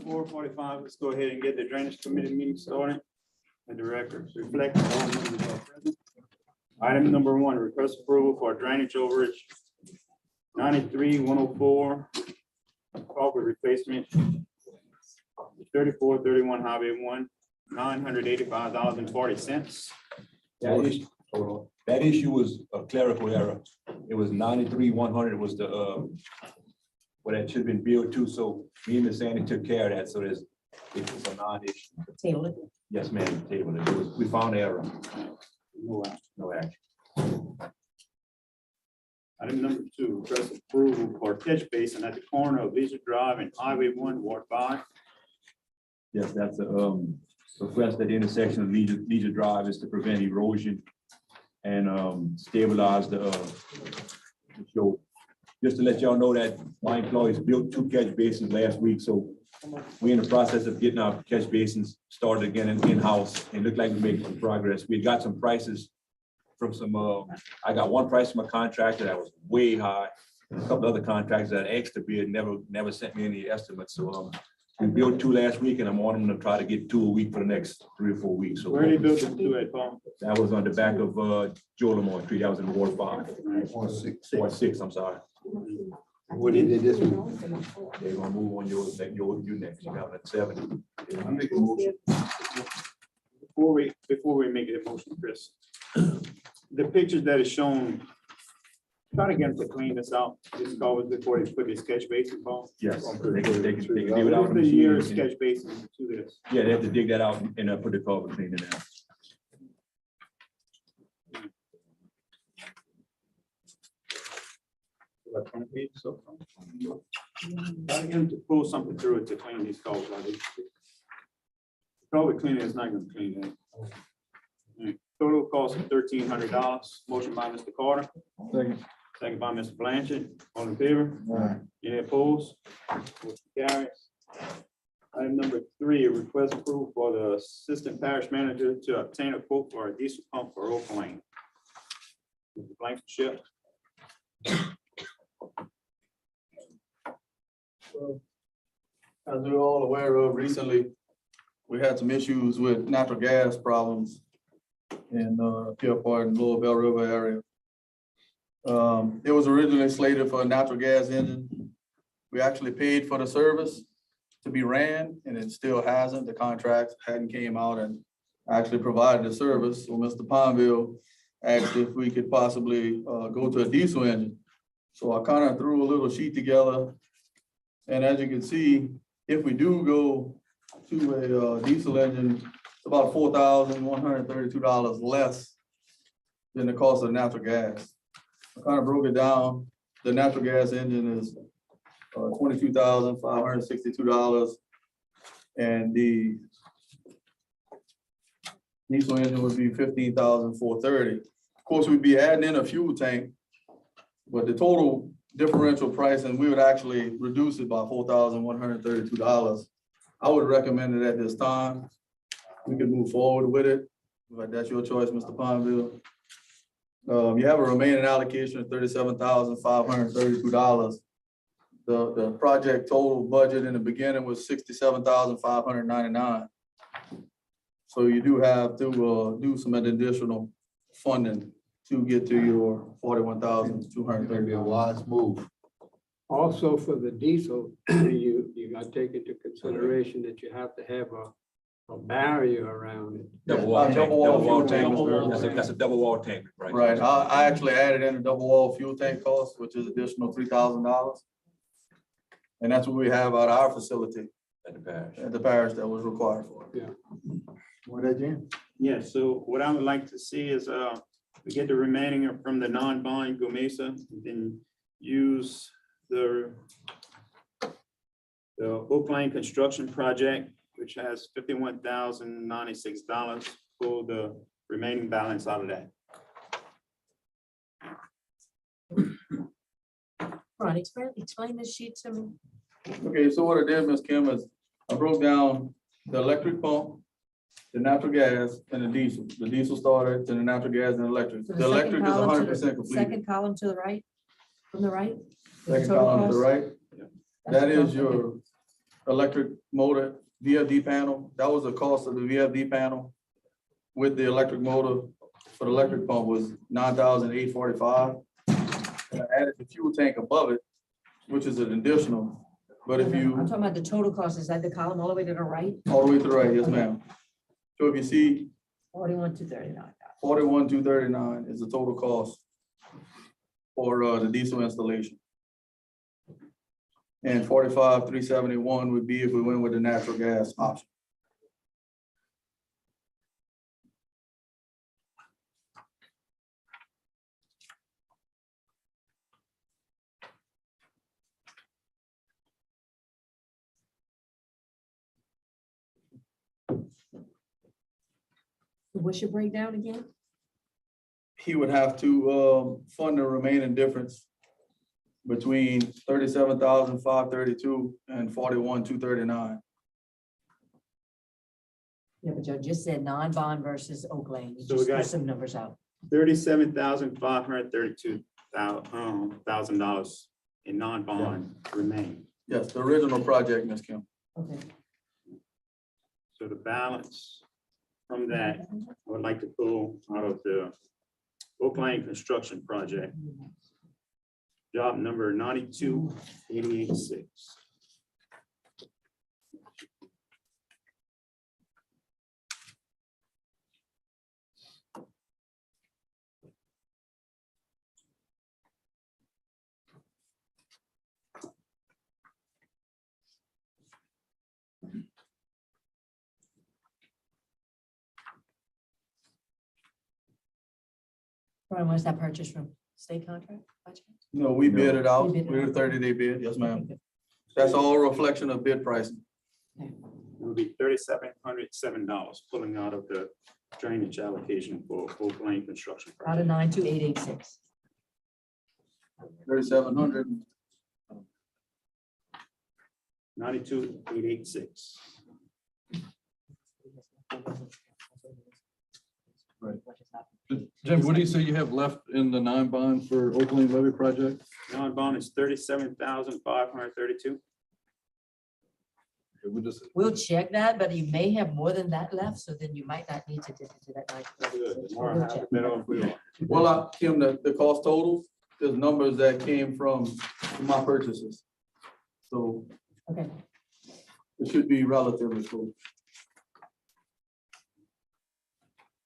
4:45. Let's go ahead and get the drainage committee meeting started. And the records reflect all members are present. Item number 1, request approval for drainage overage 93-104 culvert replacement 3431 Highway 1, $985.40. That issue was a clerical error. It was 93-100 was the, what that should have been billed to. So me and Ms. Sandy took care of that. So it's a non-issue. Table it. Yes, ma'am, table it. We found error. No action. Item number 2, request approval for catch basin at the corner of Leisure Drive and Highway 1, Ward 5. Yes, that's a request at the intersection of Leisure Drive is to prevent erosion and stabilize the show. Just to let y'all know that my employees built 2 catch basins last week, so we're in the process of getting our catch basins started again in-house, and look like we're making some progress. We got some prices from some, I got one price from a contractor that was way high, and a couple other contractors that extra bid never sent me any estimates, so we built 2 last week, and I'm on them to try to get 2 a week for the next 3 or 4 weeks. So Where they built the 2 at, Paul? that was on the back of Joel Lamar Street. That was in Ward 5. Ward 6, I'm sorry. What did this one? They're gonna move on yours, you next. You got at 7. I make a motion. Before we make a motion, Chris, the pictures that is shown, try to get them to clean this out. This covers before they put the sketch basin, Paul. Yes, they can dig it out. What's on the the year machine. sketch basin to this? Yeah, they have to dig that out and put the cover clean in there. About 20 feet, so. Try to get them to pull something through it to clean these culverts. Probably cleaning is not gonna clean that. Total cost of $1,300. Motion by Mr. Carter. Second by Mr. Blanchard. All in favor? Any opposed? Motion carries. Item number 3, a request approval for the assistant parish manager to obtain a quote for a diesel pump for Oak Lane. Mr. Blankenship. As we're all aware of, recently, we had some issues with natural gas problems in Pier Part and Lower Bell River area. It was originally slated for a natural gas engine. We actually paid for the service to be ran, and it still hasn't. The contract hadn't came out and actually provided the service. So Mr. Ponville asked if we could possibly go to a diesel engine. So I kind of threw a little sheet together. And as you can see, if we do go to a diesel engine, it's about $4,132 less than the cost of natural gas. I kind of broke it down. The natural gas engine is $22,562, and the diesel engine would be $15,430. Of course, we'd be adding in a fuel tank, but the total differential price, and we would actually reduce it by $4,132. I would recommend it at this time. We can move forward with it, but that's your choice, Mr. Ponville. You have a remaining allocation of $37,532. The project total budget in the beginning was $67,599. So you do have to do some additional funding to get to your $41,230. Maybe a wise move. Also for the diesel, you got to take into consideration that you have to have a barrier around it. Double wall tank. Double wall fuel tank. tank. That's a double wall tank, right? Right, I actually added in a double wall fuel tank cost, which is additional $3,000. And that's what we have at our facility At the parish. at the parish that was required for. Yeah. What that, Jim? Yeah, so what I would like to see is we get the remaining from the non-bond Gomesa, then use the Oak Lane construction project, which has $51,096, pull the remaining balance out of that. Ron, explain this sheet to me. Okay, so what I did, Ms. Kim, is I broke down the electric pump, the natural gas, and the diesel. The diesel started, then the natural gas and electric. So The electric is second column to 100% complete. Second column to the right, from the right. Second Total column to the cost? right. That's That the is cost. your electric motor VFD panel. That was the cost of the VFD panel with the electric motor for the electric pump was $9,845. And I added the fuel tank above it, which is an additional. But if I'm you, talking about the total cost. Is that the column all the way to the right? all the way to the right, yes, ma'am. So if you see 41,239. 41,239 is the total cost for the diesel installation. And 45,371 would be if we went with the natural gas option. What's your breakdown again? He would have to fund the remaining difference between 37,532 and 41,239. Yeah, but you just said non-bond versus Oak Lane. You So we just got- put some numbers out. $37,532,000 in non-bond remain. Yes, the original project, Ms. Kim. Okay. So the balance from that, I would like to pull out of the Oak Lane construction project, job number 92,886. Brian, what's that purchase from? State contract? Budget? No, we bid it out. We bid it We're a out. 30-day bid. Yes, ma'am. That's all a reflection of bid pricing. It would be $3,707 pulling out of the drainage allocation for Oak Lane construction Out of project. 92,886. 3,700. 92,886. Right. Jim, what do you say you have left in the non-bond for Oakland levy project? Non-bond is 37,532. We just, We'll check that, but you may have more than that left, so then you might not need to dip into that. Good. The more I We'll have, check. the better off we are. Well, Kim, the cost total is numbers that came from my purchases. So Okay, it should be relatively close.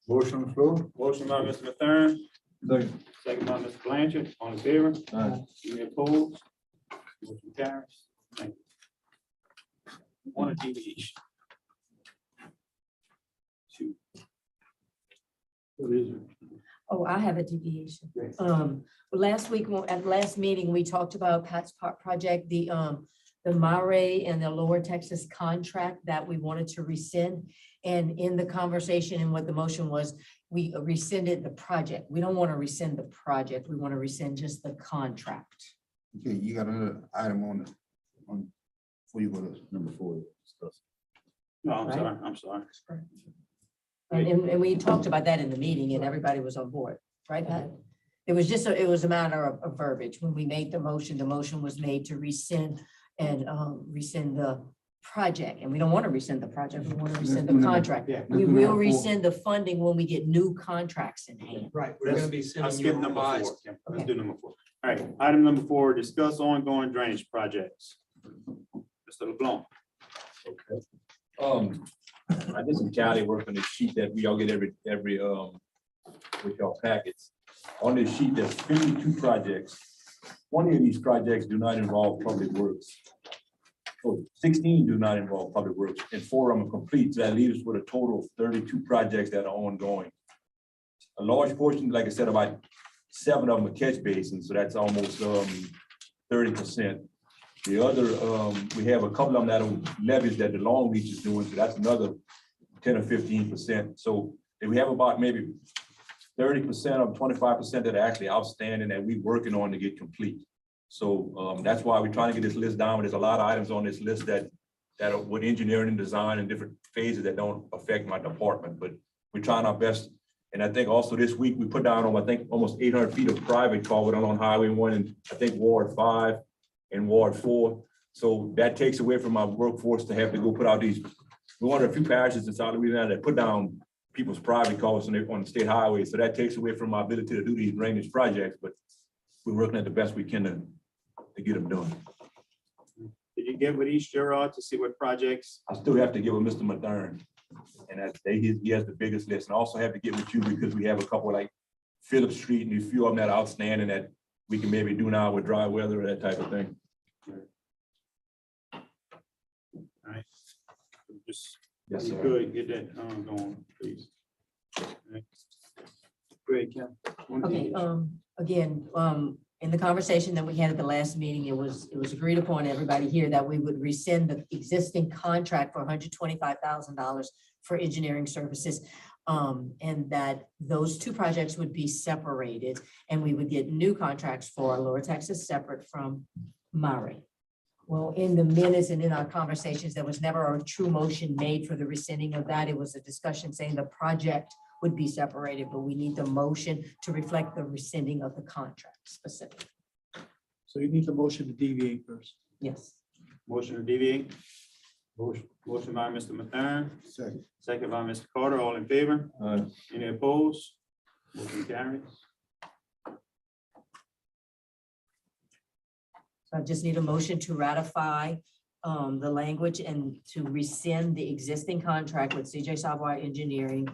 Motion on the floor? Motion by Mr. Mathern, second, second by Mr. Blanchard, all in favor? Aye. Any opposed? Motion carries. Thank you. One deviation. Two. What is it? oh, I have a deviation. Last week, at last meeting, we talked about Pat's project, the Mare and the Lower Texas contract that we wanted to rescind. And in the conversation and what the motion was, we rescinded the project. We don't want to rescind the project. We want to rescind just the contract. Okay, you got another item on, before you go to number 4. discuss. No, I'm Right. sorry, I'm sorry. And we talked about that in the meeting and everybody was on board, right, Pat? It was just, it was a matter of verbiage. When we made the motion was made to rescind and rescind the project. And we don't want to rescind the project. We want to rescind the contract. Yeah. We will rescind the funding when we get new contracts in hand. Right, we're gonna be I'll sending skip you number 4. revised. Kim. Let's do number 4. All right, item number 4, discuss ongoing drainage projects. Mr. LeBlanc. I did some Cali work on this sheet that we all get every with y'all packets. On this sheet, there's 52 projects. 20 of these projects do not involve public works. So 16 do not involve public works, and 4 of them are complete. So that leaves us with a total of 32 projects that are ongoing. A large portion, like I said, about 7 of them are catch basins, so that's almost 30%. The other, we have a couple of them that are levees that the Long Beach is doing, so that's another 10 or 15%. So we have about maybe 30% of 25% that are actually outstanding that we're working on to get complete. So that's why we're trying to get this list down. There's a lot of items on this list that are with engineering and design and different phases that don't affect my department, but we're trying our best. And I think also this week we put down, I think, almost 800 feet of private culvert along Highway 1 and I think Ward 5 and Ward 4. So that takes away from our workforce to have to go put out these, we're one of the few parishes in South Louisiana that put down people's private cars on the state highway. So that takes away from our ability to do these drainage projects, but we're working at the best we can to get them done. Did you get with East Gerard to see what projects? I still have to give with Mr. Mathern. And he has the biggest list, and I also have to get with you because we have a couple like Phillips Street and a few of them that are outstanding that we can maybe do now with dry weather or that type of thing. All right. Just, Yes, you sir. could get that going, please. Great, Kim. Okay, again, in the conversation that we had at the last meeting, it was agreed upon everybody here that we would rescind the existing contract for $125,000 for engineering services. And that those two projects would be separated and we would get new contracts for Lower Texas separate from Murray. Well, in the minutes and in our conversations, there was never a true motion made for the rescinding of that. It was a discussion saying the project would be separated, but we need the motion to reflect the rescinding of the contract specifically. So you need the motion to deviate first. Yes. Motion to deviate. Motion by Mr. Mathern, Second. second by Mr. Carter, all in favor? Any opposed? Motion carries. So I just need a motion to ratify the language and to rescind the existing contract with CJ Savoy Engineering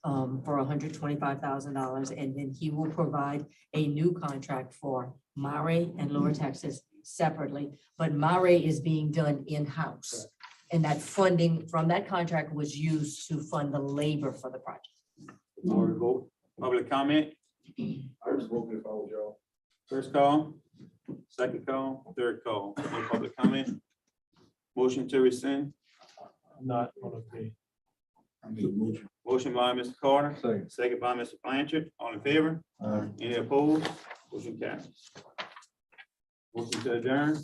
for $125,000. And then he will provide a new contract for Murray and Lower Texas separately. But Murray is being done in-house. And that funding from that contract was used to fund the labor for the project. Before we vote, public comment, I was voting if I was y'all. first call, second call, third call, no public comment. Motion to rescind, I'm not gonna be. I made a motion. motion by Mr. Carter, Second. second by Mr. Blanchard, all in favor? Any opposed? Motion carries. Motion to adjourn,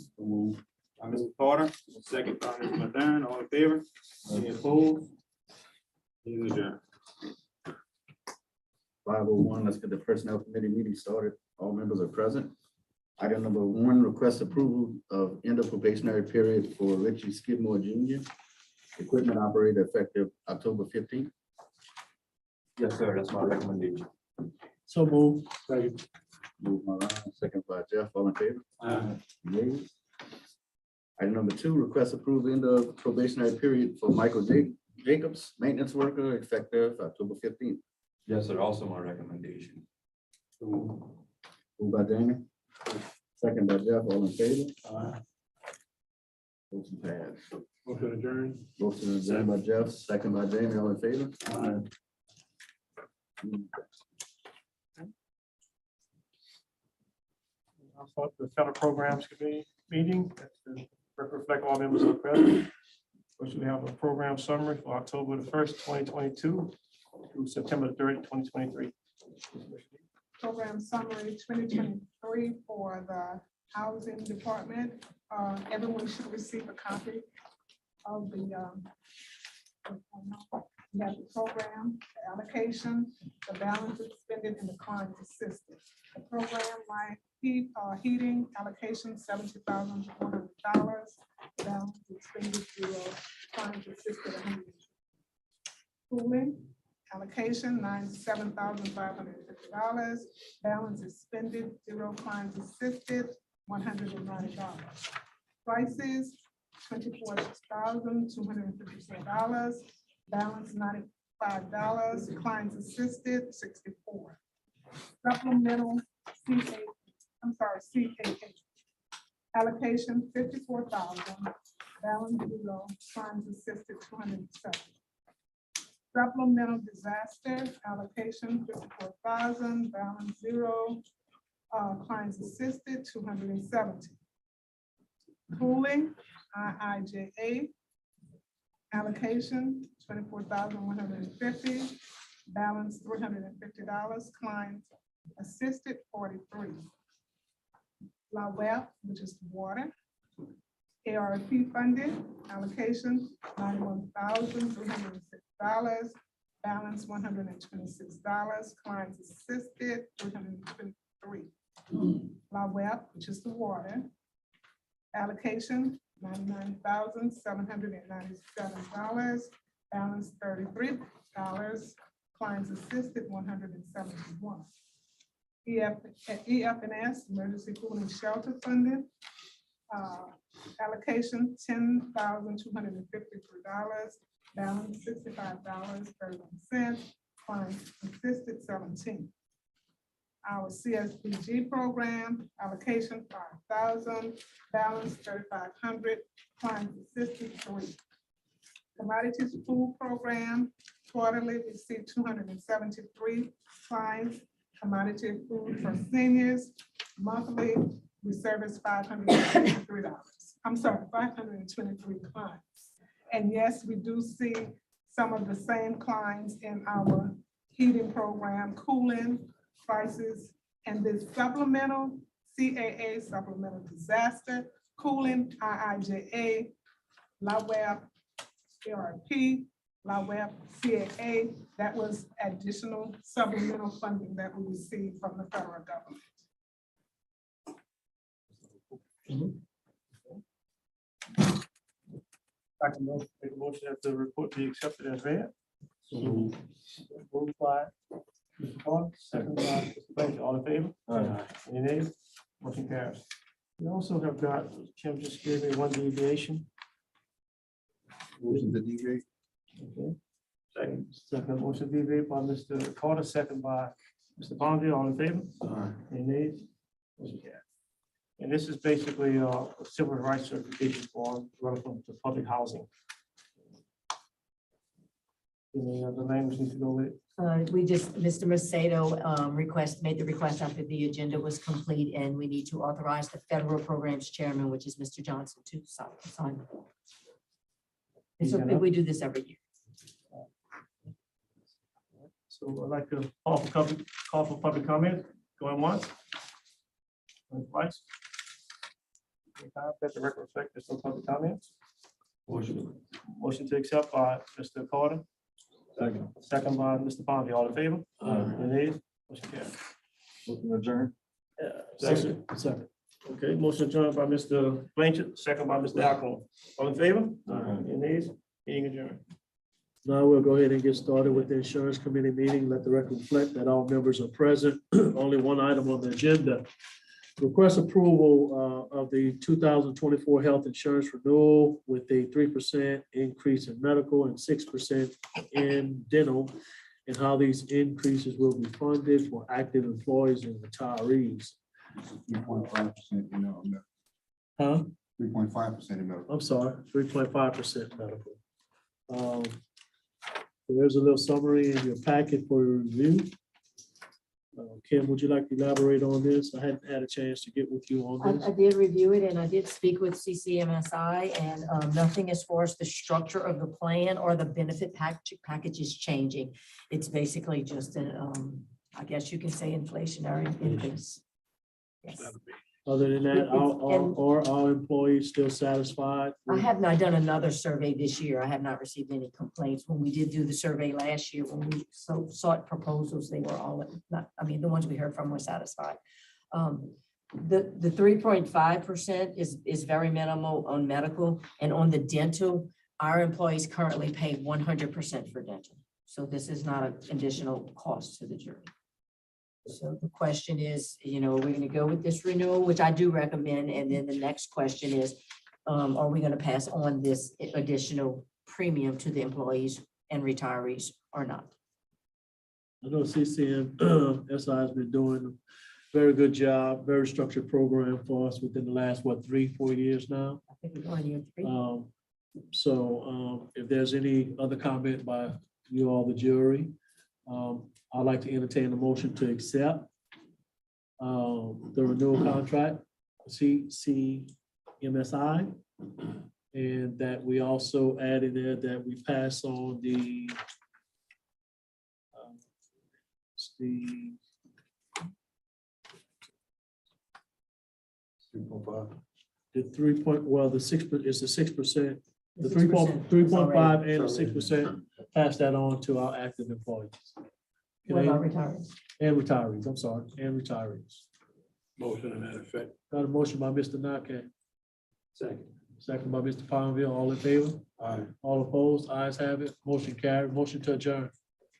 by Mr. Carter, second by Mr. Mathern, all in favor? Any opposed? Meeting adjourned. 5:01, let's get the personnel committee meeting started. All members are present. Item number 1, request approval of end of probationary period for Richie Skidmore Jr., equipment operator effective October 15th. Yes, sir. That's my recommendation. So move. Moved by Ryan, second by Jeff, all in favor? Nays? Item number 2, request approval end of probationary period for Michael Jacobs, maintenance worker, effective October 15th. Yes, sir. Also my recommendation. Moved by Daniel, second by Jeff, all in favor? Motion passed. Motion adjourned. Motion adjourned by Jeff, second by Jamie, all in favor? I'll start the federal programs committee meeting. That's to reflect all members of the present. First, we have a program summary for October the 1st, 2022 through September 30th, 2023. Program summary 2023 for the housing department. Everyone should receive a copy of the we have the program, the allocation, the balance expended, and the client assisted. The program, my heating allocation $70,100. Balance expended $0. Client assisted $100. Cooling allocation $97,550. Balance expended $0. Clients assisted $190. Prices $24,254. Balance $95. Clients assisted $64. Supplemental CAH. Allocation $54,000. Balance $0. Clients assisted $207. Supplemental disaster allocation $54,000. Balance $0. Clients assisted $270. Cooling IIJA allocation $24,150. Balance $350. Clients assisted 43. La Web, which is water. ARP funded allocation $91,306. Balance $126. Clients assisted $323. La Web, which is the water. allocation $99,797, balance $33, clients assisted $171. EF&S, emergency food and shelter funding, allocation $10,253, balance $65.31, clients assisted 17. Our CSBG program, allocation 5,000, balance 3,500, clients assisted 3. Commodities food program, quarterly received 273 clients. Commodity food for seniors, monthly, we service $523. I'm sorry, 523 clients. And yes, we do see some of the same clients in our heating program, cooling prices, and this supplemental CAA, supplemental disaster, cooling, IIJA, LAWEP, ARP, LAWEP, CAA, that was additional supplemental funding that we received from the federal government. I can make a motion that the report be accepted as read. Moved by Mr. Carter, second by Mr. Blanchard. All in favor? Any nays? Motion carries. We also have got, Kim just gave me one deviation. Motion to deviate. Okay. Second motion deviate by Mr. Carter, second by Mr. Bonville. All in favor? Any nays? Motion carries. And this is basically a civil rights certification form relevant to public housing. Any other language need to go with it? We just, Mr. Macedo made the request after the agenda was complete, and we need to authorize the federal programs chairman, which is Mr. Johnson, to sign the form. And so we do this every year. So I'd like to call for public comment. Going once. Going twice. Let the record reflect there's no public comments. Motion to accept by Mr. Carter. Second by Mr. Bonville. All in favor? Any nays? Motion carries. Motion adjourned. Second. Okay, motion adjourned by Mr. Blanchard, second by Mr. Alcorn. All in favor? Any nays? Meeting adjourned. Now we'll go ahead and get started with the insurance committee meeting. Let the record reflect that all members are present. Only one item on the agenda. Request approval of the 2024 health insurance renewal with a 3% increase in medical and 6% in dental, and how these increases will be funded for active employees and retirees. 3.5%, Huh? 3.5% in medical. I'm sorry, 3.5% medical. There's a little summary in your packet for review. Kim, would you like to elaborate on this? I hadn't had a chance to get with you on I this. did review it, and I did speak with CCMSI, and nothing as far as the structure of the plan or the benefit package is changing. It's basically just an, I guess you can say inflationary increase. Yes. Other than that, are our employees still satisfied? I have not done another survey this year. I have not received any complaints. When we did do the survey last year, when we sought proposals, they were all not, I mean, the ones we heard from were satisfied. The 3.5% is very minimal on medical, and on the dental, our employees currently pay 100% for dental. So this is not an additional cost to the jury. So the question is, we're going to go with this renewal, which I do recommend. And then the next question is, are we going to pass on this additional premium to the employees and retirees or not? I know CCMSI has been doing a very good job, very structured program for us within the last, 3-4 years now. I think we're going year 3. So if there's any other comment by you all, the jury, I'd like to entertain a motion to accept the renewal contract, CCMSI, and that we also add in there that we pass on the 6%, is the 6%, the 3.5 and the 6%, pass that on to our active employees. What about retirees? And retirees, I'm sorry, and retirees. Motion to that effect. Got a motion by Mr. Nakane, Second by Mr. Palmville, all in favor? Aye. All opposed, ayes have it, motion carried, motion to adjourn.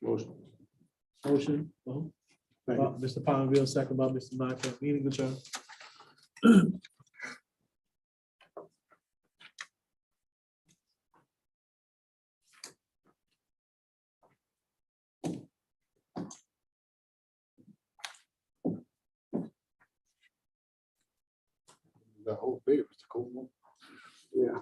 Motion. Motion, Mr. Palmville, second by Mr. Nycott, meeting adjourned. The whole beer was cool one. Yeah.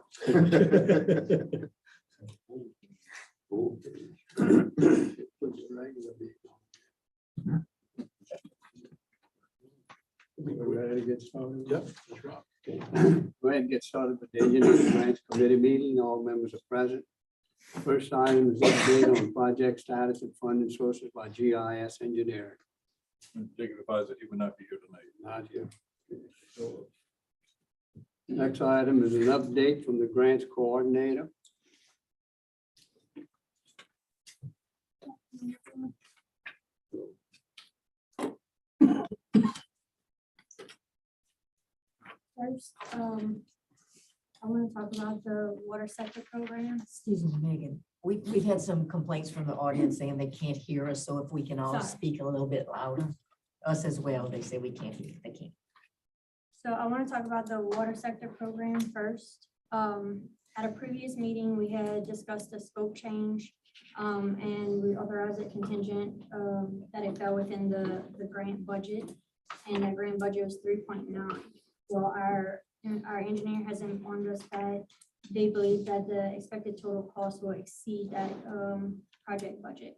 We ready to get started? Yep. Okay. Go ahead and get started with the engineering grants committee meeting. All members are present. First item is update on project status and funding sources by GIS engineering. Jacob advised that he would not be here tonight. Not here. Next item is an update from the grants coordinator. First, I want to talk about the water sector program. Excuse me, Megan. We've had some complaints from the audience saying they can't hear us, so if we can all Sorry. speak a little bit louder. Us as well, they say we can't hear, they can't. So I want to talk about the water sector program first. At a previous meeting, we had discussed the scope change, and we authorized it contingent, that it fell within the grant budget. And that grant budget was 3.9. Well, our engineer has informed us that they believe that the expected total cost will exceed that, project budget.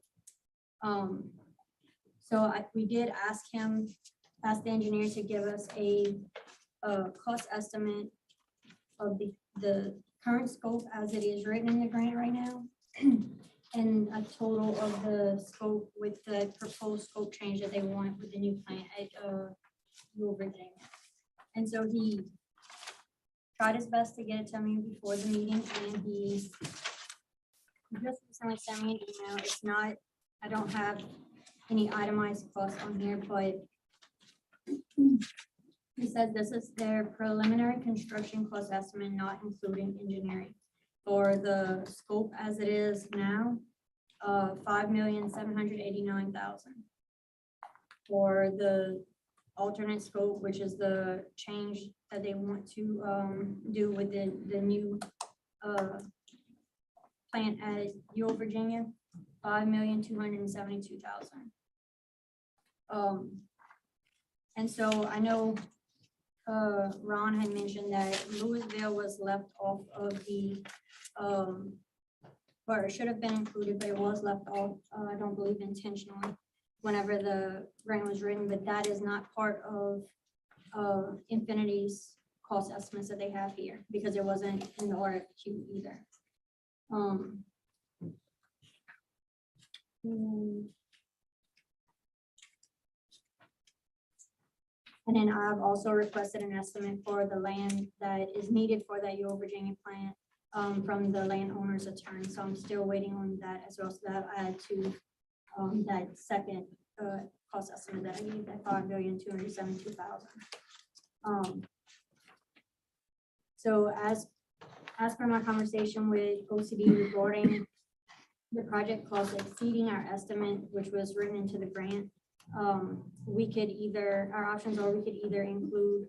So we did ask the engineer to give us a cost estimate of the current scope as it is written in the grant right now. And a total of the scope with the proposed scope change that they want with the new plant at New Virginia. And so he tried his best to get it to me before the meeting, and he just recently sent me an email. It's not, I don't have any itemized costs on here, but he said this is their preliminary construction cost estimate, not including engineering. For the scope as it is now, $5,789,000. For the alternate scope, which is the change that they want to do with the new plant at Ewell, Virginia, $5,272,000. And so I know Ron had mentioned that Louisville was left off of the, or it should have been included, but it was left off, I don't believe intentionally, whenever the grant was written, but that is not part of Infinity's cost estimates that they have here, because it wasn't in the RFQ either. And then I've also requested an estimate for the land that is needed for that Ewell, Virginia plant from the landowner's attorney. So I'm still waiting on that as well. So that I add to that second cost estimate that I gave, that $5,272,000. So as per my conversation with OCD regarding the project cost exceeding our estimate, which was written into the grant, we could either, our options are we could either include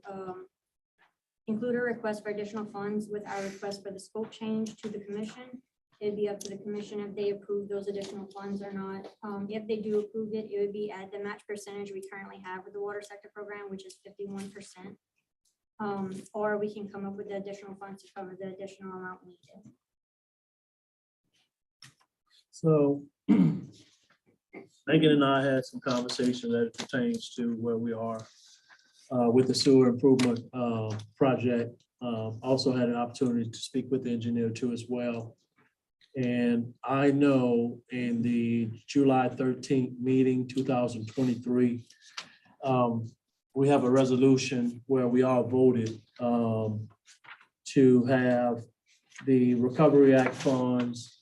a request for additional funds with our request for the scope change to the commission. It'd be up to the commission if they approve those additional funds or not. If they do approve it, it would be at the match percentage we currently have with the water sector program, which is 51%. Or we can come up with the additional funds to cover the additional amount needed. So Megan and I had some conversation that pertains to where we are with the sewer improvement project. Also had an opportunity to speak with the engineer too as well. And I know in the July 13th meeting, 2023, we have a resolution where we all voted to have the Recovery Act funds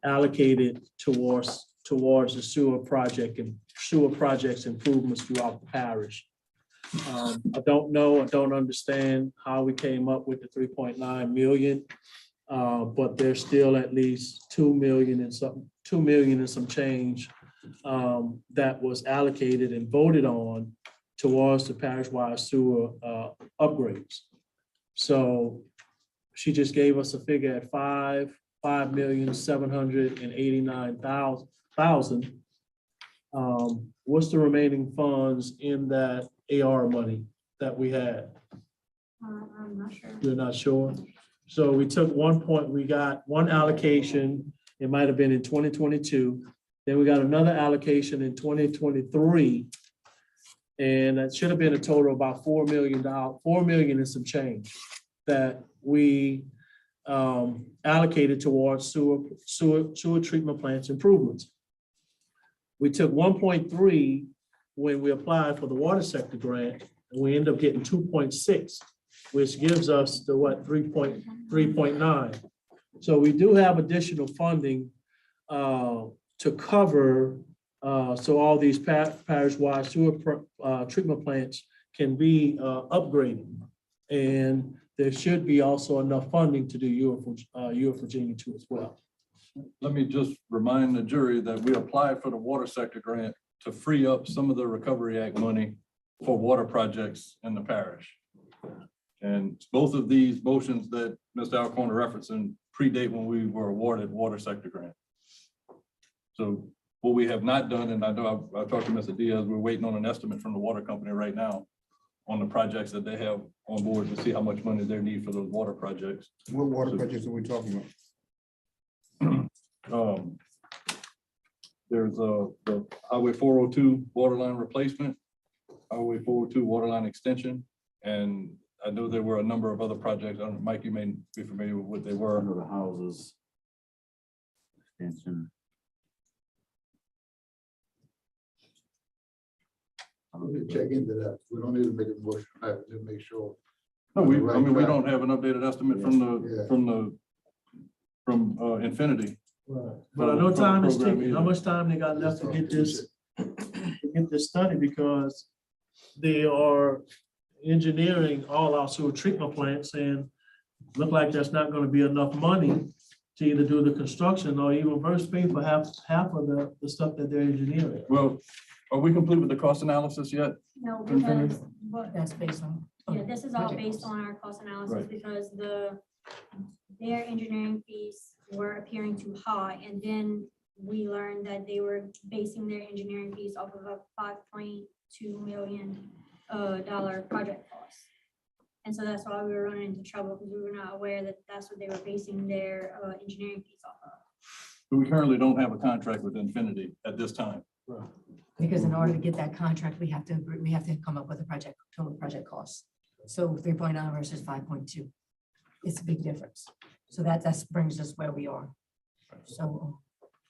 allocated towards the sewer project and sewer projects improvements throughout the parish. I don't understand how we came up with the 3.9 million. But there's still at least 2 million and some change that was allocated and voted on towards the parish-wide sewer upgrades. So she just gave us a figure at 5,789,000. What's the remaining funds in that AR money that we had? I'm not sure. You're not sure? So we took we got one allocation, it might have been in 2022. Then we got another allocation in 2023. And that should have been a total of about $4 million, 4 million and some change that we allocated towards sewer treatment plants improvements. We took 1.3 when we applied for the water sector grant, and we ended up getting 2.6, which gives us the 3.9. So we do have additional funding to cover, so all these parish-wide sewer treatment plants can be upgraded. And there should be also enough funding to do U of Virginia too as well. Let me just remind the jury that we applied for the water sector grant to free up some of the Recovery Act money for water projects in the parish. And both of these motions that Mr. Alcorn referencing predate when we were awarded water sector grant. So what we have not done, and I know I talked to Mr. Diaz, we're waiting on an estimate from the water company right now on the projects that they have on board to see how much money they need for those water projects. What water projects are we talking about? There's the Highway 402 water line replacement, Highway 402 water line extension, and I know there were a number of other projects. I don't know, Mike, you may be familiar with what they were. Under the houses. Extension. Check into that. We don't need to make a motion, just make sure. No, we don't have an updated estimate from Infinity. Right. But I know time is ticking. How much time they got left to get this study, because they are engineering all our sewer treatment plants, and look like there's not going to be enough money to either do the construction or even first pay for half of the stuff that they're engineering. Well, are we complete with the cost analysis yet? No, because, That's based on. yeah, this is all based on our cost analysis Right. because their engineering fees were appearing too high. And then we learned that they were basing their engineering fees off of a $5.2 million project cost. And so that's why we were running into trouble, because we were not aware that that's what they were basing their engineering fees off of. But we currently don't have a contract with Infinity at this time. Because in order to get that contract, we have to come up with a total project cost. So 3.9 versus 5.2. It's a big difference. So that brings us where we are. So.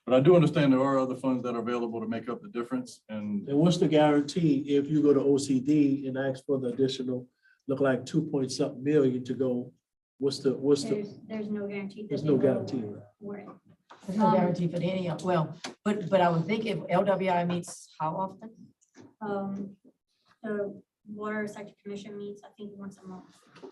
But I do understand there are other funds that are available to make up the difference. And what's the guarantee if you go to OCD and ask for the additional, look like 2.something million to go? What's the? There's no guarantee. There's no guarantee. There's no guarantee for any of, well, but I would think if LWI meets how often? The Water Sector Commission meets, I think, once a month.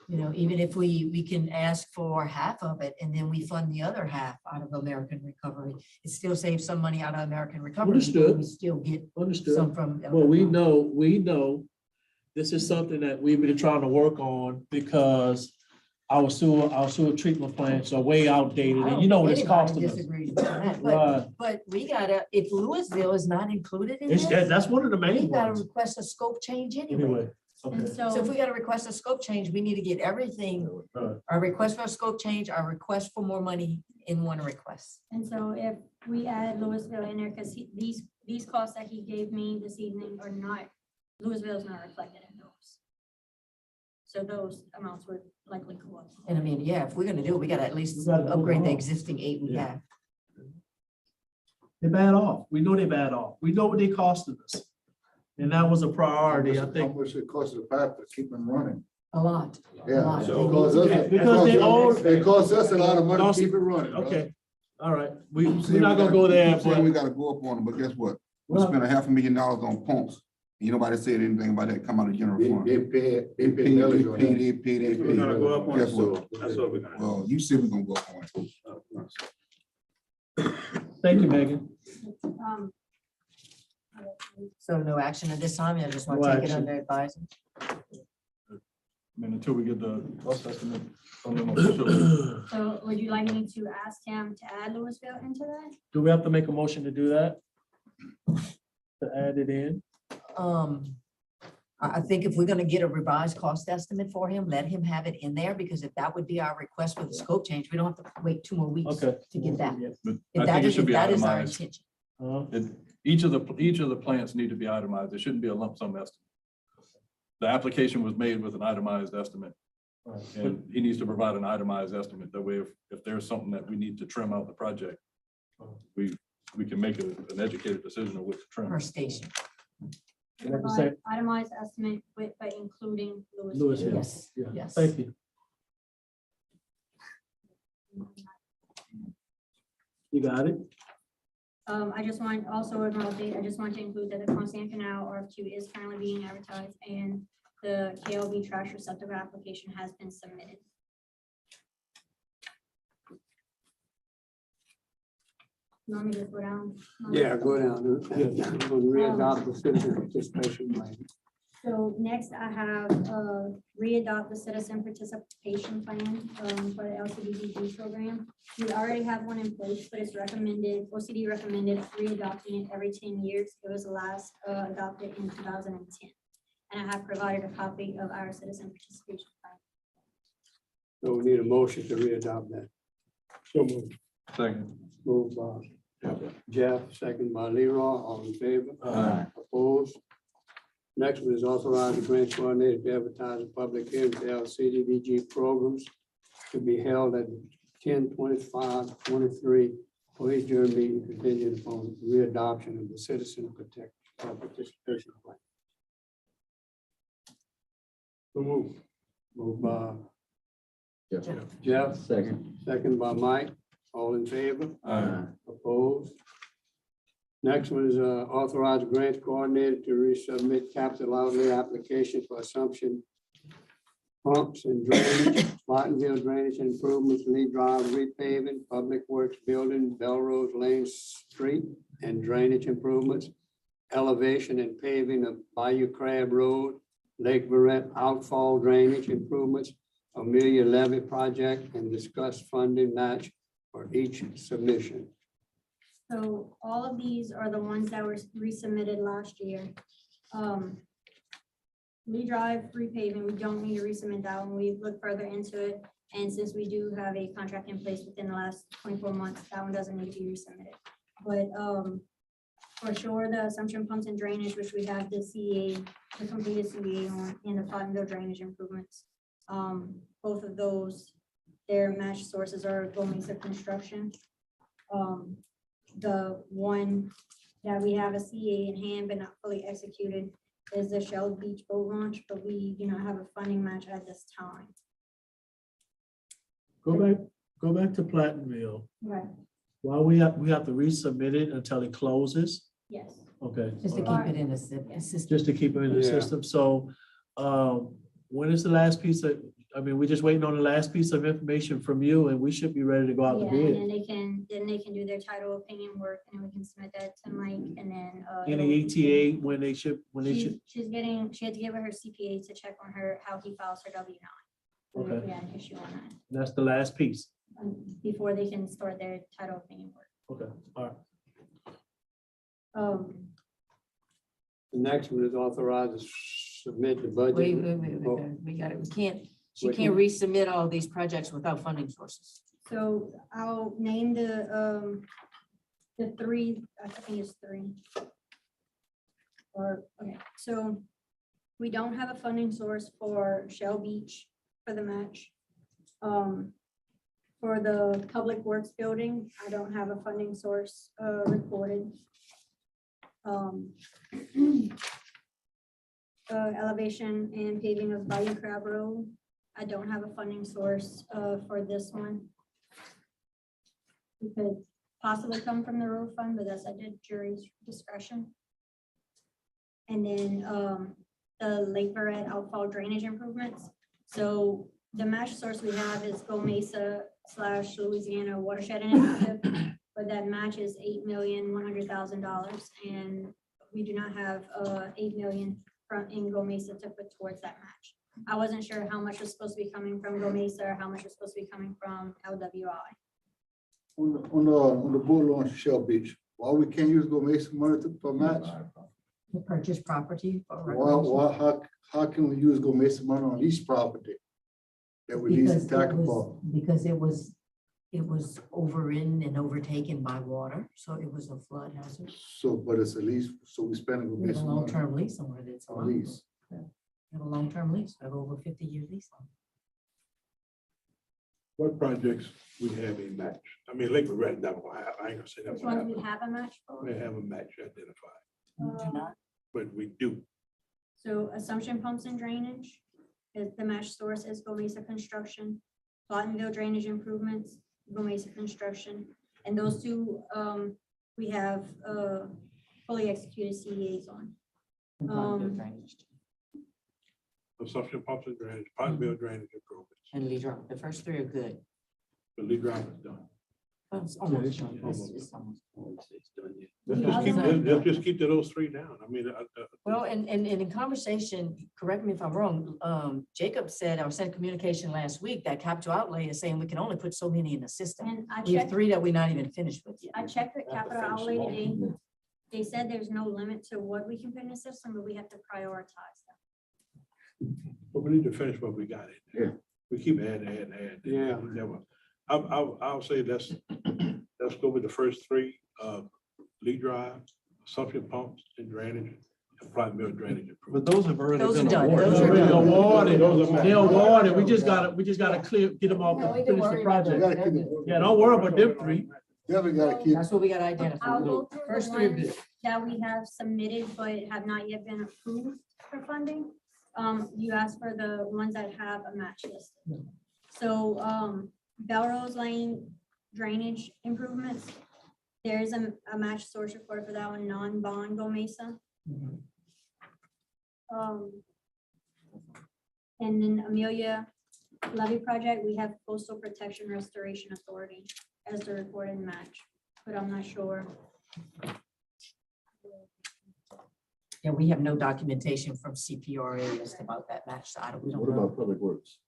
You know, even if we can ask for half of it and then we fund the other half out of American Recovery, it still saves some money out of American Recovery. Understood. We still get Understood. some from. Well, we know this is something that we've been trying to work on, because our sewer treatment plants are way outdated, and you know what it's costing us. Right. But we gotta, if Louisville is not included in It's, this, that's one of the we main gotta ones. request a scope change anyway. Anyway, And okay. So if we gotta request a scope change, we need to get everything, Right. our request for a scope change, our request for more money in one request. And so if we add Louisville in there, because these costs that he gave me this evening are not, Louisville is not reflected in those. So those amounts would likely go up. And I mean, yeah, if we're gonna do it, we gotta at We least gotta do upgrade it the all. existing 8 we Yeah. have. They're bad off. We know they're bad off. We know what they costed us. And that was a priority, I How think. much it costs the pipe to keep them running? A lot. Yeah. lot. It costs us- Because they all- It costs us a lot of money to keep it running. Okay, all right. We're You saying not we gonna go there, you saying we but gotta go up on them, but guess what? We Well- spent $500,000 on pumps Ain't nobody said anything about that come out of general They fund. pay millage on that. We're gonna go up on the Guess what? sewer. That's what we're gonna do. Well, you said we're gonna go up on it. Thank you, Megan. Um, So no action at this time. I just want No to take it action. under advisement. I mean, until we get the cost estimate from them officially. So would you like me to ask him to add Louisville into that? Do we have to make a motion to do that? To add it in? I think if we're gonna get a revised cost estimate for him, let him have it in there, because if that would be our request for the scope change, we don't have to wait 2 more weeks Okay. to get that. But If I that think it is, should if be that is our itemized. intention. Each of the plants need to be itemized. It shouldn't be a lump sum estimate. The application was made with an itemized estimate, and he needs to provide an itemized estimate. That way, if there's something that we need to trim out the project, we can make an educated decision of what to trim. Per station. You have to Provide say- Itemized estimate with, but including Louisville. Louisville. Yes, Yeah. yes. Thank you. You got it? I just want, also an update, I just want to include that the Constant Canal RFQ is currently being advertised and the KLB trash receptacle application has been submitted. You want me to go down? Yeah, go down. We're gonna re-adopt the citizen participation plan. So next I have re-adopt the citizen participation plan for the LCDDG program. We already have one in place, but it's recommended, OCD recommended re-adopting it every 10 years. It was last adopted in 2010. And I have provided a copy of our citizen participation plan. So we need a motion to re-adopt that. So moved. Second. Moved by Jeff, second by Leroy, all in favor? Aye. Opposed? Next one is authorize the grant coordinator to advertise a public hearing for LCDDG programs to be held at 10/25/23 for each year meeting contingent upon readoption of the citizen participation plan. So moved. Moved by Jeff. Jeff, Second. second by Mike, all in favor? Aye. Opposed? Next one is authorize grant coordinator to resubmit capital outlay application for assumption pumps and drainage, Martinville drainage improvements, Lee Drive repaving, Public Works building, Belrose Lane Street and drainage improvements, elevation and paving of Bayou Crab Road, Lake Barrett outfall drainage improvements, Amelia Levy project, and discuss funding match for each submission. So all of these are the ones that were resubmitted last year. Lee Drive repaving, we don't need to resubmit that one. We've looked further into it. And since we do have a contract in place within the last 24 months, that one doesn't need to be resubmitted. But for sure, the assumption pumps and drainage, which we have the CEA, the completed CEA on, and the Pottenville drainage improvements. Both of those, their match sources are going to construction. The one that we have a CA in hand but not fully executed is the Shell Beach boat launch, but we do not have a funding match at this time. Go back to Platinville. Right. While we have to resubmit it until it closes. Yes. Okay. Just to all right. keep it in the system. Just to keep it in the Yeah. system. So when is the last piece of, we're just waiting on the last piece of information from you and we should be ready to go out to Yeah, and bid. then they can do their title opinion work and then we can submit that to Mike and then. Any ETA when they should, She had to give her CPA to check on her, how he files her W-9. Okay. We had an issue on that, that's the last piece. before they can start their title opinion work. Okay, all right. The next one is authorized to submit the budget. Wait, we got it. She can't resubmit all these projects without funding sources. So I'll name the three, I think it's three. Or, okay, so we don't have a funding source for Shell Beach for the match. For the Public Works building, I don't have a funding source recorded. Elevation and paving of Bayou Crab Road, I don't have a funding source for this one. It could possibly come from the road fund, but that's at the jury's discretion. and then the Lake Barrett outfall drainage improvements. So the match source we have is Go Mesa / Louisiana Watershed Initiative, but that match is $8,100,000, and we do not have $8 million from in Go Mesa to put towards that match. I wasn't sure how much was supposed to be coming from Go Mesa or how much was supposed to be coming from LWI. On the bull on Shell Beach, why we can't use Go Mesa money for match? To purchase property. for Why, how can we use Go Mesa money on each property that we lease Because to tackle it for? was, because it was overridden and overtaken by water, so it was a flood hazard. So, but it's a lease, so we spending Go We have a Mesa money long-term lease on it, it's a on lease. We have a long-term lease, we have over 50-year lease on it. What projects we have a match? I mean, Lake Barrett, never gonna happen. I ain't gonna say that Which one ones we happen. have a match for? We have a match identified, We do not. but we do. So Assumption Pumps and Drainage, is the match source is Go Mesa Construction, Lawtonville Drainage Improvements, Go Mesa Construction, and those two, we have, fully executed CEAs on. And Bonneville Drainage. Assumption pumps and drainage, Pottsville drainage improvements. And Lee Drive, the first three are good. The lead drive is done. Well, it's almost done. It's almost. Let's just keep to those three down. I mean, Well, and in conversation, correct me if I'm wrong, Jacob said, or sent communication last week that capital outlay is saying we can only put so many in the system. And I We have checked, 3 that we're not even finished with yet. I checked with capital outlay today. They said there's no limit to what we can put in the system, but we have to prioritize them. but we need to finish what we got in. Yeah. We keep adding. Yeah. We never- I'll say let's go with the first three, lead drive, assumption pumps and drainage, and Pottsville drainage improvements. But those have already Those been are done. awarded. Those are Already done. awarded, Those are they match. awarded, we just gotta clear, get them off, No, we can finish worry the about We project. gotta keep it. Yeah, don't worry about them three. Definitely gotta keep. That's what we gotta identify. I'll go through First the 3 are ones good. that we have submitted but have not yet been approved for funding. You asked for the ones that have a match list. So, Belrose Lane drainage improvements. There's a match source report for that one, non-bond Go Mesa. Mhm. And then Amelia Levy Project, we have Coastal Protection Restoration Authority as the reported match, but I'm not sure. Yeah, we have no documentation from CPRA as about that match side. We don't know. Public Works?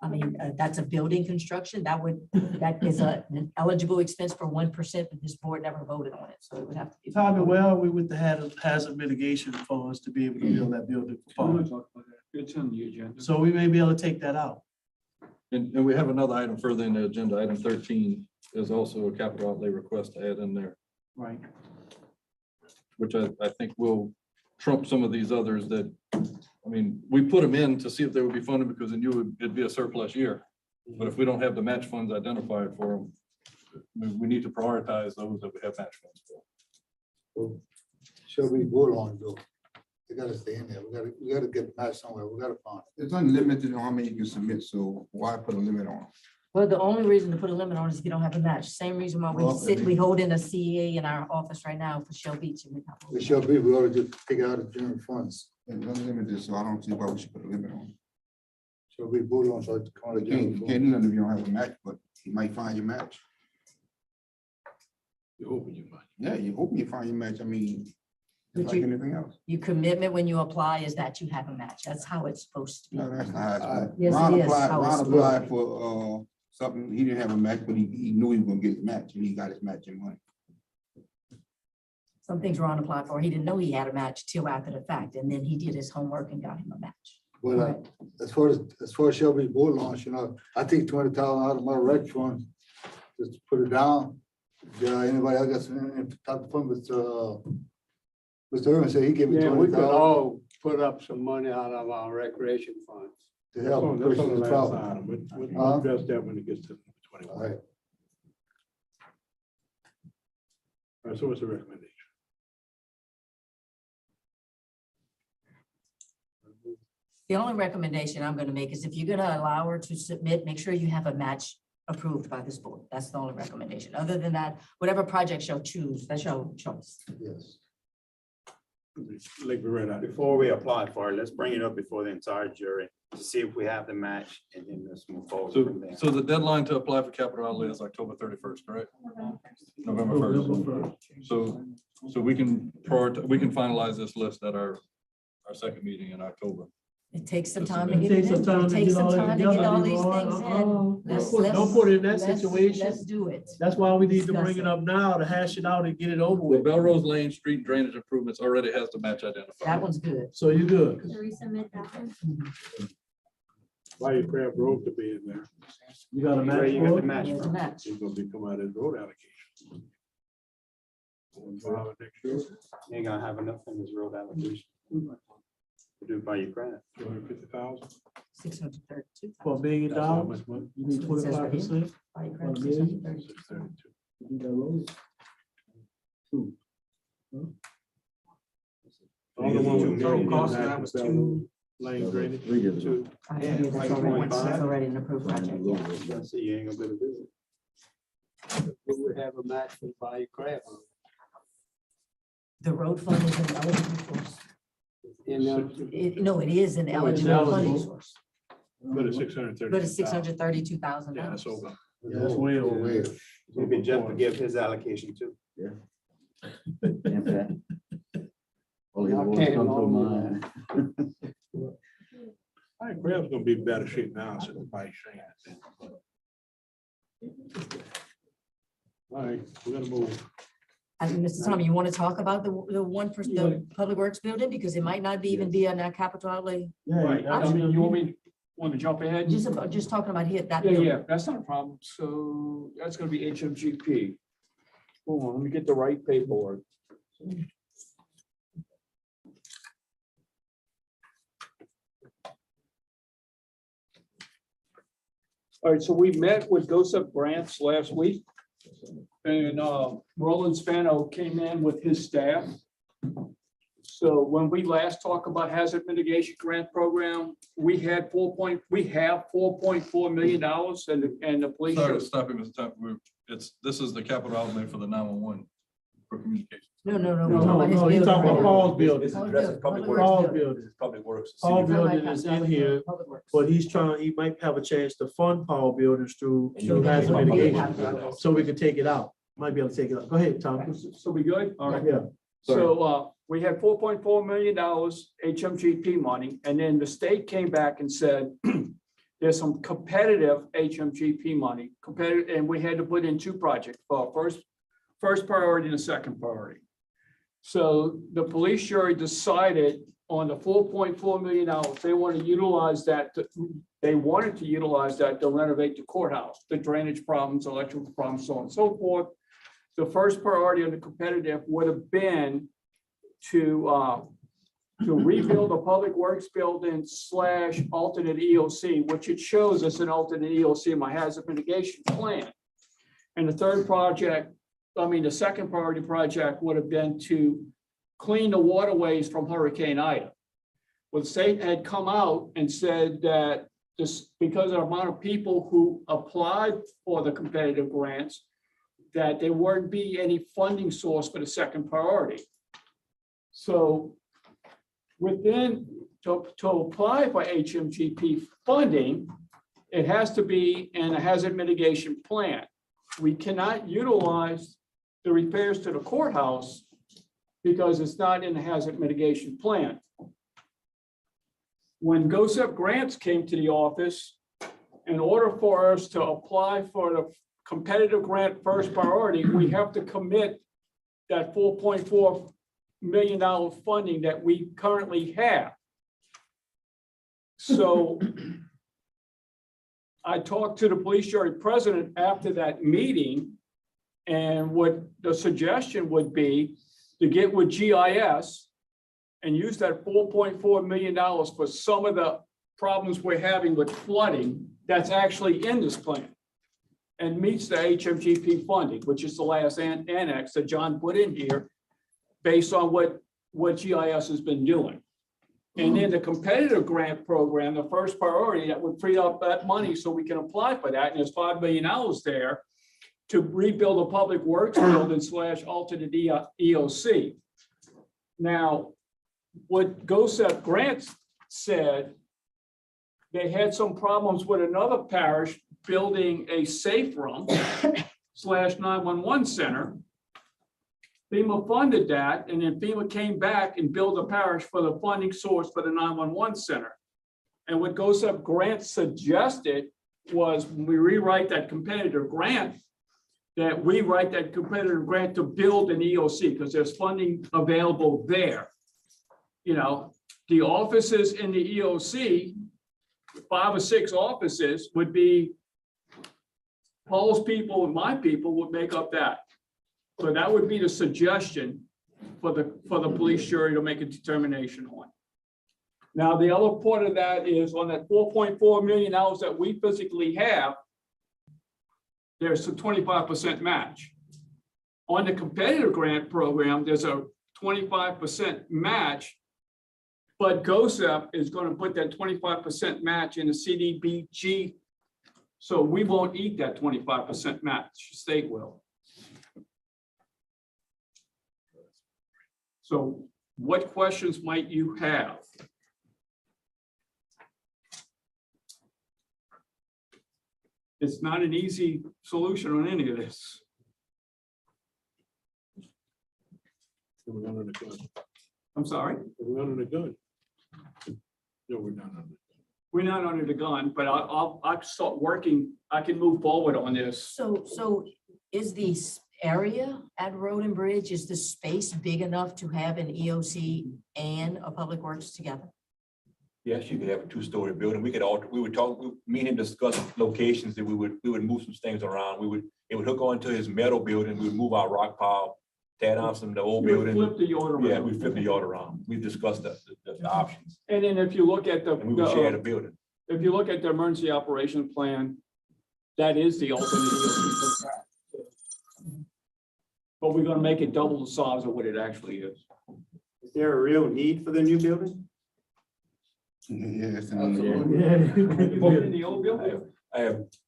I mean, that's a building construction. That is an eligible expense for 1%, but this board never voted on it, so it would have to be. Tommy, well, we would have hazard mitigation funds to be able to build that building. for Paul. It's on the agenda. So we may be able to take that out. And we have another item further in the agenda, item 13 is also a capital outlay request to add in there, Right. which I think will trump some of these others that, I mean, we put them in to see if they would be funded because it'd be a surplus year. But if we don't have the match funds identified for them, we need to prioritize those that we have match funds for. Shall we vote on though? They gotta stay in there. We gotta get match somewhere. We gotta find it. It's unlimited on how many you can submit, so why put a limit on? Well, the only reason to put a limit on is if you don't have a match. Same reason why Well, we hold in a CEA in our office right now for Shell Beach. And we have- It shall be, we ought to just take it out of general funds. It's unlimited, so I don't see why we should put a limit on. Shall we vote on, so it's come out of general You fund. can't do nothing if you don't have a match, but you might find your match. You hoping you might. Yeah, you hope you find your match. I mean, But it's like anything else. Your commitment when you apply is that you have a match. That's how it's supposed to be. No, that's not how it's supposed to be. Yes, it Ron is applied, how it's Ron supposed to applied be. for, something, he didn't have a match, but he knew he was gonna get his match, and he got his matching money. Some things Ron applied for, he didn't know he had a match till after the fact, and then he did his homework and got him a match. Well, as far as Shelby boat launch, I take 20,000 out of my rec fund, just to put it down. Yeah, anybody else got some, talk to fund with, Mr. Irvin said he gave me Yeah, we could 20,000 all put up some money out of our recreation funds. to That's help. on that's on the Christian's last problem. item. We'll Huh? address that when it gets to All 21. right, All right, so what's the recommendation? The only recommendation I'm gonna make is if you're gonna allow her to submit, make sure you have a match approved by this board. That's the only recommendation. Other than that, whatever project she'll choose, that's your choice. yes. Lake Loretta. Before we apply for it, let's bring it up before the entire jury to see if we have the match, and then let's move forward So, from there. so the deadline to apply for capital outlay is October 31st, correct? November 1st. So we can finalize this list at our second meeting in October. It takes some Just a time to minute. get it Take some in. time It to takes get some all that time to together. get all these Leroy. things in. Don't put it in that let's- situation. Let's do it. That's why we need to bring Discuss it it. up now to hash it out and get it over Well, with. Belrose Lane Street drainage improvements already has the match identified. That one's good. So you good? To resubmit that one. Why your Crab Road to be in there? You got a Where match you got for the it? match There's a from? match. It's gonna be coming out of the road allocation. Next year, You ain't gonna have enough in this road allocation. To do by your grant. 250,000. 632. For $1 million? That's how much money? You need 25%? By your grant, 632. 632. You got roads? Two. All the one with Total cost of that was two lane drainage. Two. That's already an approved project, yeah. I see you ain't gonna be able to do it. We would have a match for Bayou Crab. The road fund is an eligible source. And, No, it is an Oh, it's eligible funding eligible. source, But it's 630. but it's $632,000. Yeah, that's over. Yeah, that's way over. Maybe Jeff will give his allocation too. All these I words can't come to along mind. I think Crab's gonna be in better shape now since Mike Shane. All right, we're gonna move. And Mr. Tommy, you want to talk about the one for the Public Works building, because it might not be even be on that capital outlay? Yeah, I mean, you want to jump ahead? Just talking about here, that. Yeah, building. yeah, that's not a problem. So that's gonna be HMGP. Hold on, let me get the right paperwork. All right, so we met with GOSUP grants last week. And Roland Spano came in with his staff. So when we last talked about hazard mitigation grant program, we have $4.4 million and the police. Sorry to stop you, Mr. Tucker. This is the capital outlay for the 911 for communication. No, No, he's talking about Paul's building. This addresses public works. Paul's building. Public works. Paul building is in here, Public Works. but he might have a chance to fund Paul buildings through And hazard you- mitigation. So we can take it out. Might be able to take it out. Go ahead, Tom. So we good? All right. Yeah. So we had $4.4 million HMGP money, and then the state came back and said, there's some competitive HMGP money, competitive, and we had to put in two projects, for first priority and a second priority. So the police jury decided on the $4.4 million, they want to utilize that, they wanted to utilize that to renovate the courthouse, the drainage problems, electrical problems, so on and so forth. The first priority on the competitive would have been to rebuild the public works building / alternate EOC, which it shows as an alternate EOC in my hazard mitigation plan. And the third project, the second priority project would have been to clean the waterways from Hurricane Ida. Well, the state had come out and said that this, because of the amount of people who applied for the competitive grants, that there wouldn't be any funding source for the second priority. So to apply for HMGP funding, it has to be in a hazard mitigation plan. We cannot utilize the repairs to the courthouse because it's not in the hazard mitigation plan. When GOSUP grants came to the office, in order for us to apply for the competitive grant first priority, we have to commit that $4.4 million funding that we currently have. So I talked to the police jury president after that meeting, and what the suggestion would be to get with GIS and use that $4.4 million for some of the problems we're having with flooding that's actually in this plan and meets the HMGP funding, which is the last annex that John put in here based on what GIS has been doing. And then the competitive grant program, the first priority, that would free up that money so we can apply for that. And there's $5 million there to rebuild a public works building / alternate EOC. Now, what GOSEP grants said, they had some problems with another parish building a safe room / 911 center. FEMA funded that, and then FEMA came back and billed the parish for the funding source for the 911 center. And what GOSEP grant suggested was when we rewrite that competitive grant, that we write that competitive grant to build an EOC because there's funding available there. You know, the offices in the EOC, 5 or 6 offices would be Paul's people and my people would make up that. So that would be the suggestion for the police jury to make a determination on. Now, the other part of that is on that $4.4 million that we physically have, there's a 25% match. On the competitive grant program, there's a 25% match, but GOSEP is going to put that 25% match in the CDBG. So we won't eat that 25% match, state will. So what questions might you have? It's not an easy solution on any of this. We're under the gun. I'm sorry, We're under the gun. No, we're not under the gun. we're not under the gun, but I'll start working. I can move forward on this. So is the area at Road and Bridge, is the space big enough to have an EOC and a Public Works together? Yes, you could have a 2-story building. We would talk, me and him discuss locations that we would move some things around. It would hook onto his metal building. We would move our rock pile, tear down some of the old You would building. flip the yard around. Yeah, we flip the yard around. We discussed the options, And then if you look at and we would share the building. if you look at the emergency operations plan, that is the ultimate EOC. But we're gonna make it double the size of what it actually is. Is there a real need for the new building? Yes. In the old building?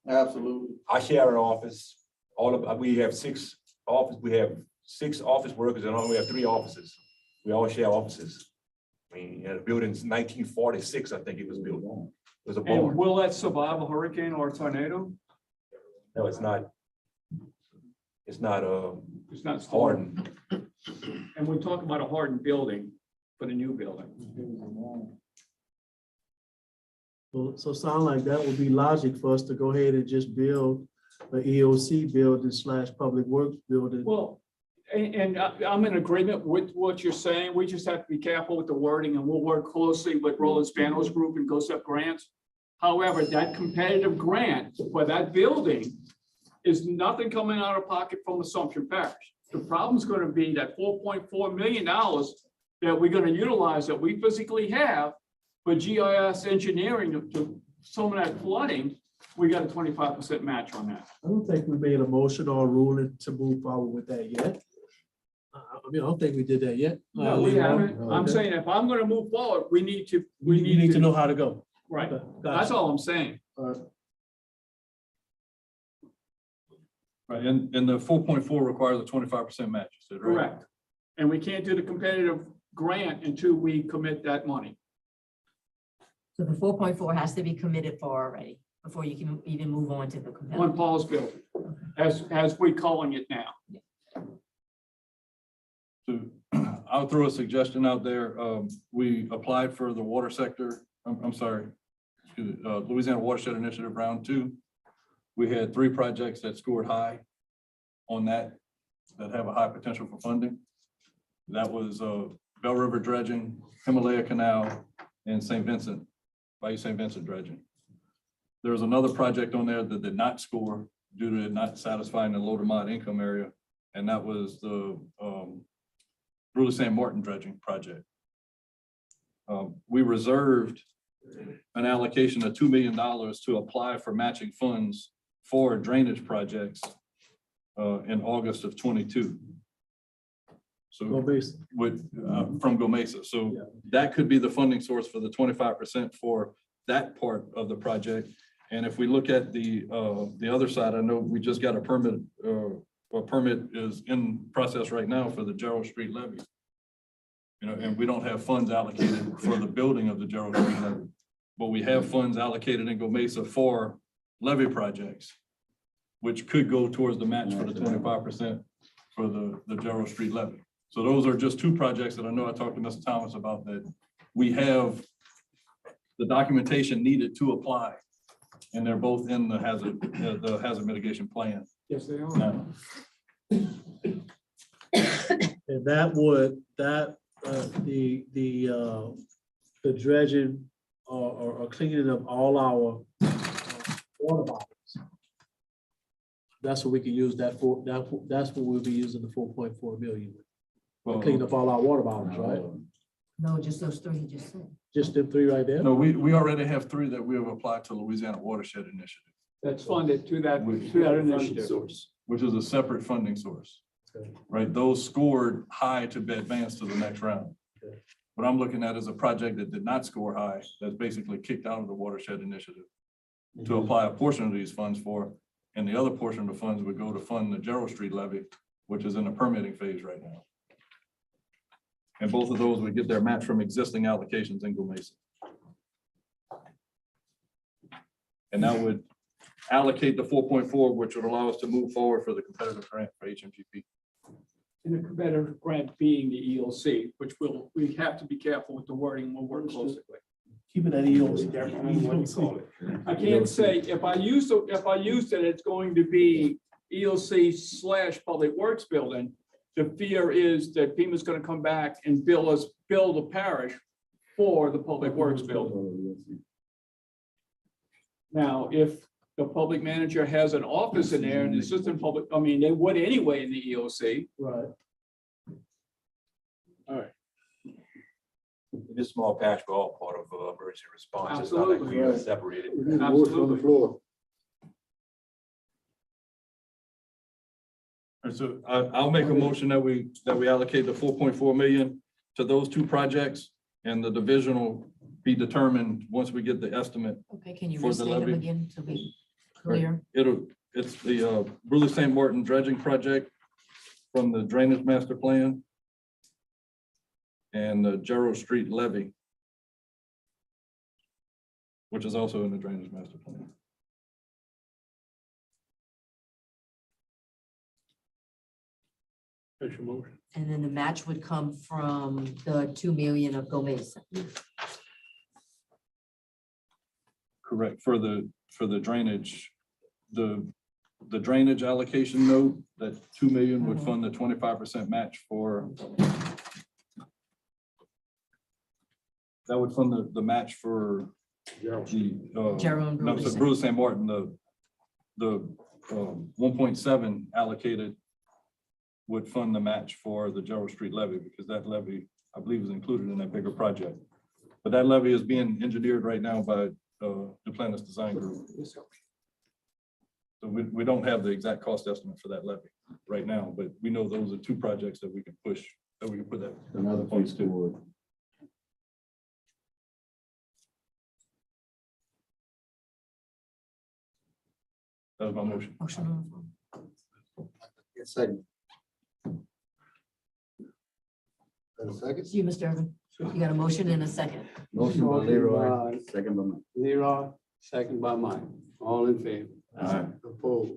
Absolutely. I share an office, we have 6 office workers and we have 3 offices. We all share offices. I mean, the building's 1946, I think it was built. It was a And barn. will that survive a hurricane or a tornado? No, it's not. It's not It's not hardened. And we're talking about a hardened building for the new building. So sound like that would be logic for us to go ahead and just build an EOC building / Public Works building. Well, and I'm in agreement with what you're saying. We just have to be careful with the wording and we'll work closely with Roland Spanos Group and GOSEP grants. However, that competitive grant for that building is nothing coming out of pocket from Assumption Parish. The problem is going to be that $4.4 million that we're going to utilize that we physically have for GIS engineering to some of that flooding. We got a 25% match on that. I don't think we made a motion or a ruling to move forward with that yet. I mean, I don't think we did that yet. No, we haven't. I'm Okay. saying if I'm going to move forward, we need to. We need to know how to go. Right. Okay, That's gotcha. all I'm saying. Right, and the 4.4 requires a 25% match, you said, right? Correct. And we can't do the competitive grant until we commit that money. So the 4.4 has to be committed for already before you can even move on to the On competitive. Paul's building, as we're calling it now. So I'll throw a suggestion out there. We applied for the water sector, I'm sorry, excuse me, Louisiana Watershed Initiative Round 2. We had 3 projects that scored high on that have a high potential for funding. That was Bell River dredging, Himalaya Canal, and St. Vincent, Bayou St. Vincent dredging. There was another project on there that did not score due to it not satisfying the low to moderate income area, and that was the Brule St. Martin dredging project. We reserved an allocation of $2 million to apply for matching funds for drainage projects in August of 22. So from GOMESA. So that could be the funding source for the 25% for that part of the project. And if we look at the other side, I know we just got a permit, a permit is in process right now for the Gerald Street levee. You know, and we don't have funds allocated for the building of the Gerald Street levy. But we have funds allocated in Gomesa for levy projects, which could go towards the match for the 25% for the Gerald Street levy. So those are just two projects that I know I talked to Mr. Thomas about, that we have the documentation needed to apply. And they're both in the hazard mitigation plan. Yes, they are. now. And that would, the dredging or cleaning of all our water bodies. That's what we can use that for, that's what we'll be using the 4.4 million. To clean up all our water bodies, right? No, just those three he just said. Just them three right there? No, we already have three that we have applied to Louisiana Watershed Initiative, That's funded to that initiative. which is a separate funding source. Okay. Right, those scored high to be advanced to the next round. Okay. What I'm looking at is a project that did not score high, that's basically kicked out of the Watershed Initiative to apply a portion of these funds for, and the other portion of the funds would go to fund the Gerald Street levy, which is in the permitting phase right now. And both of those would get their match from existing allocations in Gomesa. And that would allocate the 4.4, which would allow us to move forward for the competitive grant for HMGP. And the competitive grant being the ELC, which we have to be careful with the wording, we'll work closely with. Keeping that EOC. I can't say, if I use it, it's going to be ELC / Public Works building. The fear is that FEMA's gonna come back and bill the parish for the Public Works building. Now, if the public manager has an office in there and the assistant public, I mean, they would anyway in the EOC. Right. This small patch, we're all part of emergency response. It's not like we are Absolutely. separated. Motion on the floor. And so I'll make a motion that we allocate the 4.4 million to those two projects, and the division will be determined once we get the estimate. Okay, can you For the restate them levy. again to be clear? It's the Bruley St. Martin dredging project from the drainage master plan and the Gerald Street levy, which is also in the drainage master plan. That's your motion. And then the match would come from the 2 million of Gomesa. Correct, for the drainage, the drainage allocation note, that 2 million would fund the 25% match for. That would fund the match for the, Gerald and no, Bruley. so Bruley St. Martin, the 1.7 allocated would fund the match for the Gerald Street levy, because that levy, I believe, is included in that bigger project. But that levy is being engineered right now by Duplantis Design Group. So we don't have the exact cost estimate for that levy right now, but we know those are two projects that we can push, that we can put that. Another place to. That was my motion. Motion on the floor. Yes, second. Got a second? It's you, Mr. Irvin. You got a motion and a second. Motion by Leroy, second by Mike. Leroy, second by Mike. All in favor? Aye. Opposed?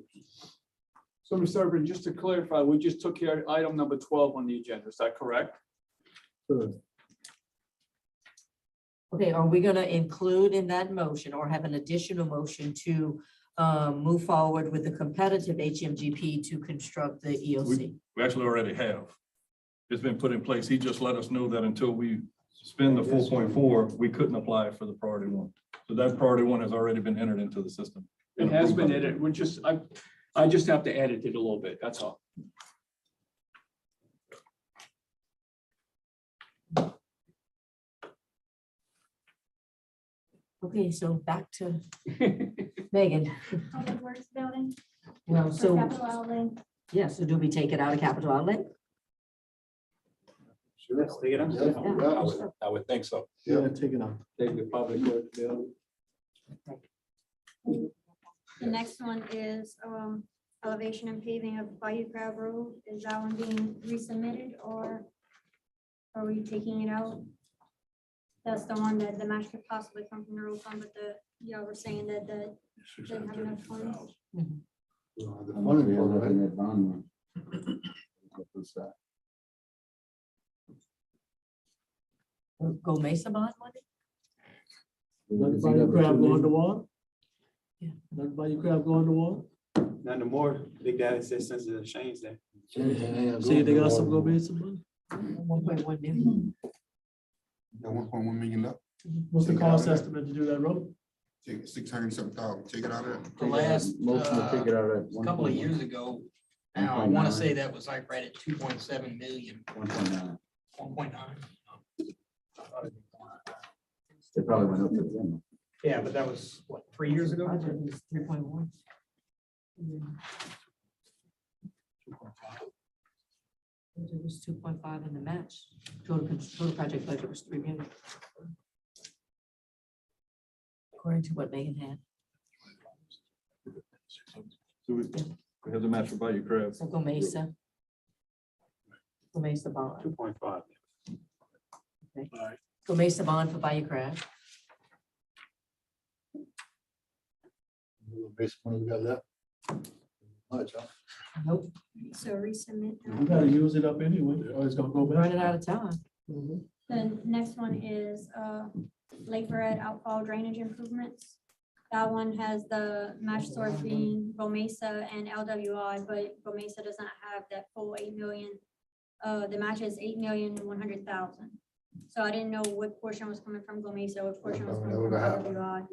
So, Mr. Irvin, just to clarify, we just took care of item number 12 on the agenda, is that correct? Okay, are we gonna include in that motion or have an additional motion to move forward with the competitive HMGP to construct the E EOC? We actually already have. It's been put in place. He just let us know that until we spend the 4.4, we couldn't apply for the priority one. So that priority one has already been entered into the system. It has been edited, I just have to edit it a little bit, that's all. Okay, so back to Megan. Public Works building, Well, for so, capital outlay. yeah, so do we take it out of capital outlay? Let's take it up. Yeah. I would think so. Yeah, take it out. Take the public works building. The next one is elevation and paving of Bayou Crab Road. Is that one being resubmitted or Are we taking it out? That's the one that the match could possibly come from the road fund, but y'all were saying that didn't have enough funds. The I'm funding looking program, at bond one. Go Mesa bond money? Nothing by your crab going to water? Yeah. Nothing by your crab going to water? Not no more. Big Daddy says since it's changed there. See, they got some go Mesa money? 1.1 million. Got 1.1 million left, What's the cost estimate to do that road? take 600-something, take it out of there. The last, motion to take it out at one. couple of years ago. Now, I want to say that was like right at 2.7 million, 1.9. 1.9. They probably went up to 10. Yeah, but that was what, 3 years ago? Project was 3.1. It was 2.5 in the match. Total project budget was 3 million. According to what Megan had. So we have the match for Bayou Crab. So go Mesa. Go Mesa bond. 2.5. Okay. Go Mesa bond for Bayou Crab. Basic money we got left. Much, huh? Nope, So resubmit. that. We gotta use it up anyway, or it's gonna go back. running out of time. The next one is Lake Red outfall drainage improvements. That one has the match source being Bomesa and LWI, but Bomesa does not have that full 8 million. The match is 8,100,000. So I didn't know what portion was coming from Bomesa, what portion was coming from LWI.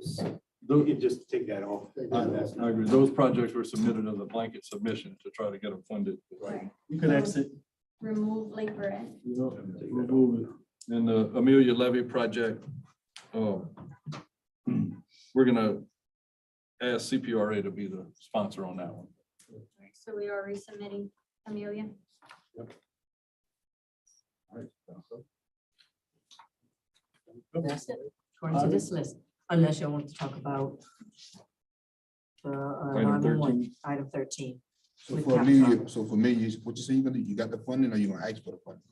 You can just take that off. I agree. Those projects were submitted as a blanket submission to try to get them funded. Right. You can exit. Remove Lake Red. You know, remove it. And the Amelia Levy project, we're gonna ask CPRA to be the sponsor on that one. So we are resubmitting Amelia. That's it, according to this list, unless you want to talk about Item 911, item 13. So With for capital. me, what you say you gonna do? You got the funding or you gonna ask for the funding?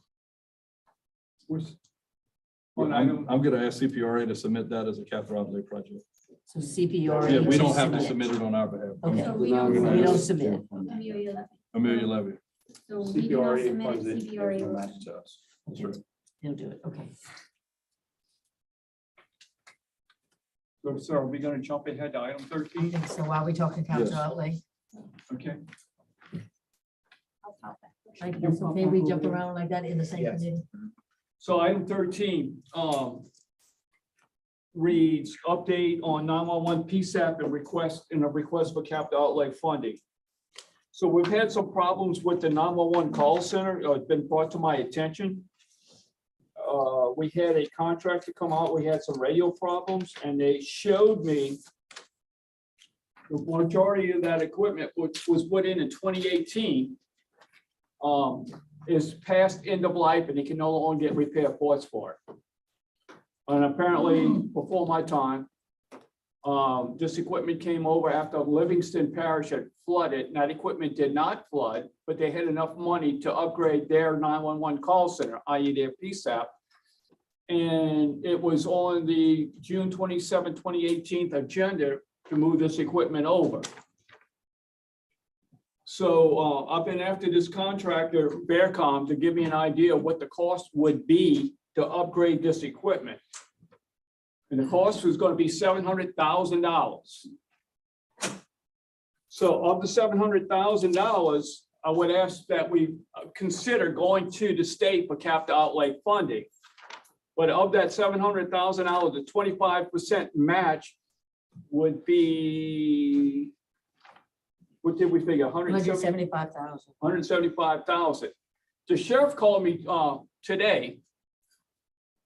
I'm gonna ask CPRA to submit that as a capital outlay project. So CPRA. Yeah, we don't to have to submit it on our behalf. Okay, So we don't submit. Amelia Levy. Amelia Levy. So we do not CPRA submit funds it, it. CPRA will. to us. That's right. He'll do it, okay. So are we going to jump ahead to item 13? Okay, so while we talking capital Yes. outlay, Okay. I'll pop that. like, it's okay, we jump around like that in the same Yes. committee? So item 13 reads update on 911 PSAP and a request for capital outlay funding. So we've had some problems with the 911 call center. It's been brought to my attention. We had a contractor come out. We had some radio problems, and they showed me the majority of that equipment, which was put in 2018, is past end of life, and they can no longer get repair parts for it. And apparently, before my time, this equipment came over after Livingston Parish had flooded. And that equipment did not flood, but they had enough money to upgrade their 911 call center, i.e. their PSAP. And it was on the June 27, 2018 agenda to move this equipment over. So I've been after this contractor, Bearcom, to give me an idea of what the cost would be to upgrade this equipment. And the cost was going to be $700,000. So of the $700,000, I would ask that we consider going to the state for capital outlay funding. But of that $700,000, the 25% match would be, what did we figure? 175,000. 175,000. The sheriff called me today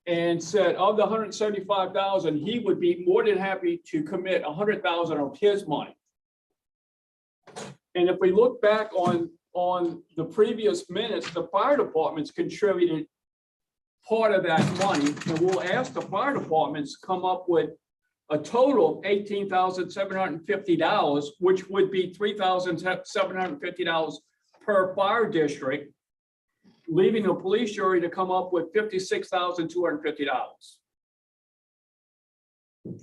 and said of the 175,000, he would be more than happy to commit 100,000 of his money. And if we look back on the previous minutes, the fire departments contributed part of that money, and we'll ask the fire departments to come up with a total of $18,750, which would be $3,750 per fire district. leaving the police jury to come up with $56,250.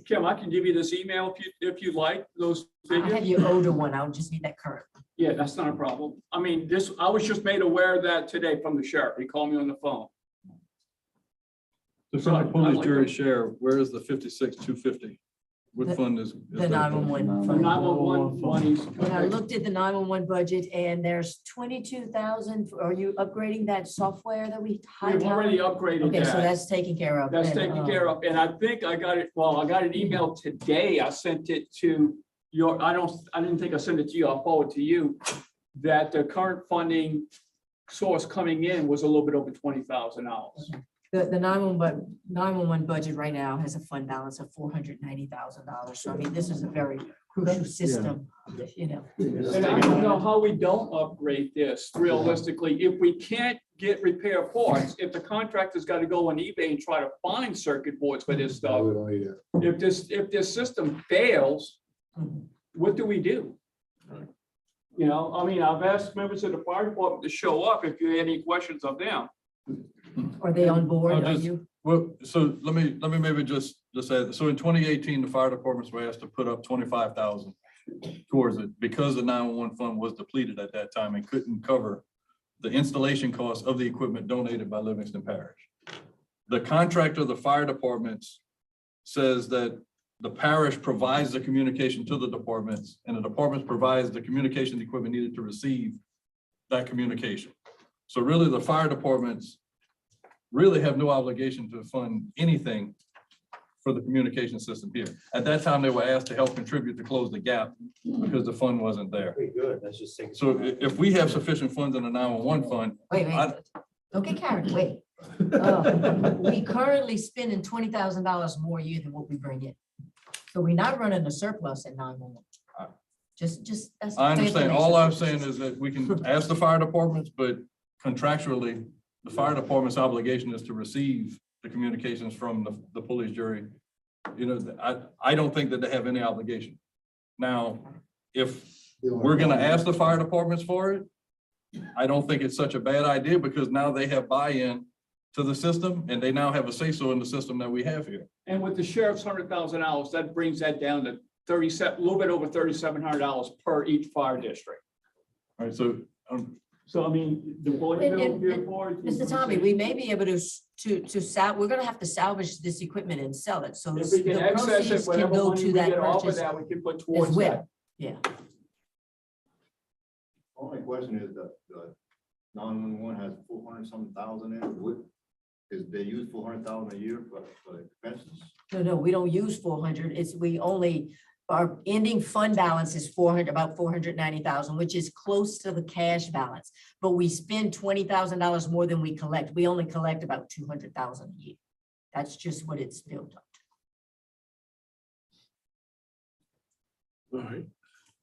Kim, I can give you this email if you like, those I have figures. your older one. I'll just need that current. Yeah, that's not a problem. I mean, I was just made aware of that today from the sheriff. He called me on the phone. So from the police jury share, where is the 56,250? What The- fund is? The 911 For fund. 911 monies. And I looked at the 911 budget and there's 22,000. Are you upgrading that software that we? We've already upgraded Okay, so that. that's taken care of. That's And, taken care of. And I think I got it, well, I got an email today. I sent it to I didn't think I sent it to you. I'll forward to you. That the current funding source coming in was a little bit over $20,000. The 911 budget right now has a fund balance of $490,000. So I mean, this is a very crucial system, you know. And I don't know how we don't upgrade this realistically. If we can't get repair parts, if the contractor's got to go on eBay and try to find circuit boards for this stuff, if this system fails, what do we do? You know, I mean, I've asked members of the fire department to show up if you have any questions of them. Are they on board? I'll Are just- you? Well, so let me maybe just add, so in 2018, the fire departments were asked to put up 25,000 towards it because the 911 fund was depleted at that time and couldn't cover the installation costs of the equipment donated by Livingston Parish. The contractor of the fire departments says that the parish provides the communication to the departments and the departments provides the communication equipment needed to receive that communication. So really the fire departments really have no obligation to fund anything for the communication system here. At that time, they were asked to help contribute to close the gap because the fund wasn't there. Pretty good. Let's just take. So if we have sufficient funds in the 911 fund, Wait, I- don't get carried away. We currently spending $20,000 more a year than what we bring in. So we're not running a surplus at 911. Just. that's I understand. information. All I'm saying is that we can ask the fire departments, but contractually, the fire department's obligation is to receive the communications from the police jury. You know, I don't think that they have any obligation. Now, if we're gonna ask the fire departments for it, I don't think it's such a bad idea because now they have buy-in to the system and they now have a say-so in the system that we have here. And with the sheriff's $100,000, that brings that down to a little bit over $3,700 per each fire district. All right, so So I mean, the board And- bill and- be and aboard. Mr. Tommy, we may be able to we're gonna have to salvage this equipment and sell it. So If we can the access proceeds it, can whatever go money to we that get off of purchase that, we can put as towards that. well. Yeah. Only question is the 911 has 400-something thousand in it. What, is they use 400,000 a year for expenses? No, we don't use 400. Our ending fund balance is about 490,000, which is close to the cash balance. But we spend $20,000 more than we collect. We only collect about 200,000 a year. That's just what it's built up. All right.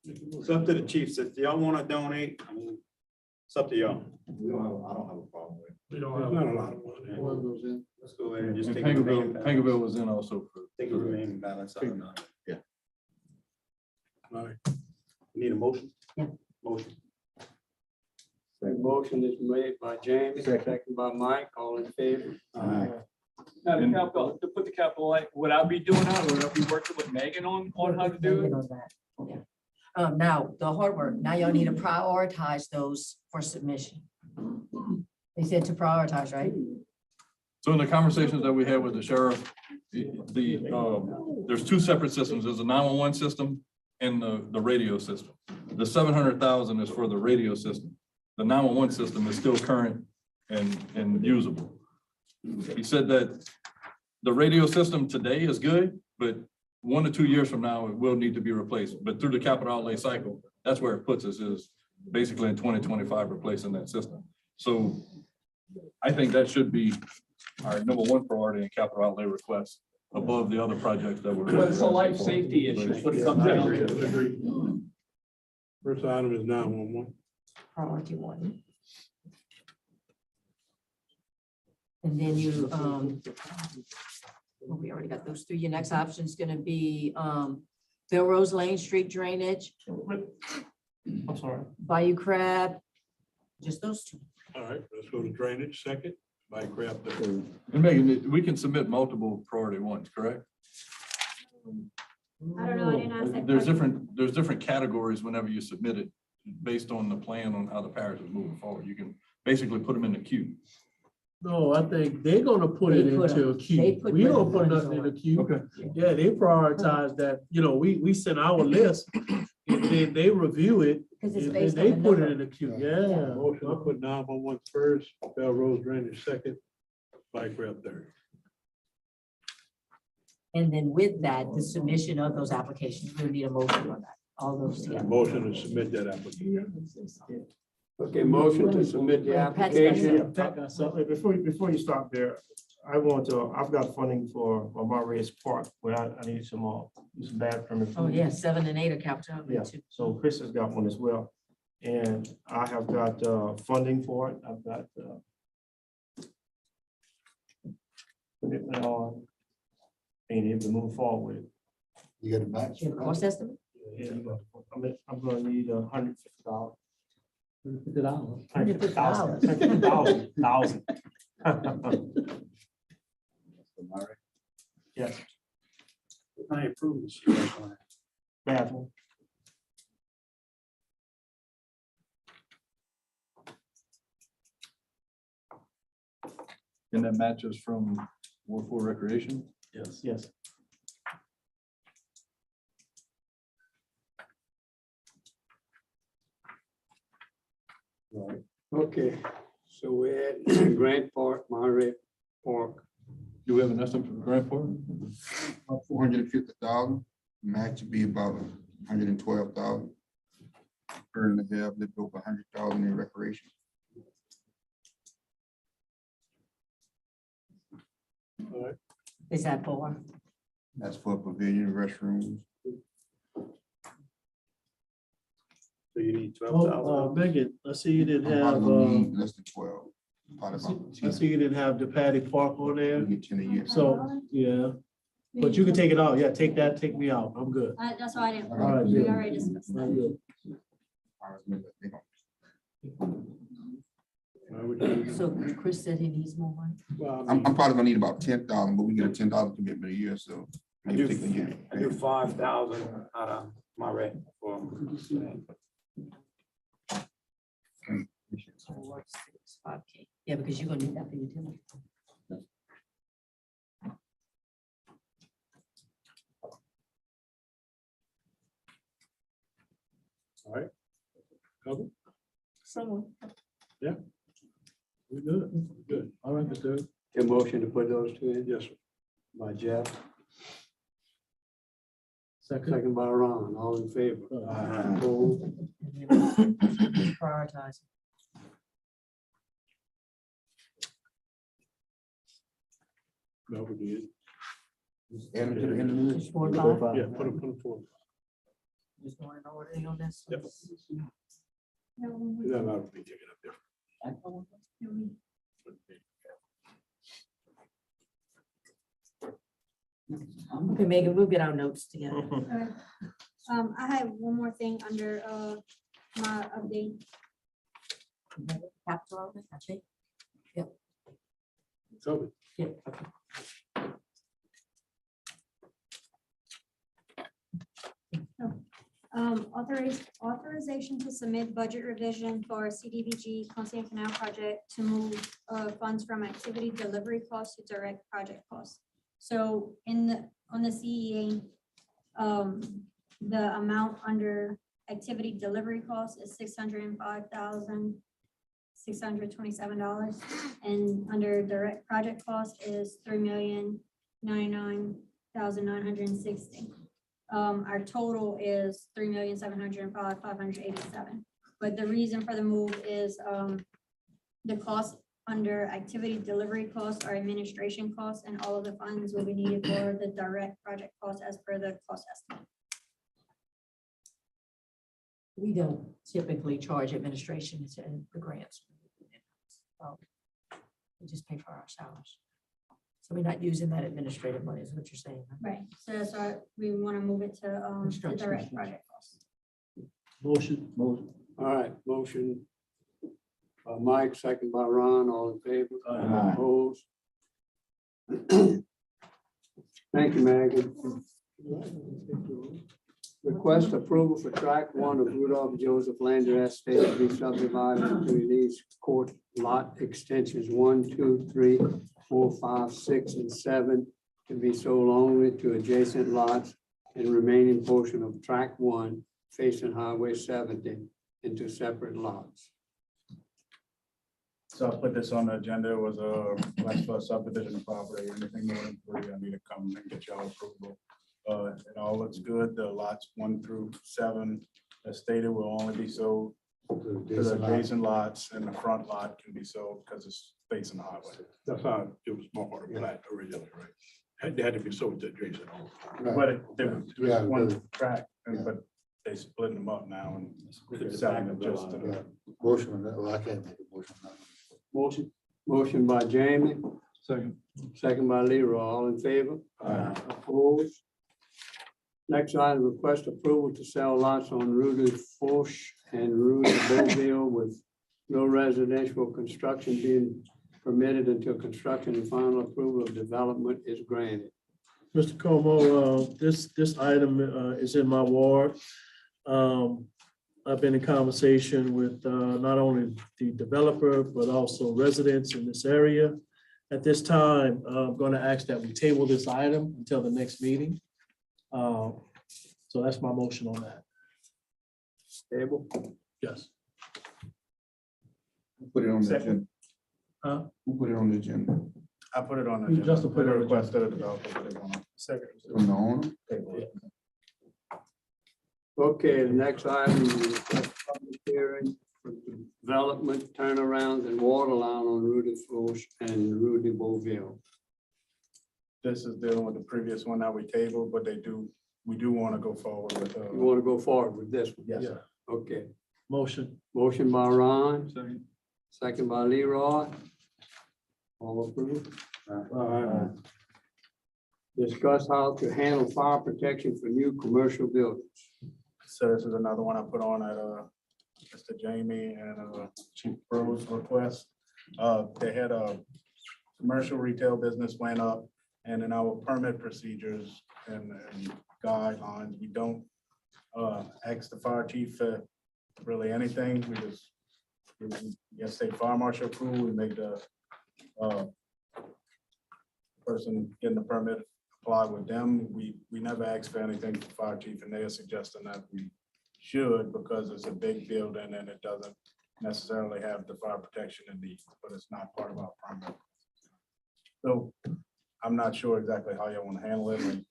It's up to the chiefs. If y'all want to donate, I mean, it's up to y'all. I don't have a problem with it. There's not a lot of money. Let's go ahead and just and take the remaining balance. Pangerville was in also for. Take the remaining balance out of nine. All right. Need a motion? Yeah. Motion. The motion is made by James, second by Mike, all in favor. Now, the capital, to put the capital, like, would I be doing that, or would I be working with Megan on how to do it? On that, yeah. Now, the hard work, now y'all need to prioritize those for submission. They said to prioritize, right? So in the conversations that we had with the sheriff, there's two separate systems. There's a 911 system and the radio system. The 700,000 is for the radio system. The 911 system is still current and usable. He said that the radio system today is good, but 1 to 2 years from now, it will need to be replaced. But through the capital outlay cycle, that's where it puts us, is basically in 2025 replacing that system. So I think that should be our #1 priority in capital outlay requests above the other projects that we're. But it's a life safety issue, what it comes down to. First item is 911. Priority 1. And then you, well, we already got those 3. Your next option is gonna be, Belrose Lane Street drainage, I'm sorry. Bayou Crab, Just those two. All right, let's go to drainage second by Kraft. And Megan, we can submit multiple priority ones, correct? I don't know, I didn't ask that There's question. different categories whenever you submit it, based on the plan on how the parish is moving forward. You can basically put them in the queue. No, I think they're gonna put it They put into a they queue. put We don't put residential nothing in a on. queue. Okay. Yeah, they prioritize that, we send our list, and then they review it, Because it's and based then on they the put it in number. the queue, yeah. Motion to put 911 first, Bell Rose drainage second by Kraft third. And then with that, the submission of those applications, we'll need a motion on that, all those together. Motion to submit that application. Okay, motion to submit the Well, Pat's got application. Pat got something. Before you start there, I've got funding for Mario's Park, where I need some bathroom. Oh, yeah, 7 and 8 are capital outlay Yeah, too. so Chris has got one as well. And I have got funding for it. I've got commitment on being able to move forward with it. You got a match? You have a cost estimate? Yeah, I'm gonna need $150. $150. $150,000. Yes, I approve this. year, that's why. bathroom. And that matches from Ward 4 Recreation. Yes. Yes. Okay, so we're at Grant Park, Monterey Park. Do we have an estimate for the grant for it? 450,000, match would be about 112,000. Currently have a little over 100,000 in recreation. Is that for? That's for pavilion, restrooms. So you need Oh, 12,000. Megan, I see you didn't I'm probably have, gonna need less than 12. Probably about I see you didn't have the Patty Park on there, Get 10 a year. so, yeah, but you can take it out, yeah, take that, take me out, I'm good. That's why I didn't, All right, we good. already discussed I'm that. good. So Chris said he needs more money. Well, I'm probably gonna need about 10,000, but we get a $10 commitment a year, so. I maybe do, take a year. I do 5,000 out of my rec for. So what's 5K? Yeah, because you're gonna need that for utility. all right. Covered? Someone. We're good. We're good. All right, Mr. A motion to put those two in Yes, sir. by Jeff, Second. second by Ron, all in favor. Aye. Opposed? Prioritize. No, we did. Add them to the end of the list. Just 4 and 5. Yeah, put them forward. Just going in order on this. Yep. That ought to be taken up there. Okay, Megan, we'll get our notes together. I have one more thing under, my update. Capital outlay, I think. Covered. Yeah. Authorization to submit budget revision for CDBG Constant Canal project to move funds from activity delivery costs to direct project costs. So on the CEA, the amount under activity delivery costs is $605,627, and under direct project cost is $3,099,960. Our total is $3,705,587. But the reason for the move is the cost under activity delivery costs are administration costs, and all of the funds will be needed for the direct project costs as per the cost estimate. We don't typically charge administration to the grants. We just pay for our salaries. So we're not using that administrative money, is what you're saying. huh? Right, so that's why we want to move it to the Construction. direct project costs. Motion. All right, motion Mike, second by Ron, all in favor? Aye. Opposed? Thank you, Megan. Request approval for track one of Rudolph Joseph Lander Estate to be subdivided into these court lot extensions 1, 2, 3, 4, 5, 6, and 7 to be sold only to adjacent lots and remaining portion of track one facing Highway 70 into separate lots. So I put this on the agenda. It was a request for a subdivision of property, anything more than 3, I need to come and get y'all approval. It all looks good. The lots 1 through 7, as stated, will only be sold to the adjacent lots, and the front lot can be sold because it's facing the highway. That's how it was marked on the plat originally, right? They had to be sold to adjacent. But there was Yeah, one track, but they splitting them up now and selling them just to the. Motion on that, well, I can't make a motion on that. Motion by Jamie. Second by Leroy, all in favor? Opposed? Next item, request approval to sell lots on Rudy Foch and Rudy Beauville with no residential construction being permitted until construction and final approval of development is granted. Mr. Como, this item is in my ward. I've been in conversation with not only the developer, but also residents in this area. At this time, I'm going to ask that we table this item until the next meeting. So that's my motion on that. Table? Yes. Put it on the agenda. Huh? Who put it on the agenda? I put it on. the You agenda. just put it on the Request of the developer, put it on. From the owner? Okay, the next item is request public hearing for development, turnarounds, and water line on Rudy Foch and Rudy Beauville. This is dealing with the previous one that we tabled, but we do want to go forward with. You want to go forward with this one? Yes, Yeah. sir. Okay, Motion. motion by Ron, second by Leroy. All approved? Discuss how to handle fire protection for new commercial buildings. So this is another one I put on at Mr. Jamie and Chief Rose request. They had a commercial retail business went up, and in our permit procedures and guidelines, we don't ask the fire chief for really anything. We just get state fire marshal approval, we make the person getting the permit apply with them. We never ask for anything from fire chief, and they are suggesting that we should because it's a big building and it doesn't necessarily have the fire protection it needs, but it's not part of our permit. So I'm not sure exactly how you want to handle it, and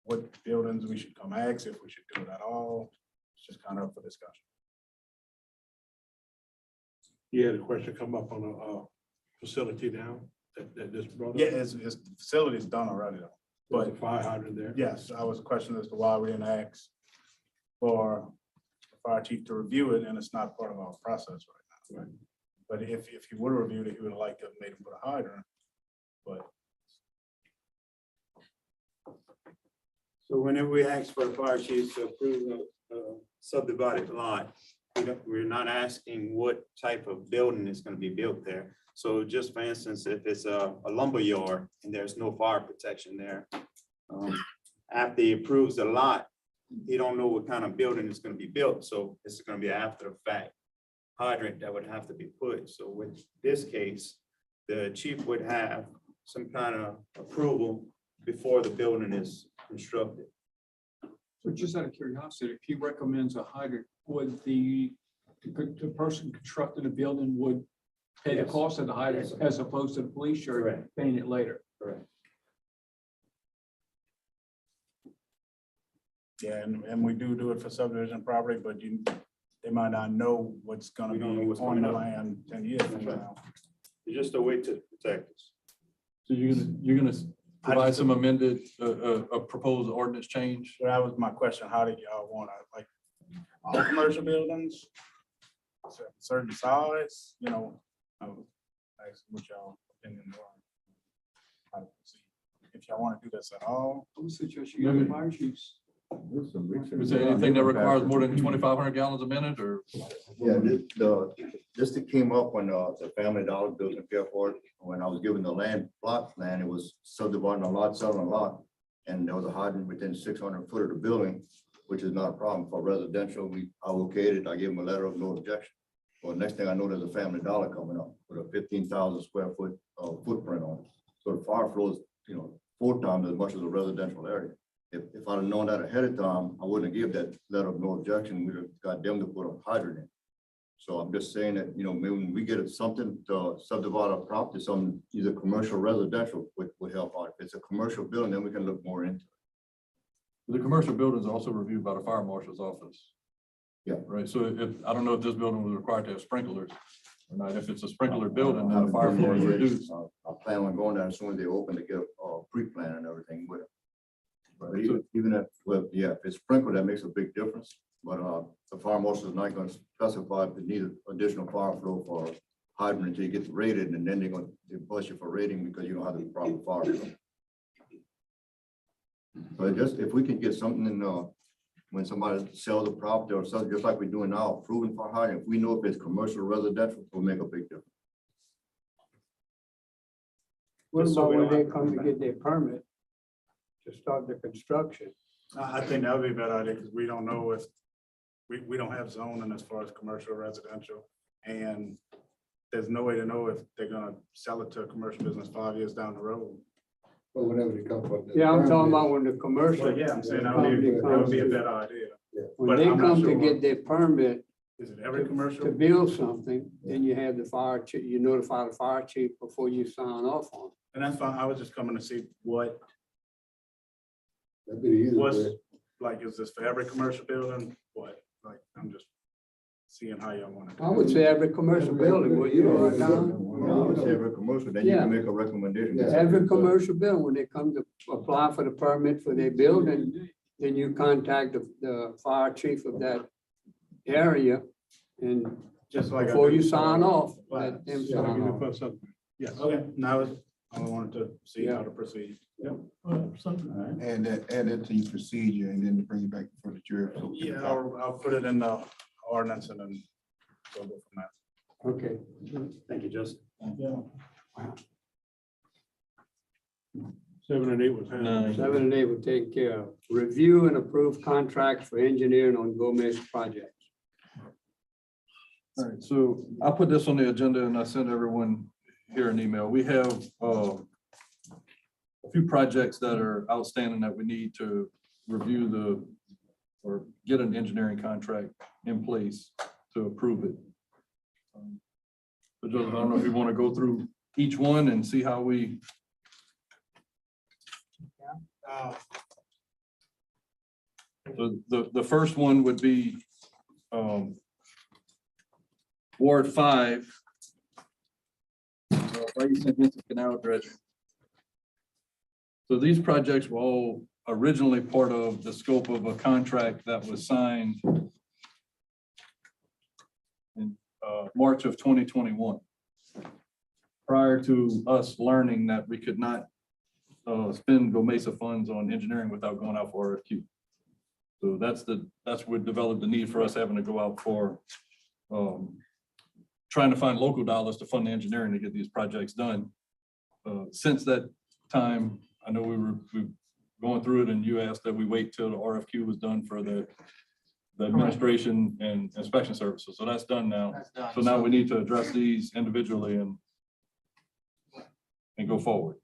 what buildings we should come ask, if we should do it at all. It's just kind of up for discussion. You had a question come up on a facility now that just brought up. Yeah, his facility's done already though. There's a fire hydrant there. Yes, I was questioning as to why we didn't ask for the fire chief to review it, and it's not part of our process right now. Right. But if he would have reviewed it, he would have liked to have made him put a hydrant, but. So whenever we ask for the fire chief to approve a subdivided lot, we're not asking what type of building is going to be built there. So just for instance, if it's a lumber yard and there's no fire protection there, after he approves the lot, he don't know what kind of building is going to be built. So it's going to be after the fact hydrant that would have to be put. So with this case, the chief would have some kind of approval before the building is constructed. So just out of curiosity, if he recommends a hydrant, would the person constructing the building would pay the Yes. cost of the hydrant Yes. as opposed to the police shirt Correct. paying it later? Correct. Yeah, and we do it for subdivision property, but they might not know what's gonna We be don't know what's on coming the up. land 10 years from now. It's just a way to protect us. So you're gonna provide some amended, a proposed ordinance change? So that was my question. How did y'all want to, like, all commercial buildings? Certain size, I was asking what y'all opinion was. How to proceed. If y'all want to do this at all. I would suggest you have the fire chiefs Is there anything that requires more than 2,500 gallons a minute or? Yeah, this that came up when the Family Dollar built in Fairport, when I was given the land, plot plan, it was subdividing a lot, selling a lot. And there was a hydrant within 600 foot of the building, which is not a problem for residential. I okayed it. I gave them a letter of no objection. Well, next thing I know, there's a Family Dollar coming up with a 15,000 square foot footprint on it. So the fire flow is, 4 times as much as a residential area. If I'd have known that ahead of time, I wouldn't have given that letter of no objection. We'd have got them to put a hydrant in. So I'm just saying that, maybe when we get something to subdivide our property, some either commercial or residential would help out. If it's a commercial building, then we can look more into it. The commercial building is also reviewed by the fire marshal's office. Yeah. Right. So I don't know if this building was required to have sprinklers or not. If it's a sprinkler building, then the fire flow is reduced. I plan on going there as soon as they open to get a pre-plan and everything with it. But Right. So even if, if it's sprinkled, that makes a big difference. But the fire marshal is not going to specify if it needs additional fire flow for hydrant until you get rated, and then they're going to bust you for rating because you don't have the proper fire flow. But just if we can get something in when somebody sells a property or something, just like we're doing now, proven fire hydrant, if we know if it's commercial or residential, it'll make a big difference. What Just so about we when don't they have- come to get their permit to start the construction? I think that would be a bad idea because we don't know if, we don't have zoning as far as commercial or residential. And there's no way to know if they're gonna sell it to a commercial business 5 years down the road. But whenever they come for. Yeah, I'm talking about when the commercial. Well, yeah, I'm saying that would be a better idea. When but they I'm not come to sure. get their permit Is it every commercial? to build something, then you have the fire chief, you notify the fire chief before you sign off on it. And that's fine. I was just coming to see what That'd be the easiest was, way. like, is this for every commercial building? What, like, I'm just seeing how y'all want to. I would say every commercial building, would you, I would say every commercial, then you can make a recommendation. every commercial building, when they come to apply for the permit for their building, then you contact the fire chief of that area. And Just like. I before do you for sign off, flats. let them Yeah, sign we can off. put something. Yes. Okay, now I wanted to see how to proceed. Add that to your procedure and then bring it back for the jury. Yeah, I'll put it in the ordinance and then we'll go from there. Okay. Thank you, Justin. 7 and 8 was. handled. 7 and 8 will take care of. Review and approve contract for engineering on Gomez project. all right, so I put this on the agenda and I sent everyone here an email. We have a few projects that are outstanding that we need to review or get an engineering contract in place to approve it. But Joseph, I don't know if you want to go through each one and see how we. So the first one would be Ward 5. Canal dredging. So these projects were all originally part of the scope of a contract that was signed in March of 2021. Prior to us learning that we could not spend GOMESA funds on engineering without going out for RFQ. So that's what developed the need for us having to go out for trying to find local dollars to fund the engineering to get these projects done. Since that time, I know we were going through it and you asked that we wait till the RFQ was done for the administration and inspection services. So that's done now. That's done. So now we need to address these individually and go forward.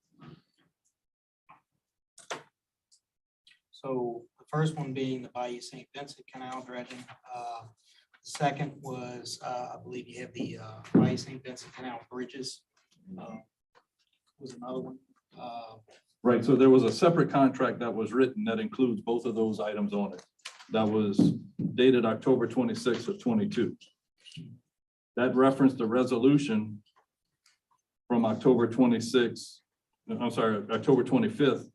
So the first one being the Bayou St. Vincent Canal dredging. The second was, I believe you have the Bayou St. Vincent Canal bridges. Was another one. Right, so there was a separate contract that was written that includes both of those items on it. That was dated October 26th of 22. That referenced a resolution from October 26th, I'm sorry, October 25th,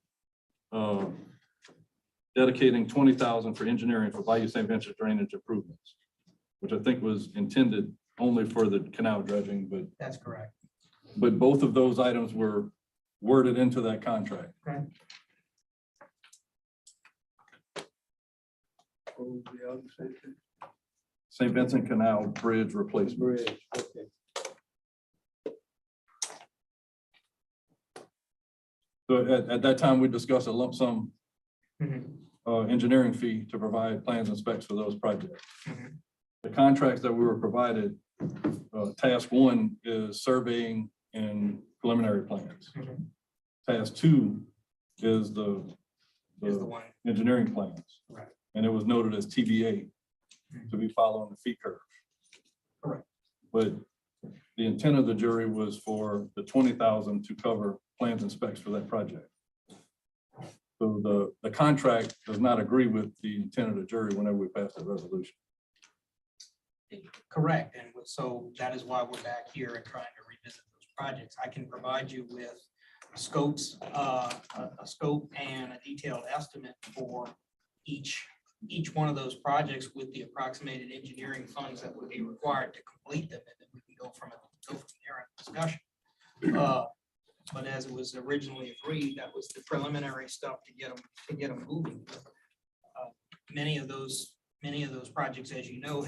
dedicating $20,000 for engineering for Bayou St. Vincent drainage improvements, which I think was intended only for the canal dredging, but. That's correct. But both of those items were worded into that contract. Okay. Oh, the other section. St. Vincent Canal Bridge replacement. Bridge, okay. So at that time, we discussed a lump sum engineering fee to provide plans and specs for those projects. The contracts that we were provided, task one is surveying and preliminary plans. Task two is the one. engineering plans. Right. And it was noted as TBA to be following the fee curve. Correct. But the intent of the jury was for the 20,000 to cover plans and specs for that project. So the contract does not agree with the intent of the jury whenever we pass the resolution. Correct, and so that is why we're back here and trying to revisit those projects. I can provide you with scopes, a scope and a detailed estimate for each one of those projects with the approximated engineering funds that would be required to complete them, and then we can go from there in discussion. But as it was originally agreed, that was the preliminary stuff to get them moving. Many of those projects, as you know,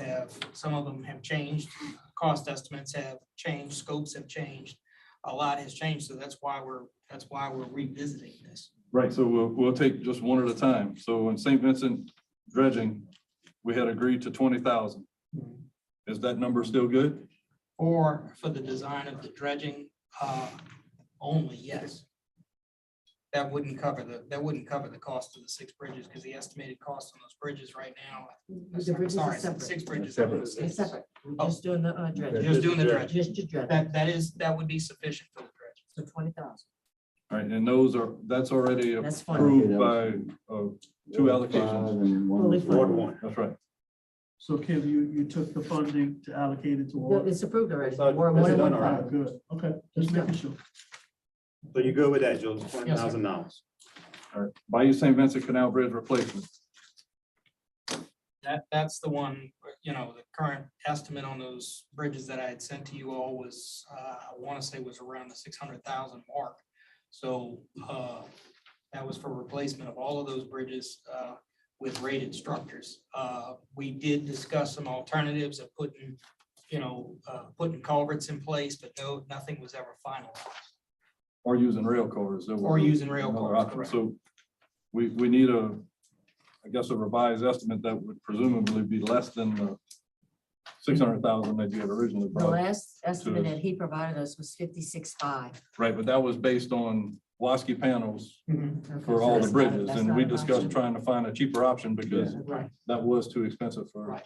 some of them have changed. Cost estimates have changed, scopes have changed. A lot has changed, so that's why we're revisiting this. Right, so we'll take just one at a time. So in St. Vincent dredging, we had agreed to 20,000. Is that number still good? Or for the design of the dredging, only, yes. That wouldn't cover the cost of the 6 bridges, because the estimated cost on those bridges right now. The bridges are Sorry, separate. 6 bridges. It's separate. We're just doing the dredging. Just doing the dredging. Just dredging. That would be sufficient for the dredging. So 20,000. All right, and that's already That's fine. approved by 2 allocations. Fully funded. One. That's right. So Kim, you took the funding to allocate it to what? It's approved already. So More this is than done one already. fund. Good, okay, just making sure. So you good with that, Joseph? $20,000. All right, Bayou St. Vincent Canal Bridge replacement. That's the one, the current estimate on those bridges that I had sent to you all was, I want to say was around the 600,000 mark. So that was for replacement of all of those bridges with rated structures. We did discuss some alternatives of putting culverts in place, but nothing was ever finalized. Or using rail cars. Or using rail Another cars, option. correct. So we need I guess a revised estimate that would presumably be less than the 600,000 that you had originally The brought. last estimate that he provided us was 56.5. Right, but that was based on Wasky panels Okay, for so all the that's not- bridges, that's and not we an discussed option. trying to find a cheaper option because Right. that was too expensive for Right.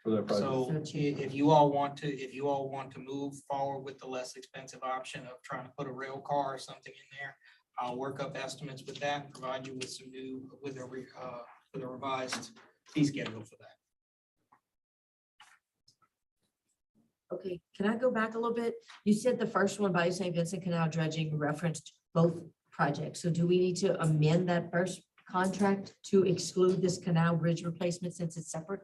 that project. So if you all want to move forward with the less expensive option of trying to put a rail car or something in there, I'll work up estimates with that and provide you with some with a revised fee schedule for that. Okay, can I go back a little bit? You said the first one, Bayou St. Vincent Canal dredging, referenced both projects. So do we need to amend that first contract to exclude this canal bridge replacement since it's separate?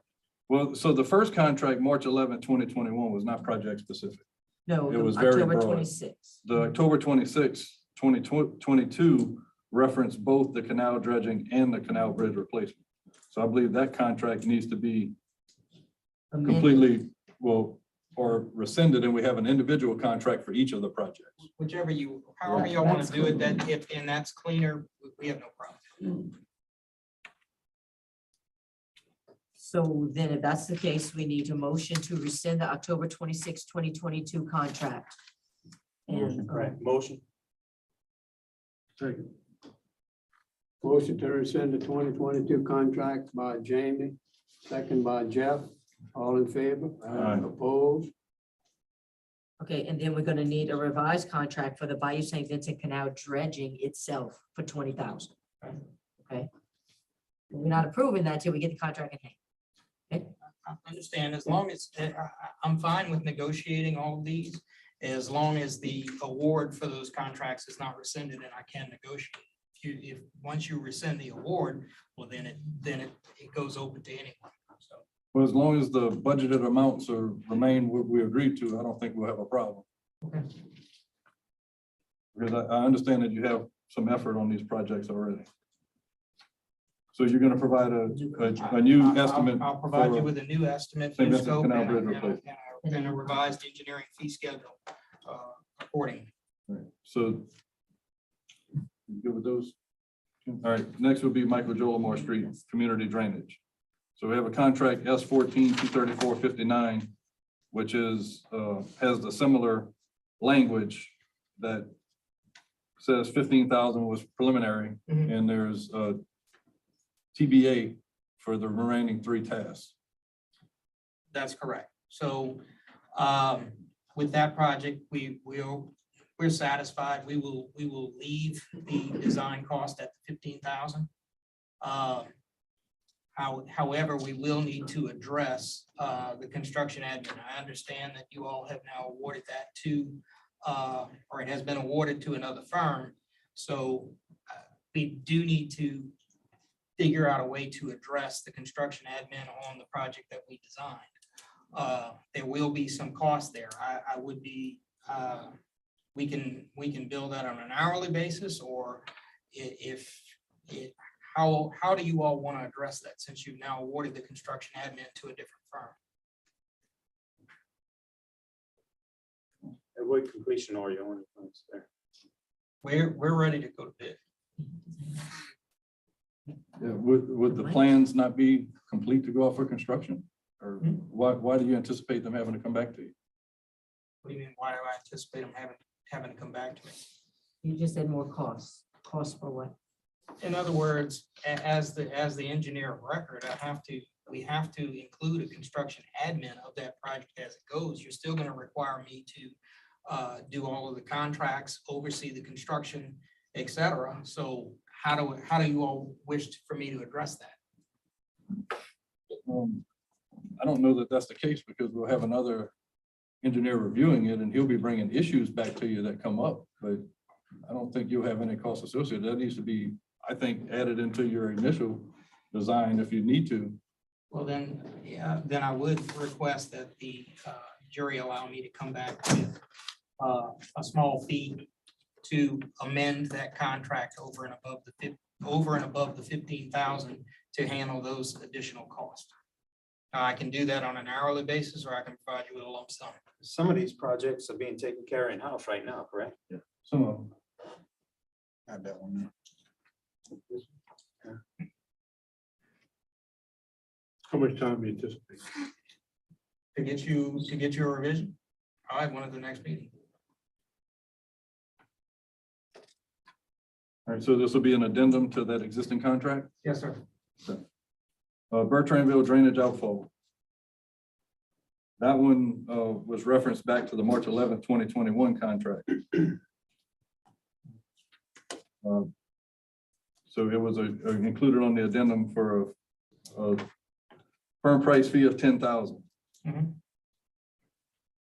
Well, so the first contract, March 11, 2021, was not project specific. No, It was very October broad. 26. The October 26, 2022 referenced both the canal dredging and the canal bridge replacement. So I believe that contract needs to be Amended. completely, or rescinded, and we have an individual contract for each of the projects. However y'all Yeah, want that's to do it, cool. and that's cleaner, we have no problem. So then if that's the case, we need a motion to rescind the October 26, 2022 contract. And Right, motion. Second. Motion to rescind the 2022 contract by Jamie, second by Jeff. All in favor? Aye. Opposed? okay, and then we're gonna need a revised contract for the Bayou St. Vincent Canal dredging itself for 20,000. Okay. We're not approving that till we get the contract in hand. I understand, as long as, I'm fine with negotiating all of these, as long as the award for those contracts is not rescinded and I can negotiate. If once you rescind the award, well, then it goes open to anyone, so. Well, as long as the budgeted amounts remain what we agreed to, I don't think we'll have a problem. Okay. Because I understand that you have some effort on these projects already. So you're gonna provide a new estimate? I'll provide you for with a new estimate, St. new Vincent scope, Canal and Bridge a- and a- replacement. and a revised engineering fee schedule accordingly. Right, so. You good with those? All right, next would be Michael Jolimore Street, community drainage. So we have a contract S 14-234-59, which is, has the similar language that says 15,000 was preliminary, Mhm. and there's TBA for the remaining 3 tasks. That's correct. So with that project, we're satisfied. We will leave the design cost at 15,000. However, we will need to address the construction admin. I understand that you all have now awarded that to, or it has been awarded to another firm. So we do need to figure out a way to address the construction admin on the project that we designed. There will be some cost there. I would be, we can bill that on an hourly basis, or how do you all want to address that, since you've now awarded the construction admin to a different firm? At what completion are you on the plans there? We're ready to go to bid. Yeah, would the plans not be complete to go out for construction? Or why do you anticipate them having to come back to you? What do you mean, why do I anticipate them having to come back to me? You just said more costs. Costs for what? In other words, as the engineer of record, we have to include a construction admin of that project as it goes. You're still going to require me to do all of the contracts, oversee the construction, et cetera. So how do you all wish for me to address that? I don't know that that's the case, because we'll have another engineer reviewing it, and he'll be bringing issues back to you that come up, but I don't think you'll have any costs associated. That needs to be, I think, added into your initial design if you need to. Well, then, yeah, then I would request that the jury allow me to come back with a small fee to amend that contract over and above the 15,000 to handle those additional costs. I can do that on an hourly basis, or I can provide you with a lump sum. Some of these projects are being taken care of in-house right now, correct? Yeah. Some of them. Not that one. How much time do you anticipate? To get you a revision, I'll have one at the next meeting. All right, so this will be an addendum to that existing contract. Yes, sir. Bertrandville drainage outfall. That one was referenced back to the March 11th, 2021 contract. So it was included on the addendum for a firm price fee of 10,000.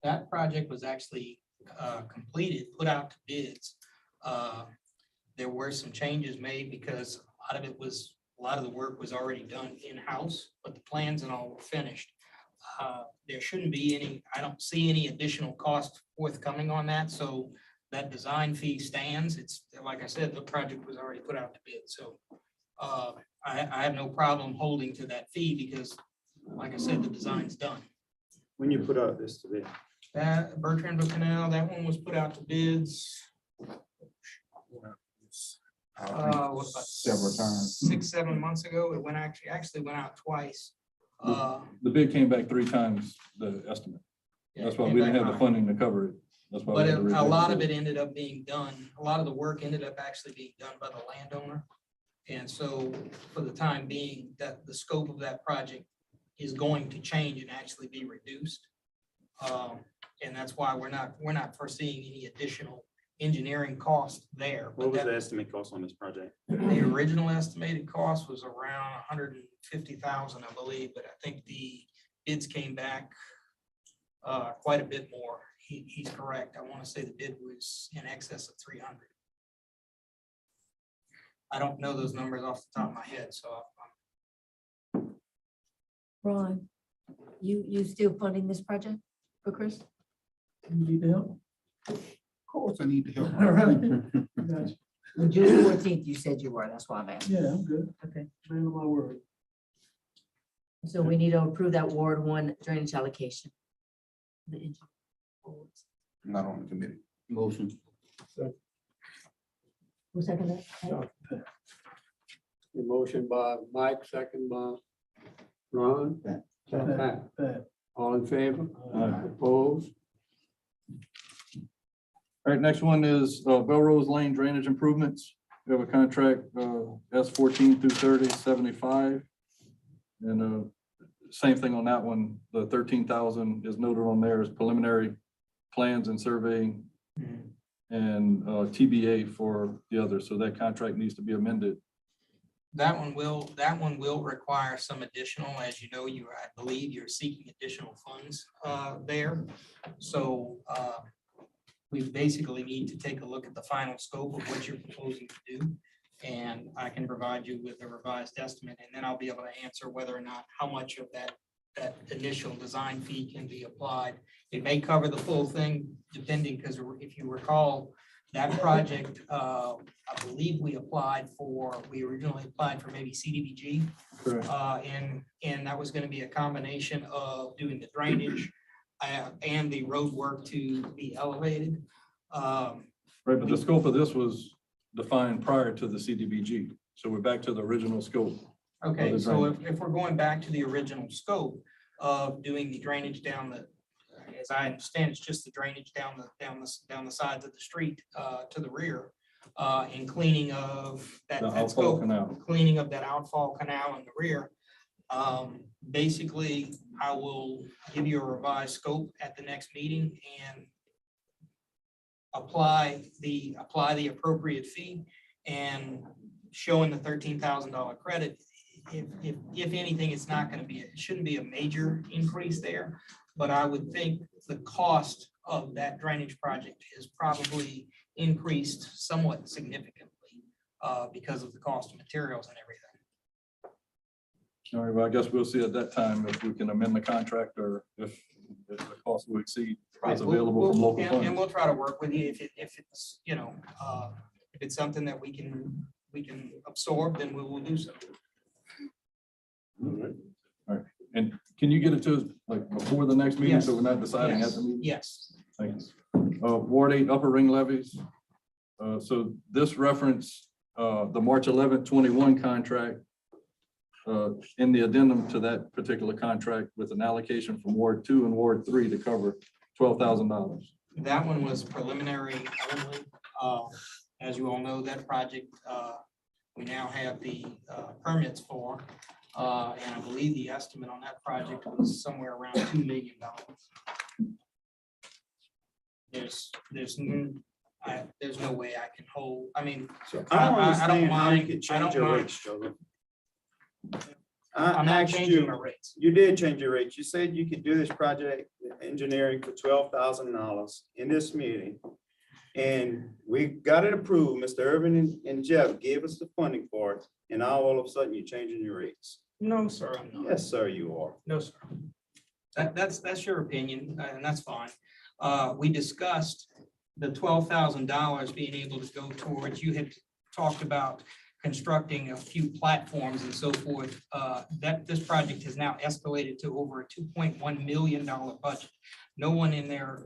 That project was actually completed, put out to bids. There were some changes made because a lot of the work was already done in-house, but the plans and all were finished. There shouldn't be any, I don't see any additional cost forthcoming on that, so that design fee stands. It's, like I said, the project was already put out to bid, so I have no problem holding to that fee because, like I said, the design's done. When you put out this to bid? That Bertrandville Canal, that one was put out to bids. What, about Several times. 6-7 months ago. It actually went out twice. The bid came back 3 times the estimate. That's why we didn't have the funding to cover it. That's why. But a lot of it ended up being done. A lot of the work ended up actually being done by the landowner. And so for the time being, that the scope of that project is going to change and actually be reduced. And that's why we're not foreseeing any additional engineering cost there. What was the estimate cost on this project? The original estimated cost was around 150,000, I believe, but I think the bids came back quite a bit more. He's correct. I want to say the bid was in excess of 300. I don't know those numbers off the top of my head, so Ron, you still funding this project for Chris? Of course I need to help. All right. Gotcha. On June 14th, you said you were, that's why I'm asking. Yeah, I'm good. Okay, Man of my word. so we need to approve that Ward 1 drainage allocation. The engine. Not on the committee. Motion. Who seconded that? The motion by Mike, second by Ron. Pat. All in favor? Opposed? All right, next one is Belrose Lane drainage improvements. We have a contract S 14 through 3075. And same thing on that one. The 13,000 is noted on there as preliminary plans and surveying and TBA for the other. So that contract needs to be amended. That one will require some additional, as you know, I believe you're seeking additional funds there. So we basically need to take a look at the final scope of what you're proposing to do. And I can provide you with a revised estimate, and then I'll be able to answer whether or not how much of that initial design fee can be applied. It may cover the full thing depending, because if you recall, that project, I believe we originally applied for maybe CDBG. And that was going to be a combination of doing the drainage and the road work to be elevated. Right, but the scope of this was defined prior to the CDBG. So we're back to the original scope. Okay, so if we're going back to the original scope of doing the drainage down the, as I understand, it's just the drainage down the sides of the street to the rear, and cleaning of that outfall scope, canal. cleaning of that outfall canal in the rear. Basically, I will give you a revised scope at the next meeting and apply the appropriate fee, and showing the $13,000 credit. If anything, it's not going to be, it shouldn't be a major increase there, but I would think the cost of that drainage project has probably increased somewhat significantly because of the cost of materials and everything. All right, well, I guess we'll see at that time if we can amend the contract or if the cost will exceed what's available from local funds. And we'll try to work with you if it's, if it's something that we can absorb, then we will do so. All right, and can you get it to us like before the next meeting, so we're not deciding at the meeting? Yes. Thanks. Ward 8 upper ring levies. So this reference, the March 11th, 21 contract, in the addendum to that particular contract with an allocation from Ward 2 and Ward 3 to cover $12,000. That one was preliminary only. As you all know, that project, we now have the permits for. And I believe the estimate on that project was somewhere around $2 million. There's no way I can hold, I mean, I don't I understand how you mind, could I change don't your mind. rates, Joe. I'm not changing my rates. You did change your rates. You said you could do this project engineering for $12,000 in this meeting. And we got it approved. Mr. Irvin and Jeff gave us the funding for it. And now all of a sudden you're changing your rates. No, sir, I'm not. Yes, sir, you are. No, sir. That's your opinion, and that's fine. We discussed the $12,000 being able to go towards, you had talked about constructing a few platforms and so forth. That this project has now escalated to over a $2.1 million budget. No one in there,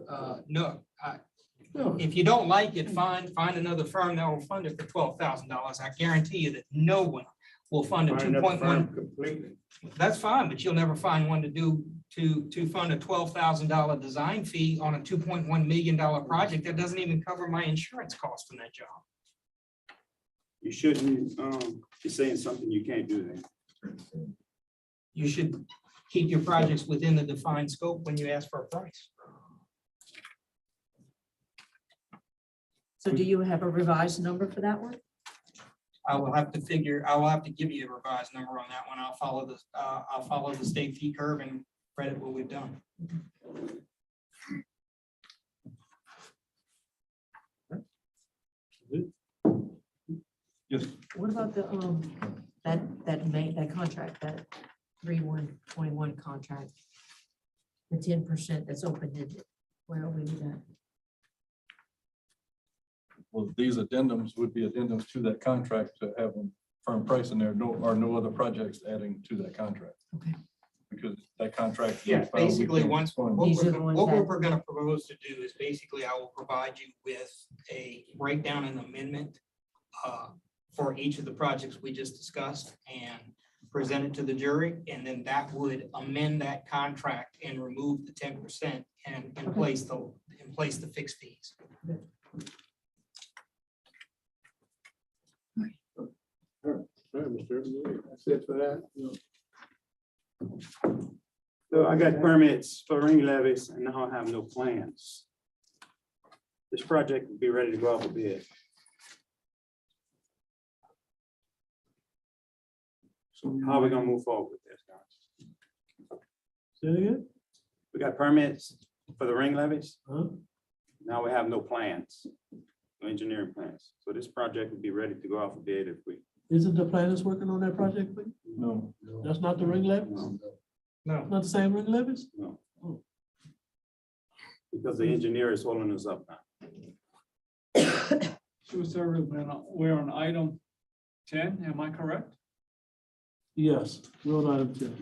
if you don't like it, find another firm that will fund it for $12,000. I guarantee you that no one will fund a $2.1. Completely. That's fine, but you'll never find one to fund a $12,000 design fee on a $2.1 million project that doesn't even cover my insurance cost on that job. You shouldn't be saying something you can't do then. You should keep your projects within the defined scope when you ask for a price. So do you have a revised number for that one? I will have to give you a revised number on that one. I'll follow the state fee curve and credit what we've done. Yes. What about the, that contract, that 3/1/21 contract? The 10% that's open-ended, where are we with that? Well, these addendums would be addendums to that contract to have a firm price in there, no other projects adding to that contract. Okay. Because that contract. Yeah, basically, what These are the ones that- we're gonna propose to do is basically I will provide you with a breakdown and amendment for each of the projects we just discussed and present it to the jury, and then that would amend that contract and remove the 10% and in place the fixed fees. All right, Mr. Irvin, that's it for that. So I got permits for ring levies and now I have no plans. This project will be ready to go out for bid. So how are we gonna move forward with this, guys? Say it again? We got permits for the ring levies. Huh? Now we have no plans, no engineering plans. So this project will be ready to go out for bid if we. Isn't the planners working on that project, please? No. That's not the ring levies? No. Not the same ring levies? No. Because the engineer is holding us up now. So sir, we're on item 10, am I correct? Yes, we're on item 10.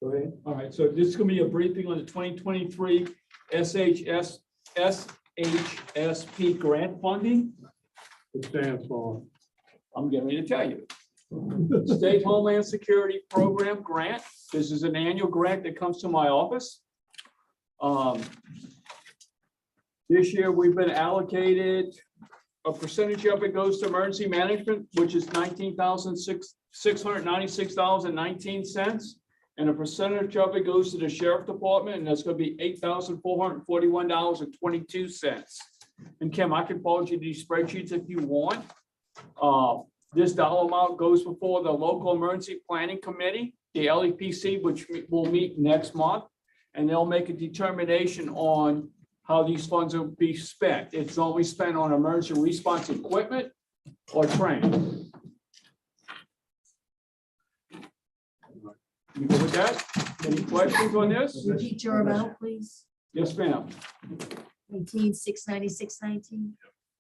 Go ahead. All right, so this is gonna be a briefing on the 2023 SHSP grant funding. It stands for. I'm getting ready to tell you. State Homeland Security Program grant. This is an annual grant that comes to my office. This year, we've been allocated, a percentage of it goes to emergency management, which is $19,696.19. And a percentage of it goes to the sheriff department, and that's gonna be $8,441.22. And Kim, I can forward you these spreadsheets if you want. This dollar amount goes before the local emergency planning committee, the LEPC, which will meet next month. And they'll make a determination on how these funds will be spent. It's only spent on emergency response equipment or training. You good with that? Any questions on this? Repeat your amount, please. Yes, ma'am. 19,696.19.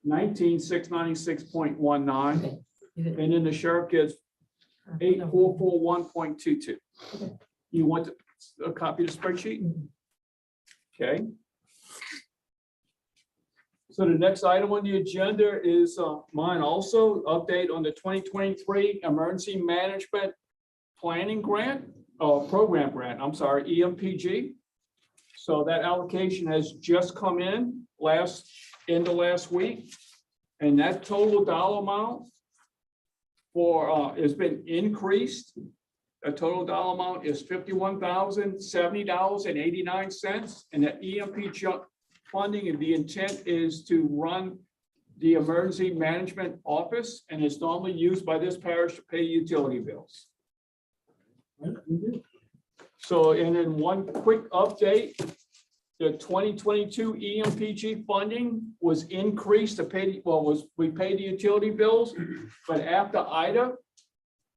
19,696.19. And then the sheriff gets 8,441.22. You want a copy of the spreadsheet? Okay. So the next item on the agenda is mine also, update on the 2023 Emergency Management Planning Grant, Program Grant, I'm sorry, EMPG. So that allocation has just come in end of last week. And that total dollar amount for has been increased. The total dollar amount is $51,070.89. And the EMP funding, and the intent is to run the emergency management office, and it's normally used by this parish to pay utility bills. So, and then one quick update, the 2022 EMPG funding was increased to pay, we paid the utility bills, but after Ida,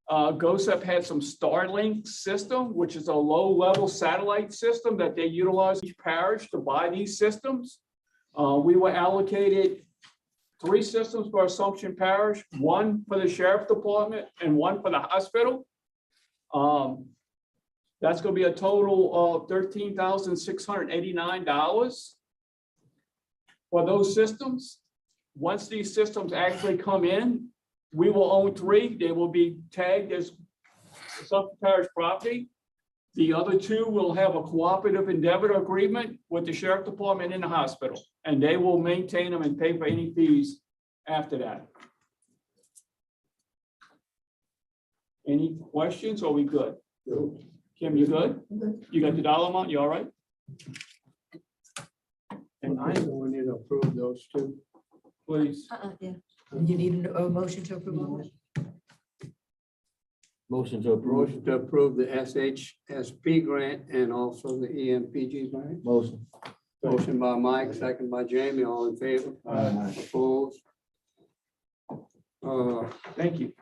GOSEP had some Starlink system, which is a low-level satellite system that they utilize each parish to buy these systems. We were allocated 3 systems for Assumption Parish, 1 for the sheriff department and 1 for the hospital. That's going to be a total of $13,689 for those systems. Once these systems actually come in, we will own 3. They will be tagged as Assumption Parish property. The other 2 will have a cooperative endeavor agreement with the sheriff department and the hospital, and they will maintain them and pay for any fees after that. Any questions? Are we good? Kim, you good? You got the dollar amount? You all right? And I will need to approve those 2. Please. Yeah. You need a motion to approve all that? Motion to approve. Motion to approve the SHSP grant and also the EMPG grant. Motion. Motion by Mike, second by Jamie, all in favor? Aye. Opposed? All Thank you.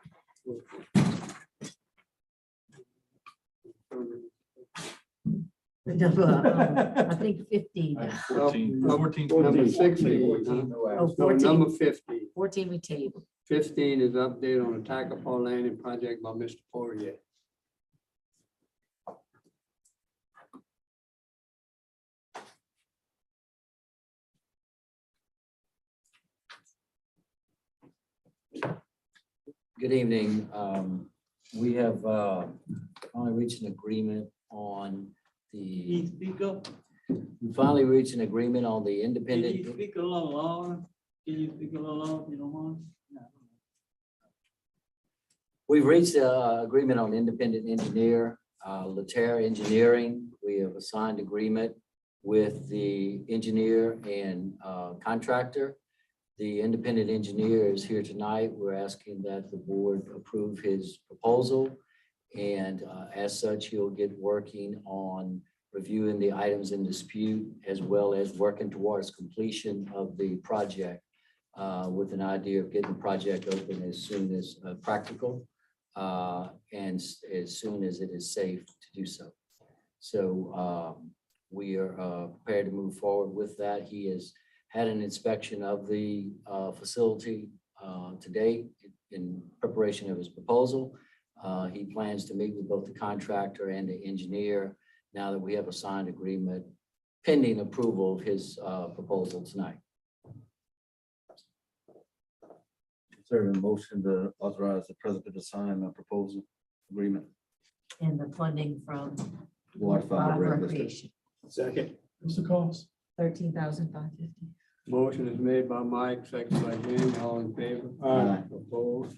I think 15. Number 16. Oh, No, 14. number 15. 14 we tabled. 15 is update on the Tacopah Landing project by Mr. Poirier. Good evening. We have finally reached an agreement on the, we finally reached an agreement on the independent. speak a little louder? Can you speak a little louder, if you don't mind? We've reached an agreement on independent engineer, Laterra Engineering. We have a signed agreement with the engineer and contractor. The independent engineer is here tonight. We're asking that the board approve his proposal. And as such, he'll get working on reviewing the items in dispute as well as working towards completion of the project with an idea of getting the project open as soon as practical and as soon as it is safe to do so. So we are prepared to move forward with that. He has had an inspection of the facility to date in preparation of his proposal. He plans to meet with both the contractor and the engineer now that we have a signed agreement pending approval of his proposal tonight. Consider a motion to authorize the president to sign a proposal agreement. And the funding from Water fund rec- recreation, Second. What's the cost? 13,550. Motion is made by Mike, second by Jamie, all in favor? Aye. Opposed?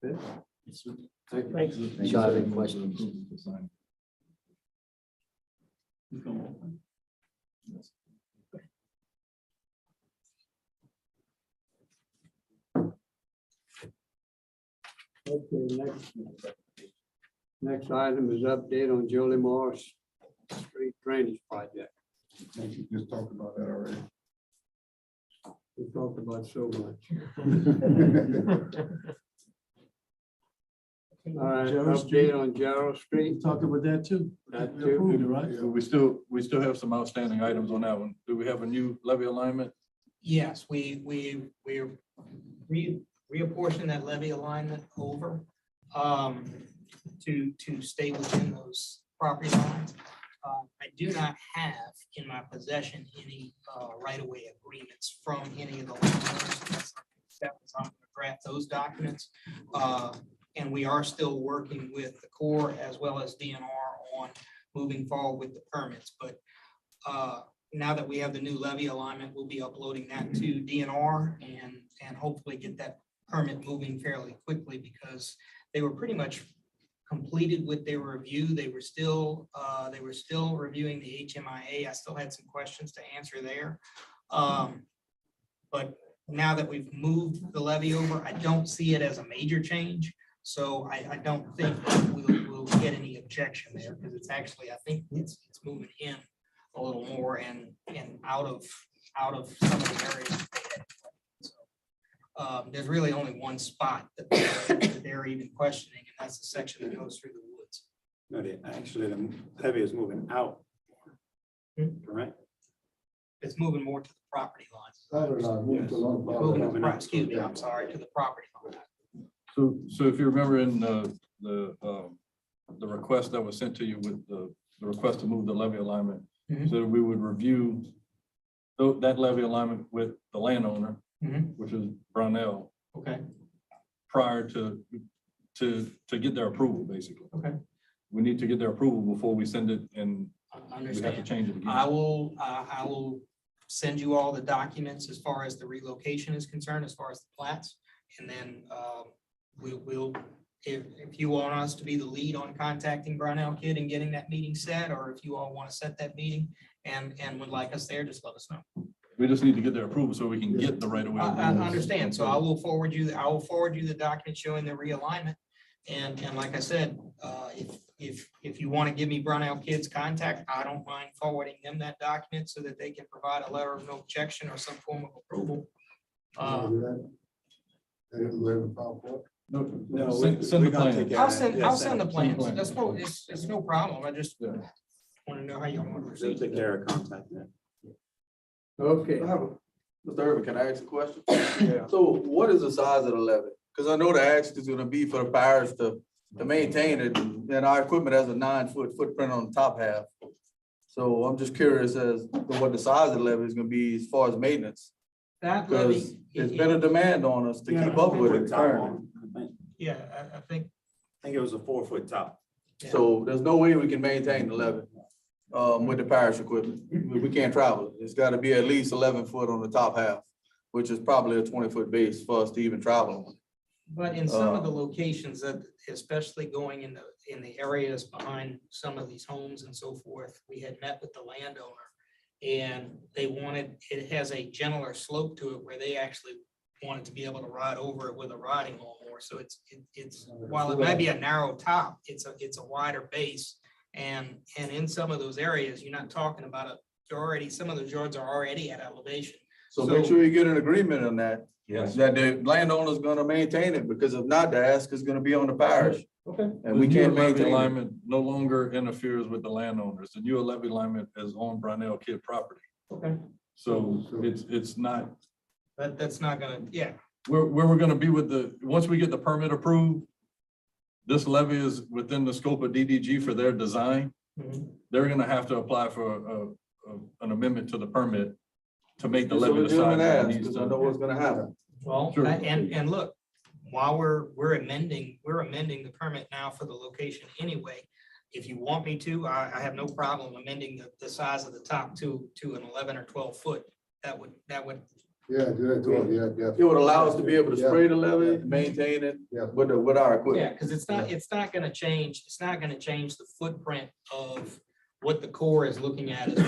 Good. Thank you. Thanks. Do you have any questions? Okay, next item is update on Jolie Morris Street Drainage Project. I think you just talked about that already. We talked about so much. All right, Gerald Street. update on Gerald Street. Talked about that too. That We too. approved it, right? So we still have some outstanding items on that one. Do we have a new levy alignment? Yes, we're reapportioning that levy alignment over to stay within those property lines. I do not have in my possession any right-of-way agreements from any of the landowners. I'm going to draft those documents. And we are still working with the Corps as well as DNR on moving forward with the permits. But now that we have the new levy alignment, we'll be uploading that to DNR and hopefully get that permit moving fairly quickly because they were pretty much completed with their review. They were still reviewing the HMIA. I still had some questions to answer there. But now that we've moved the levy over, I don't see it as a major change. So I don't think that we'll get any objection there because it's actually, I think it's moving in a little more and out of some of the areas that they had. So there's really only one spot that they're even questioning, and that's the section that goes through the woods. No, actually, the levy is moving out. Correct? It's moving more to the property lines. Yes. Excuse me, I'm sorry, to the property line. So if you remember in the request that was sent to you with the request to move the levy alignment, so we would review that levy alignment with the landowner, which is Brownell. Okay. Prior to get their approval, basically. Okay. We need to get their approval before we send it and we have to change it again. I will send you all the documents as far as the relocation is concerned, as far as the plats. And then we'll, if you want us to be the lead on contacting Brownell Kid and getting that meeting set, or if you all want to set that meeting and would like us there, just let us know. We just need to get their approval so we can get the right of way. I understand. So I will forward you the document showing the realignment. And like I said, if you want to give me Brownell Kid's contact, I don't mind forwarding them that document so that they can provide a letter of no objection or some form of approval. No, send the plan. I'll send the plans. plan. It's no problem. I just want to know how y'all want to They'll proceed. take care of contact then. Okay. Mr. Irvin, can I ask a question? Yeah. So what is the size of the levee? Because I know the ask is gonna be for the parish to maintain it, and our equipment has a 9-foot footprint on the top half. So I'm just curious as to what the size of the levee is gonna be as far as maintenance, That because levy, there's been a demand on us to keep up with it currently. yeah, I think, I think it was a 4-foot top. So there's no way we can maintain the levee with the parish equipment. We can't travel. It's gotta be at least 11 foot on the top half, which is probably a 20-foot base for us to even travel on. but in some of the locations that, especially going in the areas behind some of these homes and so forth, we had met with the landowner. And they wanted, it has a gentler slope to it where they actually wanted to be able to ride over it with a riding lawnmower. So it's, while it might be a narrow top, it's a wider base. And in some of those areas, you're not talking about some of those yards are already at elevation. So make sure you get an agreement on that. Yes. That the landowner's gonna maintain it, because if not, the ask is gonna be on the parish. Okay. And we The new can't levee maintain it. alignment no longer interferes with the landowners. The new levee alignment is on Brownell Kid property. Okay. So it's not, That's not gonna, yeah. where we're gonna be with once we get the permit approved, this levee is within the scope of DDG for their design. They're gonna have to apply for an amendment to the permit to make the It's a levee the size legitimate that it ask, needs because I to. know what's gonna happen. Well, Sure. and look, while we're amending the permit now for the location anyway. If you want me to, I have no problem amending the size of the top to an 11 or 12 foot. That would, Yeah, do that too, yeah. It would allow us to be able to Yeah. spray the levee, maintain it Yeah. with our equipment. yeah, because it's not gonna change the footprint of what the Corps is looking at as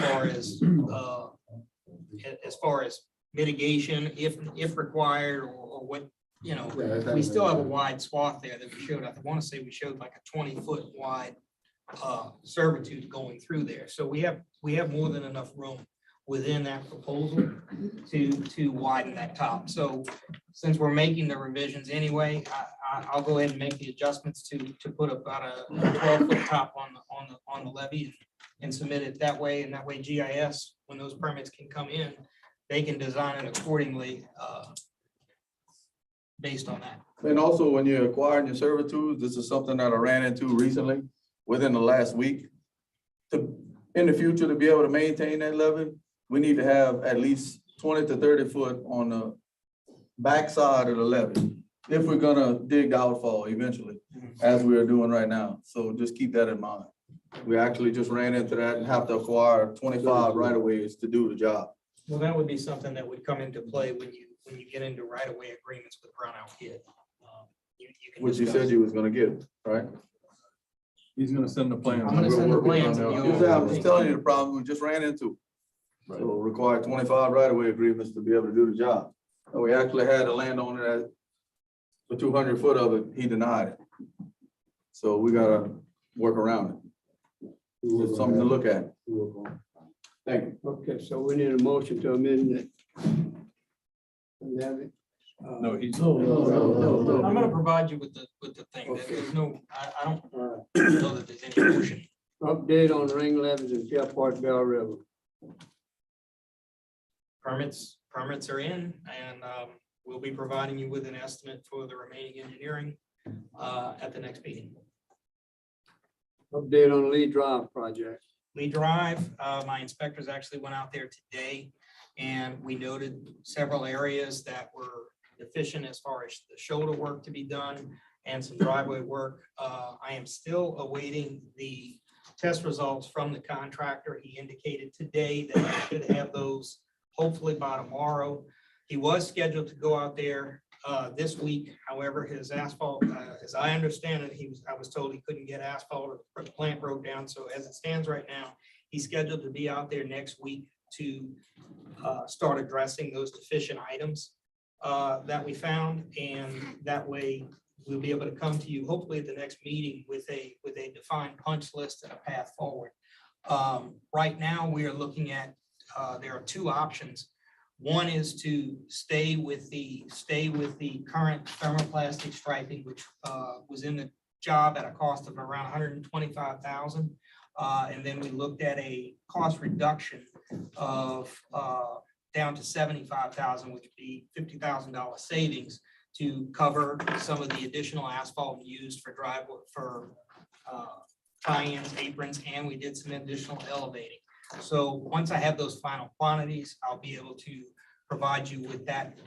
far as mitigation, if required, or what, we still have a wide swath there that we showed. I want to say we showed like a 20-foot wide servitude going through there. So we have more than enough room within that proposal to widen that top. So since we're making the revisions anyway, I'll go ahead and make the adjustments to put about a 12-foot top on the levee and submit it that way. And that way GIS, when those permits can come in, they can design it accordingly based on that. And also, when you're acquiring your servitudes, this is something that I ran into recently, within the last week. In the future, to be able to maintain that levee, we need to have at least 20 to 30 foot on the backside of the levee, if we're gonna dig the outfall eventually, as we are doing right now. So just keep that in mind. We actually just ran into that and have to acquire 25 right-of-ways to do the job. Well, that would be something that would come into play when you get into right-of-way agreements with Brownell Kid. You can Which you discuss. said you was gonna get, right? He's gonna send the plans. I'm gonna send the plans. I'm just telling you the problem we just ran into. So require 25 right-of-way agreements to be able to do the job. And we actually had a landowner that for 200 foot of it, he denied it. So we gotta work around it. It's something to look at. Thank you. Okay, so we need a motion to amend it. No, he's. I'm gonna provide you with the thing. There's no, I don't know that there's any motion. Update on ring levies in Fair Park, Bell River. Permits are in, and we'll be providing you with an estimate for the remaining engineering at the next meeting. Update on Lee Drive project. Lee Drive, my inspectors actually went out there today, and we noted several areas that were deficient as far as the shoulder work to be done and some driveway work. I am still awaiting the test results from the contractor. He indicated today that I should have those hopefully by tomorrow. He was scheduled to go out there this week. However, his asphalt, as I understand it, I was told he couldn't get asphalt or the plant broke down. So as it stands right now, he's scheduled to be out there next week to start addressing those deficient items that we found. And that way we'll be able to come to you hopefully at the next meeting with a defined punch list and a path forward. Right now we are looking at, there are two options. One is to stay with the current thermoplastic striping, which was in the job at a cost of around $125,000. And then we looked at a cost reduction of down to $75,000, which would be $50,000 savings to cover some of the additional asphalt used for driveway, for tie-ins, aprons, and we did some additional elevating. So once I have those final quantities, I'll be able to provide you with that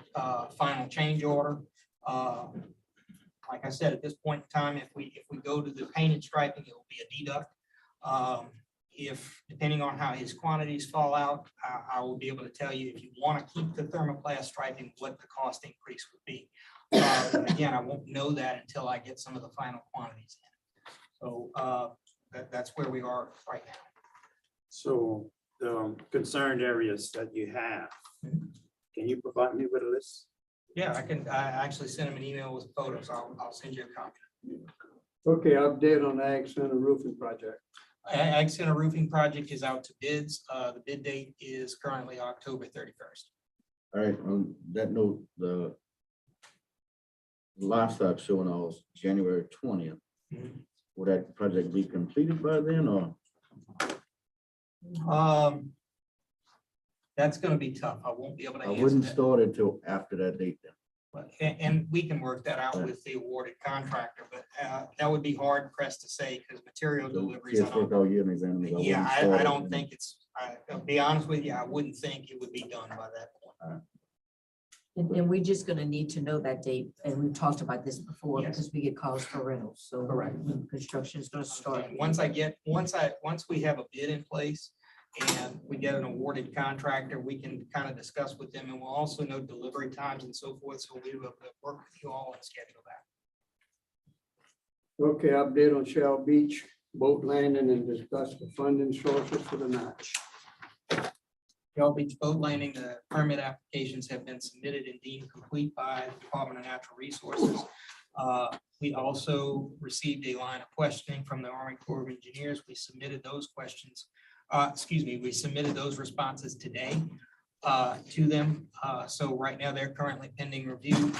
final change order. Like I said, at this point in time, if we go to the painted striping, it will be a deduct. If, depending on how his quantities fall out, I will be able to tell you, if you want to keep the thermoplast striping, what the cost increase would be. Again, I won't know that until I get some of the final quantities in. So that's where we are right now. So the concerned areas that you have, can you provide me with a list? Yeah, I actually sent him an email with photos. I'll send you a copy. Okay, update on the Ag Center roofing project. Ag Center roofing project is out to bids. The bid date is currently October 31st. All right, on that note, the livestock show and all is January 20th. Will that project be completed by then, or? That's going to be tough. I won't be able to I answer wouldn't that. start until after that date then. But, and we can work that out with the awarded contractor, but that would be hard pressed to say because material deliveries. It's worked out year in advance. Yeah, I don't think it's, I'll be honest with you, I wouldn't think it would be done by that point. And we're just gonna need to know that date, and we've talked about this before, Yes. because we get calls for rentals, so. Correct. When construction is gonna start. And once we have a bid in place and we get an awarded contractor, we can kind of discuss with them, and we'll also know delivery times and so forth, so we'll be able to work with you all and schedule that. Okay, update on Shell Beach boat landing and discuss the funding sources for the notch. Shell Beach boat landing, the permit applications have been submitted and deemed complete by the Department of Natural Resources. We also received a line of questioning from the Army Corps of Engineers. We submitted those questions. We submitted those responses today to them. So right now they're currently pending review.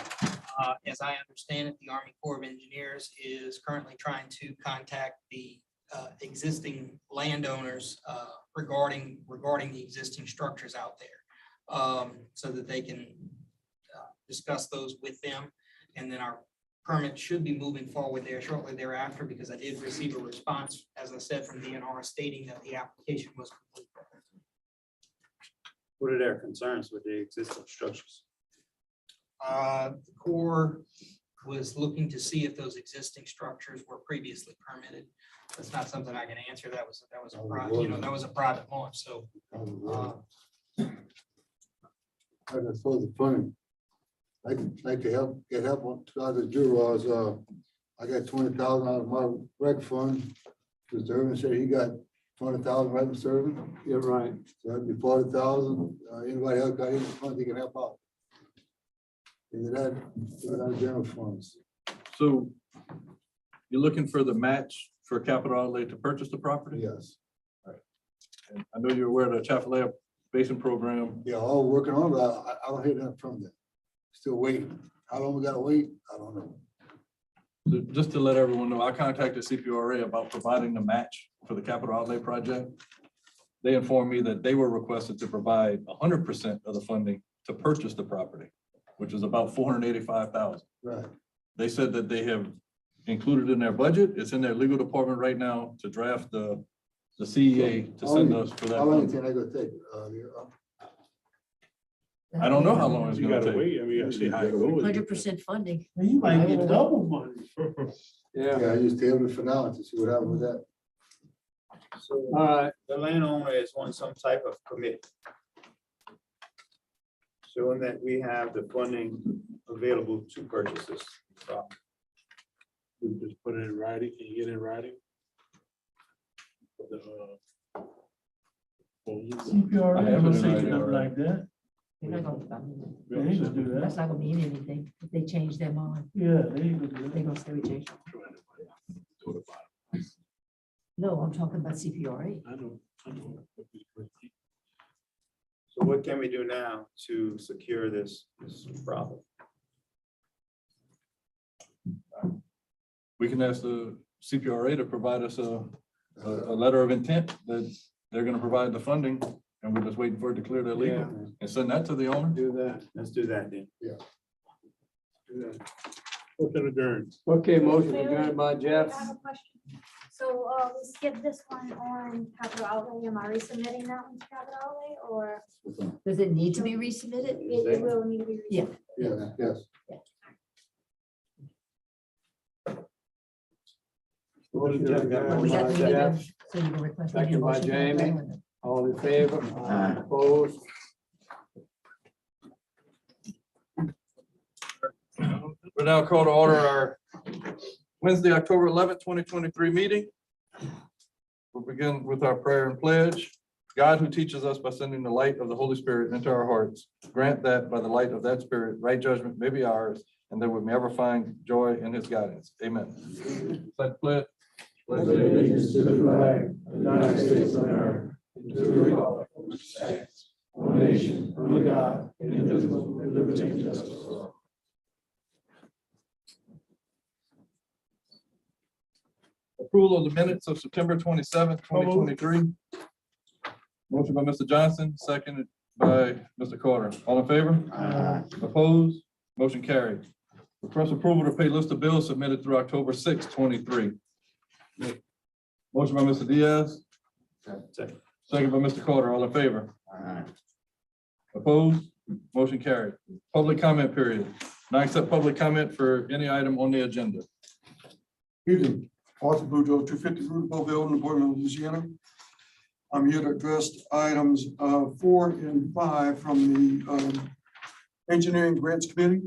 As I understand it, the Army Corps of Engineers is currently trying to contact the existing landowners regarding the existing structures out there, so that they can discuss those with them. And then our permit should be moving forward there shortly thereafter, because I did receive a response, as I said, from DNR stating that the application was complete. What are their concerns with the existing structures? The Corps was looking to see if those existing structures were previously permitted. That's not something I can answer. That was a private launch. So That's for the funding. I'd like to get help on the jurors. I got 20,000 out of my rec fund. Mr. Irvin said he got 20,000, right, Mr. Irvin? You're right. So that'd be 40,000. Anybody else got any funds they can help out? Into that general funds. So you're looking for the match for capital outlay to purchase the property? Yes. And I know you're aware of the Chafalaya Basin Program. Yeah, all working on, but I don't hear that from them. Still waiting. How long we gotta wait? I don't know. So just to let everyone know, I contacted CPRA about providing the match for the capital outlay project. They informed me that they were requested to provide 100% of the funding to purchase the property, which is about $485,000. Right. They said that they have included in their budget. It's in their legal department right now to draft the CEA to send us for that. How long do you funding. think they gonna take? I don't know how long it's You gonna gotta take. wait. I mean, you gotta see how it goes. 100% funding. You might get double money. Yeah, Yeah, I just table it for now to see what happens with that. So all right. the landowner is on some type of commitment, showing that we have the funding available to purchase this property. We just put it in writing. Can you get it in writing? For the, CPRA I haven't don't say decided nothing already. like that. They're not gonna, They ain't gonna do that's that. not gonna mean anything if they change their mind. Yeah, they ain't gonna do They're that. gonna say we changed. No, I'm talking about CPRA. I know. So what can we do now to secure this problem? We can ask the CPRA to provide us a letter of intent that they're gonna provide the funding, and we're just waiting for it to clear their legal, and send that to the owner. Do that. Let's do that then. Do that. Motion adjourned. Okay, motion adjourned by I Jeff. have a question. So, we skipped this one on capital outlay. Am I resubmitting that one to capital outlay, or Does it need to be resubmitted? it will need to be? Yeah. resubmitted? Yes. Motion adjourned We by got the Jeff, meeting, so you can request. a second by motion for that Jamie. one. All in favor? Opposed? We now call to order our Wednesday, October 11th, 2023 meeting. We'll begin with our prayer and pledge. God, who teaches us by sending the light of the Holy Spirit into our hearts, grant that by the light of that Spirit, right judgment may be ours, and that we may ever find joy in his guidance. Amen. Second pledge. Pledge allegiance to the flag of the United States of America, and to the republic for which it stands, one nation, under God, indivisible, with liberty and justice for all. Approval of the minutes of September 27th, 2023. Motion by Mr. Johnson, seconded by Mr. Carter. All in favor? Opposed? Motion carried. Request approval to pay list of bills submitted through October 6th, 23. Motion by Mr. Diaz. Second by Mr. Carter. All in favor? Opposed? Motion carried. Public comment period. Now accept public comment for any item on the agenda. Evening, Arthur Boudreaux, 250 Route Beauville, in the Boardman, Louisiana. I'm here to address items 4 and 5 from the Engineering Grants Committee.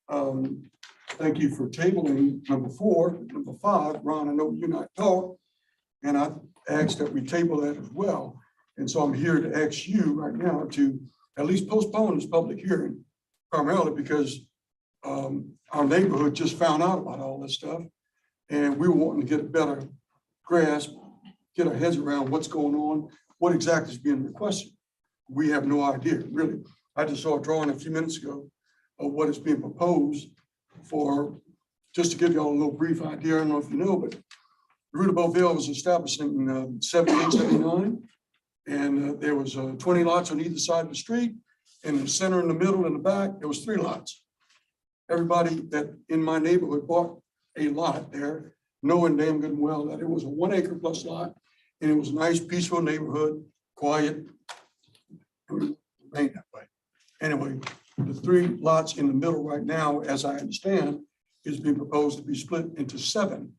Thank you for tabling number 4. Number 5, Ron, I know you and I talked, and I asked that we table that as well. And so I'm here to ask you right now to at least postpone this public hearing, primarily because our neighborhood just found out about all this stuff. And we were wanting to get a better grasp, get our heads around what's going on, what exactly is being requested. We have no idea, really. I just saw a drawing a few minutes ago of what is being proposed for, just to give you all a little brief idea, I don't know if you know, but Route of Beauville was established in 1779. And there was 20 lots on either side of the street. In the center, in the middle, and the back, there was 3 lots. Everybody that in my neighborhood bought a lot there, knowing damn good and well that it was a 1 acre plus lot, and it was a nice, peaceful neighborhood, quiet. It remained that way. Anyway, the 3 lots in the middle right now, as I understand, is being proposed to be split into 7,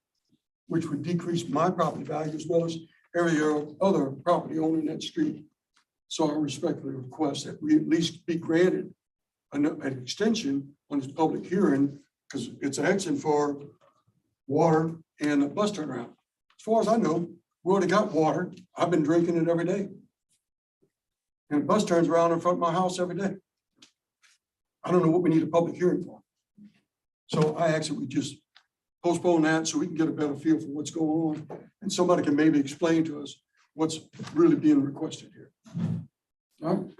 which would decrease my property value as well as every other property owner in that street. So I respectfully request that we at least be granted an extension on this public hearing, because it's asking for water and a bus turnaround. As far as I know, we already got water. I've been drinking it every day. And a bus turns around in front of my house every day. I don't know what we need a public hearing for. So I ask that we just postpone that so we can get a better feel for what's going on. And somebody can maybe explain to us what's really being requested here. All right.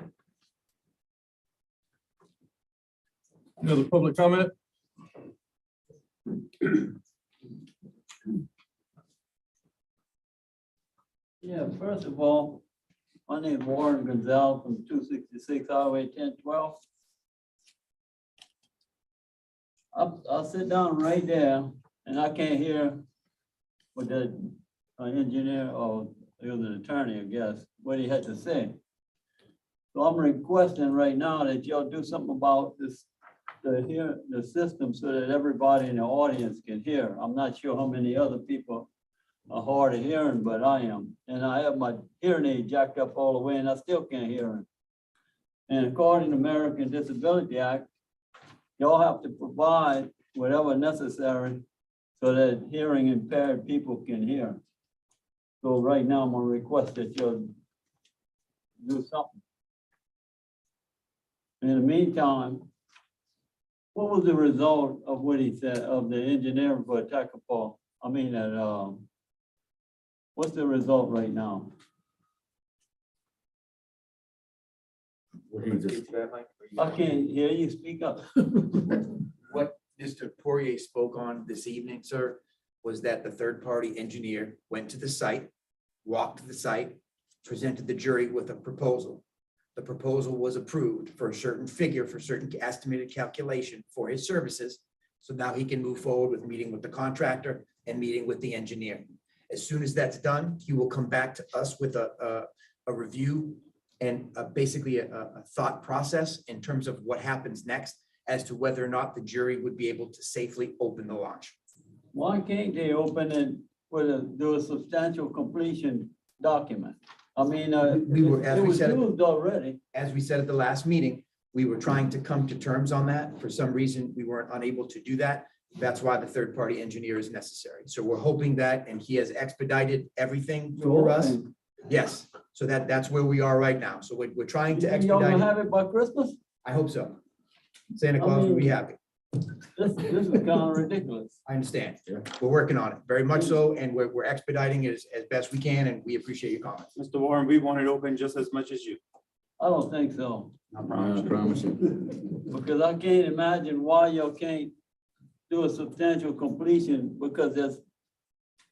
Any other public comment? Yeah, first of all, my name is Warren Gonzalez from 266 Highway 1012. I'll sit down right there and I can't hear what the engineer or it was an attorney, I guess, what he had to say. So I'm requesting right now that y'all do something about this, the system so that everybody in the audience can hear. I'm not sure how many other people are hard of hearing, but I am. And I have my hearing aid jacked up all the way and I still can't hear him. And according to American Disability Act, y'all have to provide whatever necessary so that hearing impaired people can hear. So right now I'm gonna request that you'll do something. In the meantime, what was the result of what he said of the engineer for Tacopah? I mean, what's the result right now? What he just- I can't hear you speak up. What Mr. Poirier spoke on this evening, sir, was that the third-party engineer went to the site, walked the site, presented the jury with a proposal. The proposal was approved for a certain figure, for certain estimated calculation for his services. So now he can move forward with meeting with the contractor and meeting with the engineer. As soon as that's done, he will come back to us with a review and basically a thought process in terms of what happens next as to whether or not the jury would be able to safely open the launch. Why can't they open it do a substantial completion document? I mean, We were, as it we was said, used already. as we said at the last meeting, we were trying to come to terms on that. For some reason, we weren't unable to do that. That's why the third-party engineer is necessary. So we're hoping that, and he has expedited everything for us. Yes, so that's where we are right now. So we're trying to Y'all gonna expedite it. have it by Christmas? I hope so. Santa Claus will be happy. This is kind of ridiculous. I understand. We're working on it very much so, and we're expediting it as best we can, and we appreciate your comments. Mr. Warren, we want it open just as much as you. I don't think so. I promise I you. promise you. Because I can't imagine why y'all can't do a substantial completion because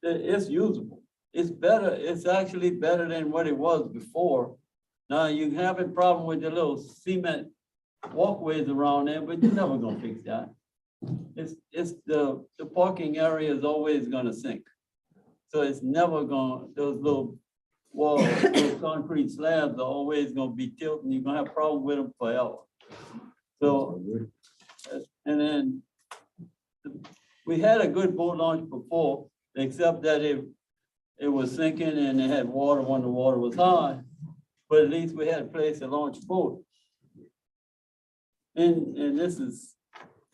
it's usable. It's better, it's actually better than what it was before. Now you have a problem with the little cement walkways around there, but you're never gonna fix that. It's the parking area is always gonna sink. So it's never gonna, those little walls, those concrete slabs are always gonna be tilting. You're gonna have problems with them forever. So, and then we had a good boat launch before, except that it was sinking and it had water when the water was high. But at least we had a place to launch a boat. And this is,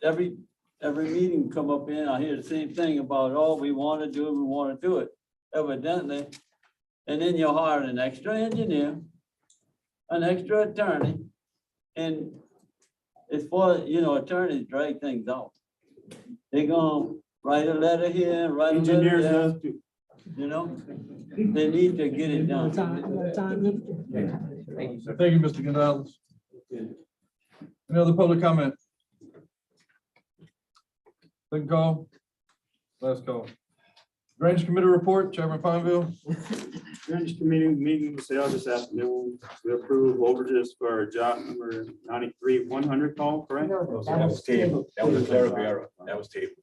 every meeting come up in, I hear the same thing about, oh, we want to do it, evidently. And then you hire an extra engineer, an extra attorney, and as far as, attorneys drag things out. They're gonna write a letter here, write a letter Engineers there, does too. They need to get it done. Thank you, Mr. Gonzalez. Any other public comment? Second call, last call. Drainage Committee report, Chairman Pineville. Drainage Committee meeting was held this afternoon. We approved overages for job number 93-100 call, correct? That was tabled. That was a clerical error. That was tabled.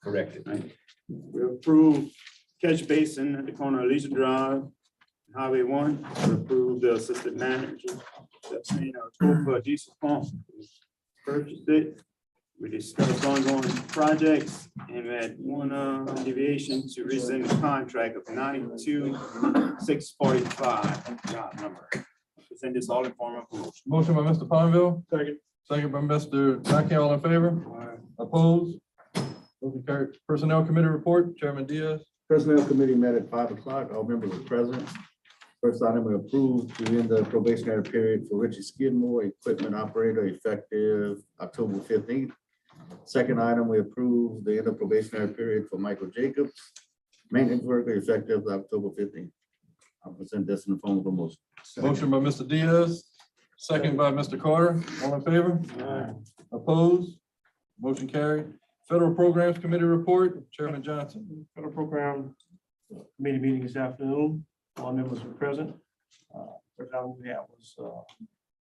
Corrected. We approved catch basin at the corner of Leisure Drive, Highway 1. We approved the assistant manager. That's me, 12-foot diesel pump. Purchased it. We discussed ongoing projects and we had one deviation to rescind the contract of 92-645 job number. Send this all in form of motion. Motion by Mr. Pineville. Second by Mr. Mackey, all in favor? Opposed? Motion carried. Personnel Committee report, Chairman Diaz. Personnel Committee met at 5 o'clock. All members are present. First item, we approved to end the probationary period for Richie Skidmore, equipment operator, effective October 15th. Second item, we approved the end of probationary period for Michael Jacobs, maintenance worker, effective October 15th. I'll present this in the form of a motion. Motion by Mr. Diaz, second by Mr. Carter. All in favor? Opposed? Motion carried. Federal Programs Committee report, Chairman Johnson. Federal Program Committee meeting this afternoon. All members were present. First item we had was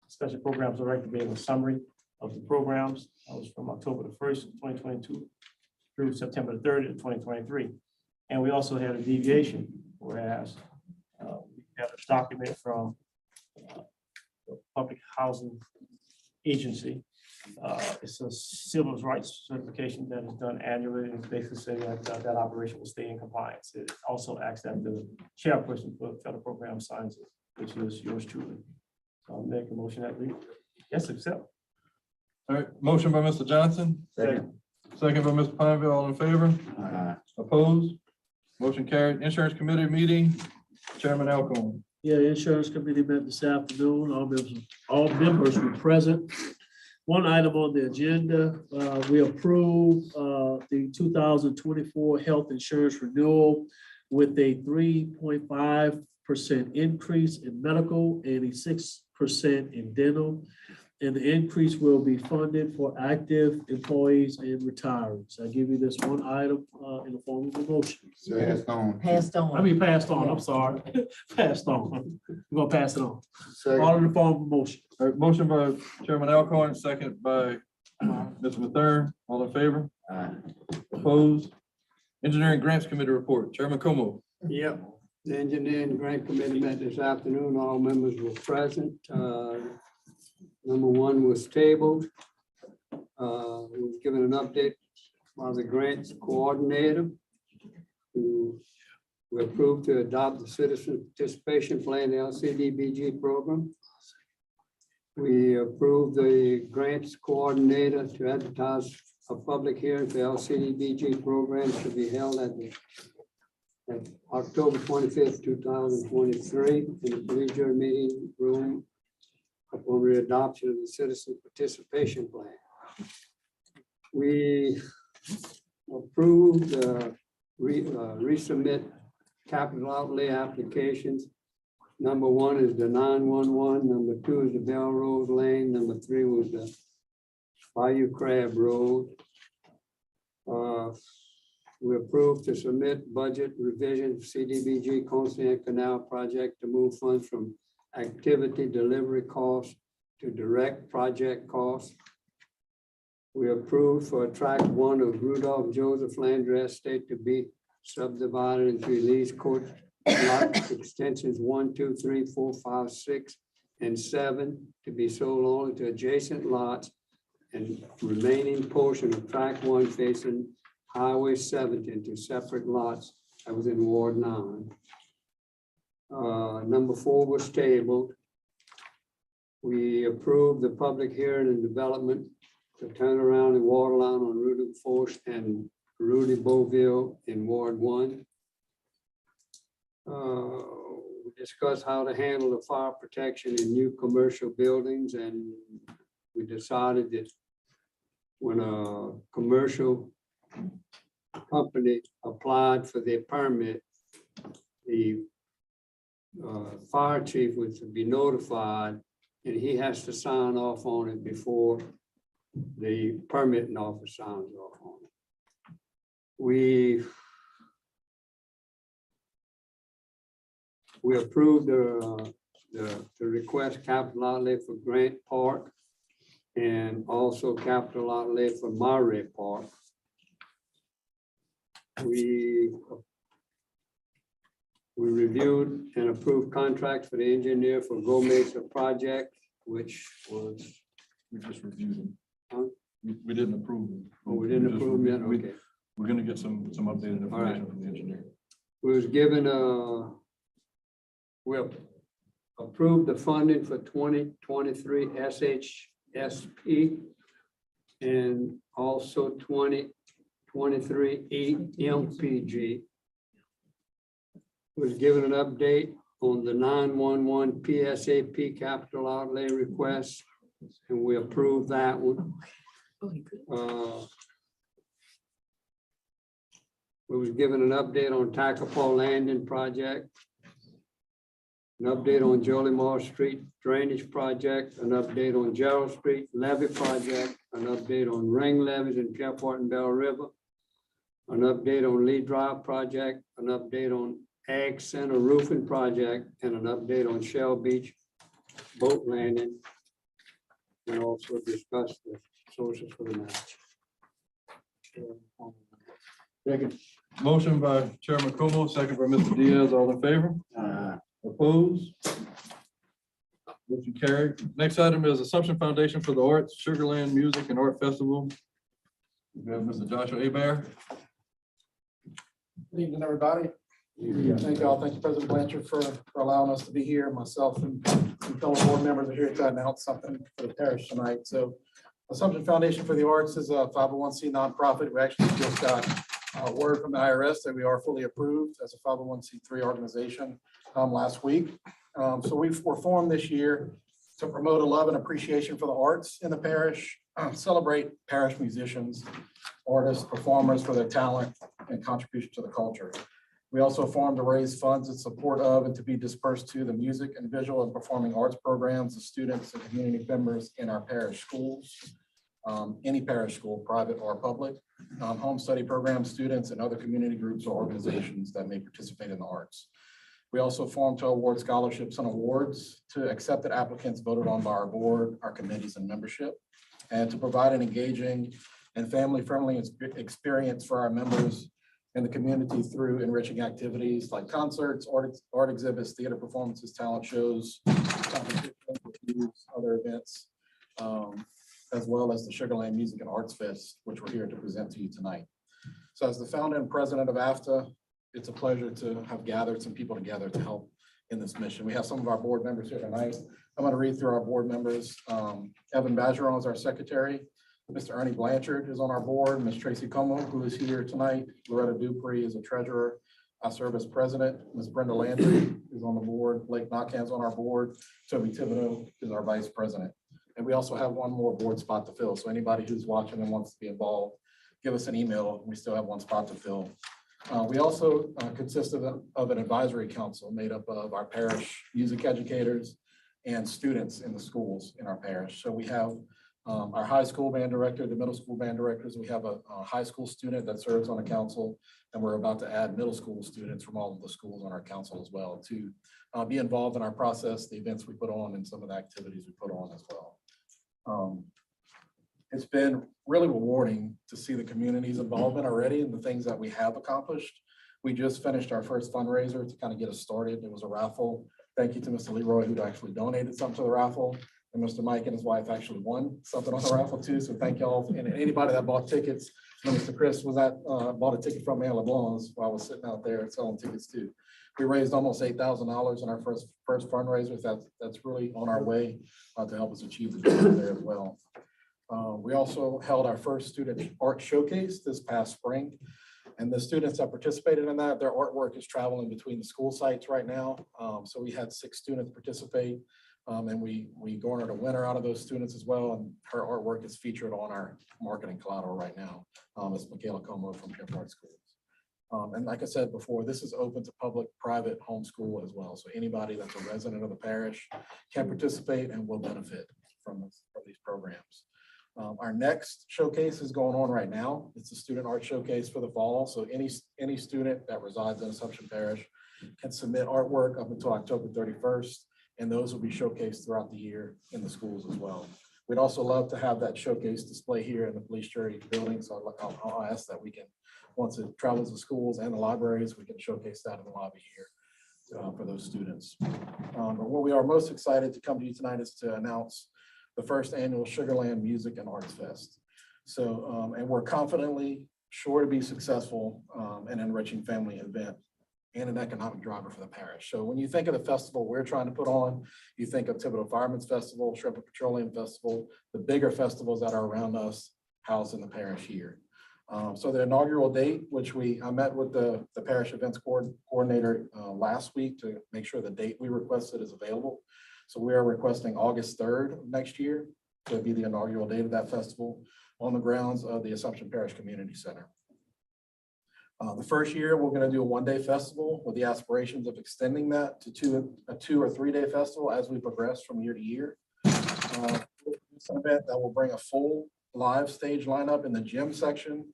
Special Programs Director gave a summary of the programs. That was from October the 1st, 2022 through September the 30th, 2023. And we also had a deviation, whereas we had a document from the Public Housing Agency. It's a civil rights certification that is done annually, and it's basically saying that that operation will stay in compliance. It also asks that the chairperson for the federal program signs it, which is yours truly. So I'll make a motion that we, yes, accept. All right, motion by Mr. Johnson. Second. Second by Mr. Pineville, all in favor? Opposed? Motion carried. Insurance Committee meeting, Chairman Alcone. Yeah, Insurance Committee met this afternoon. All members were present. One item on the agenda, we approved the 2024 health insurance renewal with a 3.5 increase in medical and a 6% in dental. And the increase will be funded for active employees and retirees. I give you this one item in the form of a motion. Passed on. Passed on. I mean, passed on, Yeah. I'm sorry. Passed on. We're gonna pass it on. Second. All in the form of a motion. All right, motion by Chairman Alcorn, second by Mr. Mathern. All in favor? Opposed? Engineering Grants Committee report. Chairman Como. Yep, the engineering grant committee met this afternoon. All members were present. Number one was tabled. We was given an update by the grants coordinator, who we approved to adopt the citizen participation plan, the LCDBG program. We approved the grants coordinator to advertise a public hearing for LCDBG program to be held at October 25th, 2023, in the collegiate meeting room upon the adoption of the citizen participation plan. We approved resubmit capital outlay applications. Number one is the 911, number two is the Bell Road Lane, number three was the Bayou Crab Road. We approved to submit budget revision for CDBG Constant Canal Project to move funds from activity delivery costs to direct project costs. We approved for track one of Rudolph Joseph Landry Estate to be subdivided into lease court lot extensions 1, 2, 3, 4, 5, 6, and 7 to be sold only to adjacent lots, and remaining portion of track one facing Highway 70 into separate lots. That was in Ward 9. Number 4 was tabled. We approved the public hearing and development to turn around the water line on Rudy Force and Rudy Beauville in Ward 1. We discussed how to handle the fire protection in new commercial buildings, and we decided that when a commercial company applied for their permit, the fire chief was to be notified, and he has to sign off on it before the permitting officer signs off on it. We approved the request capital outlay for Grant Park and also capital outlay for Murray Park. We reviewed and approved contracts for the engineer for Go Mesa project, which was. We just reviewed them. Huh? We didn't approve them. Oh, we didn't just approve them yet? reviewed- Okay. We're gonna get some updated All right. information from the engineer. We was given we approved the funding for 2023 SHSP and also 2023 EMPG. Was given an update on the 911 PSAP capital outlay request, and we approved that one. We was given an update on Tacopah Landing project, an update on Jolimar Street drainage project, an update on Gerald Street levee project, an update on ring levees in Pierpont and Bell River, an update on Lee Drive project, an update on Ag Center roofing project, and an update on Shell Beach boat landing, and also discuss the sources for the match. Second. Motion by Chairman Como, second by Mr. Diaz. All in favor? Opposed? Motion carried. Next item is Assumption Foundation for the Arts, Sugarland Music and Art Festival. We have Mr. Joshua Abear. Good evening, everybody. Thank you all. Thank you, President Blanchard, for allowing us to be here. Myself and fellow board members are here to announce something for the parish tonight. So Assumption Foundation for the Arts is a 501c nonprofit. We actually just got word from the IRS that we are fully approved as a 501c3 organization last week. So we're formed this year to promote a love and appreciation for the arts in the parish, celebrate parish musicians, artists, performers for their talent and contribution to the culture. We also formed to raise funds in support of and to be dispersed to the music and visual and performing arts programs of students and community members in our parish schools. Any parish school, private or public, home study programs, students, and other community groups or organizations that may participate in the arts. We also formed to award scholarships and awards to accepted applicants voted on by our board, our committees, and membership, and to provide an engaging and family-friendly experience for our members in the community through enriching activities like concerts, art exhibits, theater performances, talent shows, competitions, reviews, other events, as well as the Sugar Land Music and Arts Fest, which we're here to present to you tonight. So as the founder and president of AFTA, it's a pleasure to have gathered some people together to help in this mission. We have some of our board members here tonight. I'm going to read through our board members. Evan Bajeron is our secretary. Mr. Ernie Blanchard is on our board. Ms. Tracy Como, who is here tonight. Loretta Dupree is a treasurer. I serve as president. Ms. Brenda Landry is on the board. Blake Knockhan's on our board. Toby Thibodeau is our vice president. And we also have one more board spot to fill. So anybody who's watching and wants to be involved, give us an email. We still have one spot to fill. We also consist of an advisory council made up of our parish music educators and students in the schools in our parish. So we have our high school band director, the middle school band directors. We have a high school student that serves on the council, and we're about to add middle school students from all of the schools on our council as well to be involved in our process, the events we put on, and some of the activities we put on as well. It's been really rewarding to see the community's involvement already and the things that we have accomplished. We just finished our first fundraiser to kind of get us started. It was a raffle. Thank you to Mr. Leroy, who actually donated something to the raffle. And Mr. Mike and his wife actually won something on the raffle too. So thank y'all. And anybody that bought tickets, Mr. Chris was bought a ticket from me at LeBlanc while I was sitting out there selling tickets too. We raised almost $8,000 in our first fundraiser. That's really on our way to help us achieve the goal there as well. We also held our first student art showcase this past spring. And the students that participated in that, their artwork is traveling between the school sites right now. So we had 6 students participate. And we garnered a winner out of those students as well. And her artwork is featured on our marketing collateral right now. It's Michaela Como from Pure Park Schools. And like I said before, this is open to public, private, homeschool as well. So anybody that's a resident of the parish can participate and will benefit from these programs. Our next showcase is going on right now. It's a student art showcase for the fall. So any student that resides in Assumption Parish can submit artwork up until October 31st. And those will be showcased throughout the year in the schools as well. We'd also love to have that showcase display here in the police jury building. So I'll ask that we can, once it travels to schools and the libraries, we can showcase that in the lobby here for those students. But what we are most excited to come to you tonight is to announce the first annual Sugar Land Music and Arts Fest. So, and we're confidently sure to be successful and enriching family event and an economic driver for the parish. So when you think of the festival we're trying to put on, you think of Thibodeau Fireman's Festival, Shrimp and Petroleum Festival, the bigger festivals that are around us housed in the parish here. So the inaugural date, which I met with the parish events coordinator last week to make sure the date we requested is available. So we are requesting August 3rd of next year to be the inaugural date of that festival on the grounds of the Assumption Parish Community Center. The first year, we're going to do a one-day festival with the aspirations of extending that to a 2 or 3 day festival as we progress from year to year. It's an event that will bring a full live stage lineup in the gym section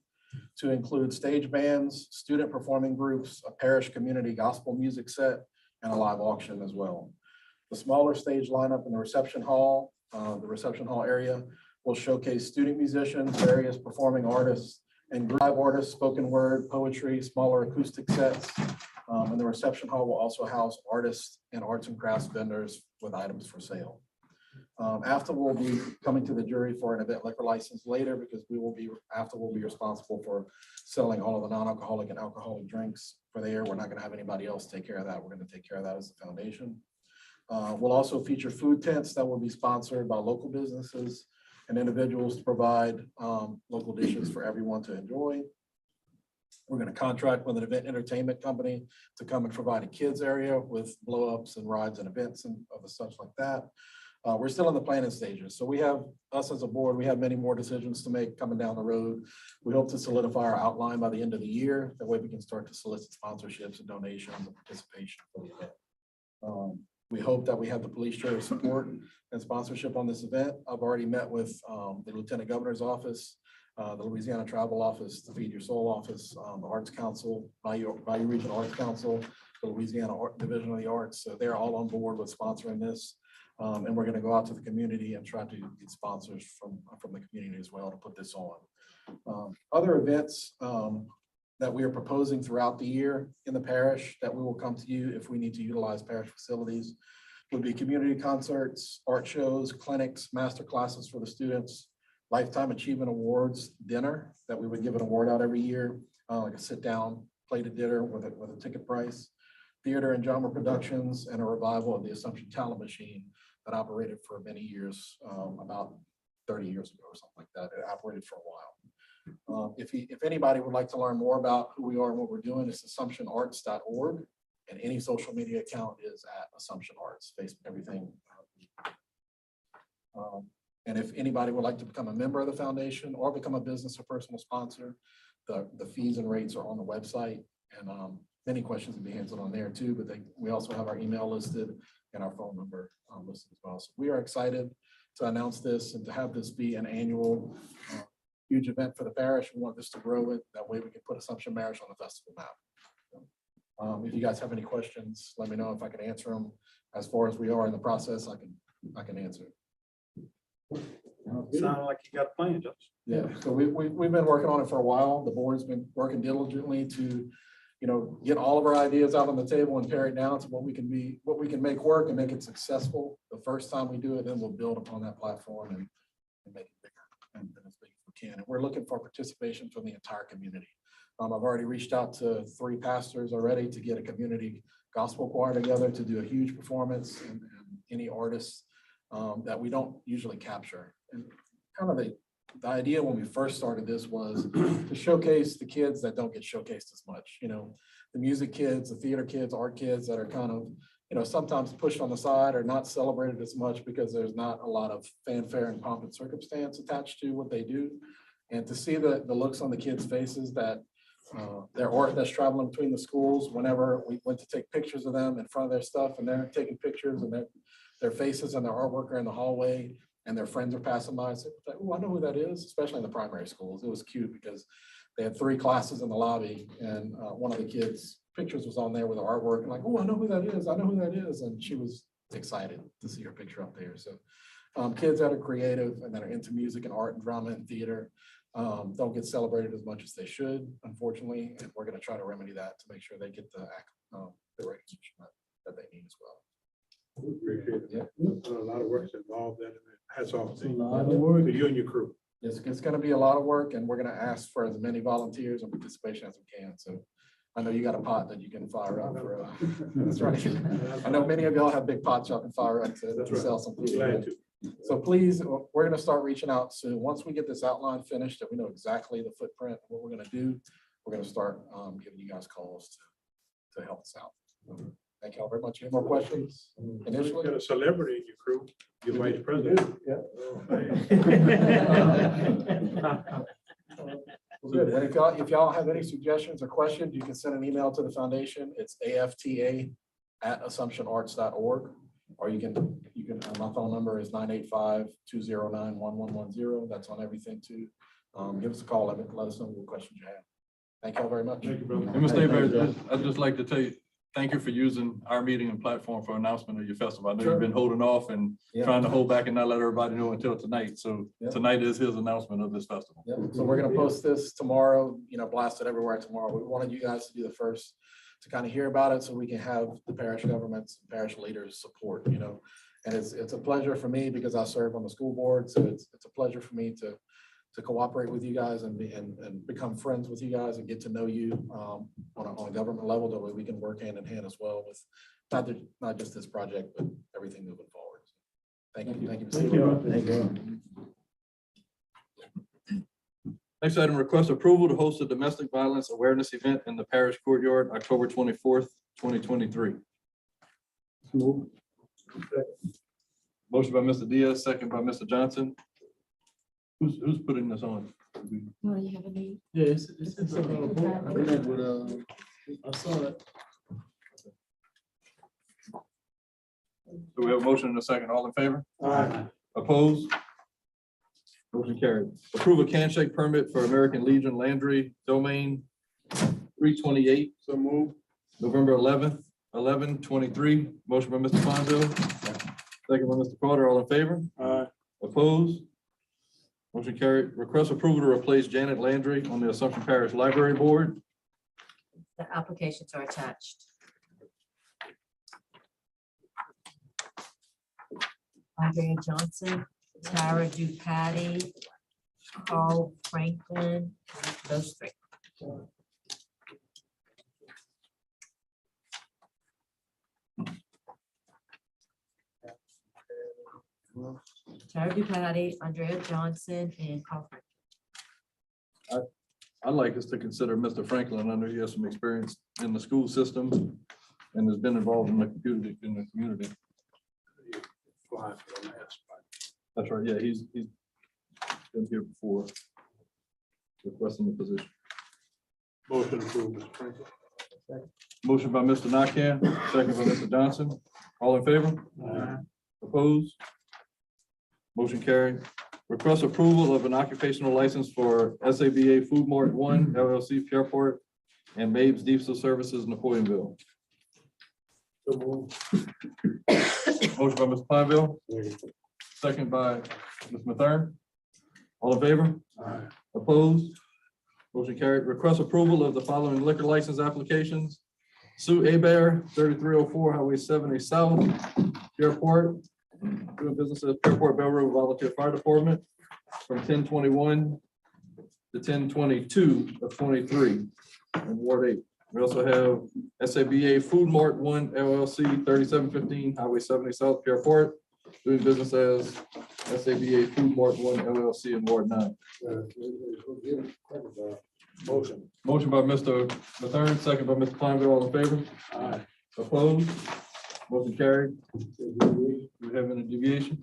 to include stage bands, student performing groups, a parish community gospel music set, and a live auction as well. The smaller stage lineup in the reception hall area will showcase student musicians, various performing artists, and live artists, spoken word, poetry, smaller acoustic sets. And the reception hall will also house artists and arts and crafts vendors with items for sale. AFTA will be coming to the jury for an event liquor license later because AFTA will be responsible for selling all of the non-alcoholic and alcoholic drinks for the year. We're not going to have anybody else take care of that. We're going to take care of that as the foundation. We'll also feature food tents that will be sponsored by local businesses and individuals to provide local dishes for everyone to enjoy. We're going to contract with an event entertainment company to come and provide a kids area with blow-ups and rides and events and of such like that. We're still in the planning stages. So we have, us as a board, we have many more decisions to make coming down the road. We hope to solidify our outline by the end of the year. That way we can start to solicit sponsorships and donations and participation for the event. We hope that we have the police sheriff support and sponsorship on this event. I've already met with the Lieutenant Governor's office, the Louisiana Travel Office, the Feed Your Soul Office, the Arts Council, Bayou Regional Arts Council, the Louisiana Division of the Arts. So they're all on board with sponsoring this. And we're going to go out to the community and try to get sponsors from the community as well to put this on. Other events that we are proposing throughout the year in the parish that we will come to you if we need to utilize parish facilities would be community concerts, art shows, clinics, master classes for the students, Lifetime Achievement Awards dinner that we would give an award out every year, like a sit-down plated dinner with a ticket price, theater and genre productions, and a revival of the Assumption Talent Machine that operated for many years, about 30 years ago or something like that. It operated for a while. If anybody would like to learn more about who we are and what we're doing, it's AssumptionArts.org, and any social media account is at Assumption Arts, Facebook, everything. And if anybody would like to become a member of the foundation or become a business or personal sponsor, the fees and rates are on the website, and many questions can be answered on there too, but we also have our email listed and our phone number listed as well. So we are excited to announce this and to have this be an annual huge event for the parish. We want this to grow it. That way we can put Assumption Parish on the festival map. If you guys have any questions, let me know if I can answer them. As far as we are in the process, I can answer. Sound like you got a plan, Judge. Yeah, so we've been working on it for a while. The board's been working diligently to, get all of our ideas out on the table and pare it down to what we can make work and make it successful. The first time we do it, then we'll build upon that platform and make it bigger and as big as we can. And we're looking for participation from the entire community. I've already reached out to 3 pastors already to get a community gospel choir together to do a huge performance, and any artists that we don't usually capture. And kind of the idea when we first started this was to showcase the kids that don't get showcased as much, the music kids, the theater kids, art kids that are kind of, sometimes pushed on the side or not celebrated as much because there's not a lot of fanfare and pomp and circumstance attached to what they do. And to see the looks on the kids' faces that their art that's traveling between the schools, whenever we went to take pictures of them in front of their stuff and they're taking pictures and their faces and their artwork are in the hallway and their friends are passing by and say, oh, I know who that is, especially in the primary schools. It was cute because they had 3 classes in the lobby, and one of the kids' pictures was on there with her artwork, and like, oh, I know who that is. I know who that is. And she was excited to see her picture up there. So kids that are creative and that are into music and art and drama and theater don't get celebrated as much as they should, unfortunately. And we're going to try to remedy that to make sure they get the recognition that they need as well. We appreciate it. Yeah. A lot of work's involved in it. Hats off to A lot of work. you and your crew. It's going to be a lot of work, and we're going to ask for as many volunteers and participation as we can. So I know you got a pot that you can fire up for. That's right. I know many of y'all have big pots y'all can fire up to sell some food. Glad to. So please, we're going to start reaching out soon. Once we get this outline finished, that we know exactly the footprint, what we're going to do, we're going to start giving you guys calls to help us out. Thank you all very much. Any more questions initially? You got a celebrity in your crew, your vice president. Well, good. And if y'all have any suggestions or questions, you can send an email to the foundation. It's afta@assumptionarts.org, or you can, my phone number is 985-209-1110. That's on everything too. Give us a call. Let us know what questions you have. Thank you all very much. Thank you, brother. And Mr. Abear, I'd just like to tell you, thank you for using our meeting and platform for announcement of your festival. I know you've been holding off and trying to hold back and not let everybody know until tonight. So tonight is his announcement of this festival. So we're going to post this tomorrow, blast it everywhere tomorrow. We wanted you guys to be the first to kind of hear about it so we can have the parish governments, parish leaders support, and it's a pleasure for me because I serve on the school board. So it's a pleasure for me to cooperate with you guys and become friends with you guys and get to know you on a government level. That way we can work hand in hand as well with not just this project, but everything moving forward. Thank you. Thank you. Thank you. Thank you. Next item, request approval to host a domestic violence awareness event in the parish courtyard, October 24th, 2023. Motion by Mr. Diaz, second by Mr. Johnson. Who's putting this on? No, you have a need. Yes, it's I saw it. So we have a motion and a second. All in favor? Aye. Opposed? Motion carried. Approve a can shake permit for American Legion Landry Domain 328. So move. November 11th, 11/23. Motion by Mr. Fonzo. Second by Mr. Carter. All in favor? Aye. Opposed? Motion carried. Request approval to replace Janet Landry on the Assumption Parish Library Board. The applications are attached. Andrea Johnson, Tara Ducati, Carl Franklin, those three. Tara Ducati, Andrea Johnson, and Carl Franklin. I'd like us to consider Mr. Franklin. I know he has some experience in the school systems and has been involved in the community. That's right. Yeah, he's been here before requesting the position. Motion approved, Mr. Franklin. Motion by Mr. Nakam, second by Mr. Johnson. All in favor? Opposed? Motion carried. Request approval of an occupational license for SABA Food Mart 1 LLC Fairport and Mabes Diesel Services Napoleonville. Motion by Mr. Pineville, second by Ms. Mathern. All in favor? Opposed? Motion carried. Request approval of the following liquor license applications. Sue Abear, 3304 Highway 70 South, Fairport, doing business at Fairport Bell River Volunteer Fire Department from 10/21 to 10/22 of 23 in Ward 8. We also have SABA Food Mart 1 LLC, 3715 Highway 70 South, Fairport, doing business as SABA Food Mart 1 LLC in Ward 9. Motion by Mr. Mathern, second by Mr. Pineville. All in favor? Opposed? Motion carried. Do we have any deviation?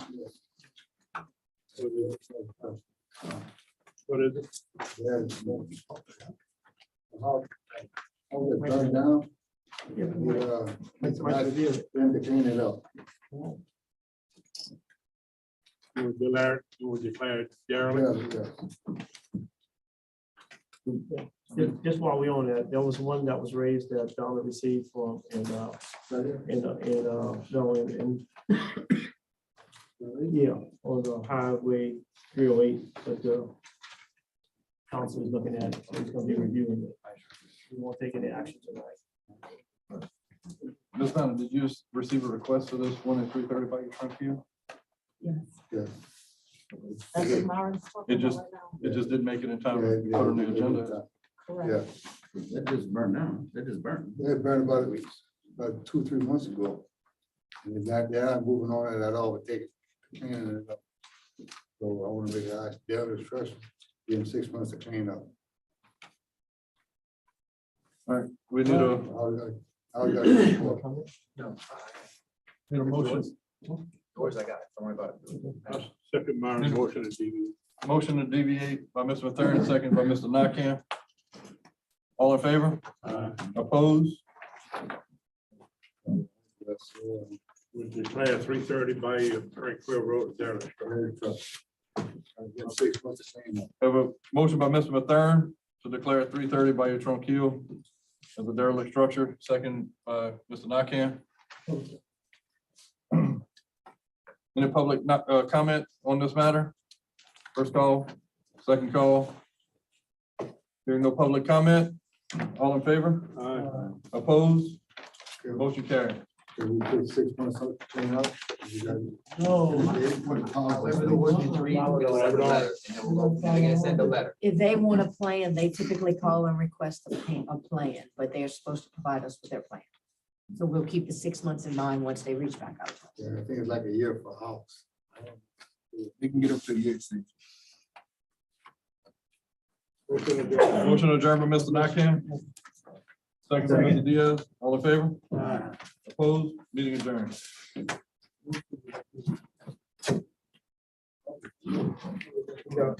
What is it? I'll get burned down. It's nice then to clean it up. You were declared derelict. Just while we on that, there was one that was raised that Donna received from, yeah, on the Highway 308, but the council is looking at it, so he's gonna be reviewing it. We won't take any action tonight. Ms. Donna, did you receive a request for this 1 at 3:30 by your front view? Yes. Yes. That's what Myron's talking It just, about right now. it just didn't make it in time to put on the agenda. Correct. That just burned down. That just burned. They burned about 2-3 months ago. And they're not moving on it at all, but they cleaning it up. So I want to make it ask the other instruction, give them 6 months to clean up. All right, we need a, need a motion. Doors, I got it. Don't worry about it. Second Myron's motion is deviate. Motion to deviate by Mr. Mathern, second by Mr. Nakam. All in favor? Opposed? We declare 3:30 by Frank Quill Road derelict. Give them 6 months to clean up. Have a motion by Mr. Mathern to declare 3:30 by your Tronquil as a derelict structure, second by Mr. Nakam. Any public comment on this matter? First call, second call. Hearing no public comment, all in favor? Opposed? Motion carried. Can we put 6 months to clean up? No. Whatever the ordinance reads, we're gonna send a letter, and then we're gonna send a letter. If they want a plan, they typically call and request a plan, but they are supposed to provide us with their plan. So we'll keep the 6 months in mind once they reach back out. Yeah, I think it's like a year for a house. You can get up to a year, see. Motion adjourned by Mr. Nakam. Second by Mr. Diaz, all in favor? Opposed? Meeting adjourned. Yeah.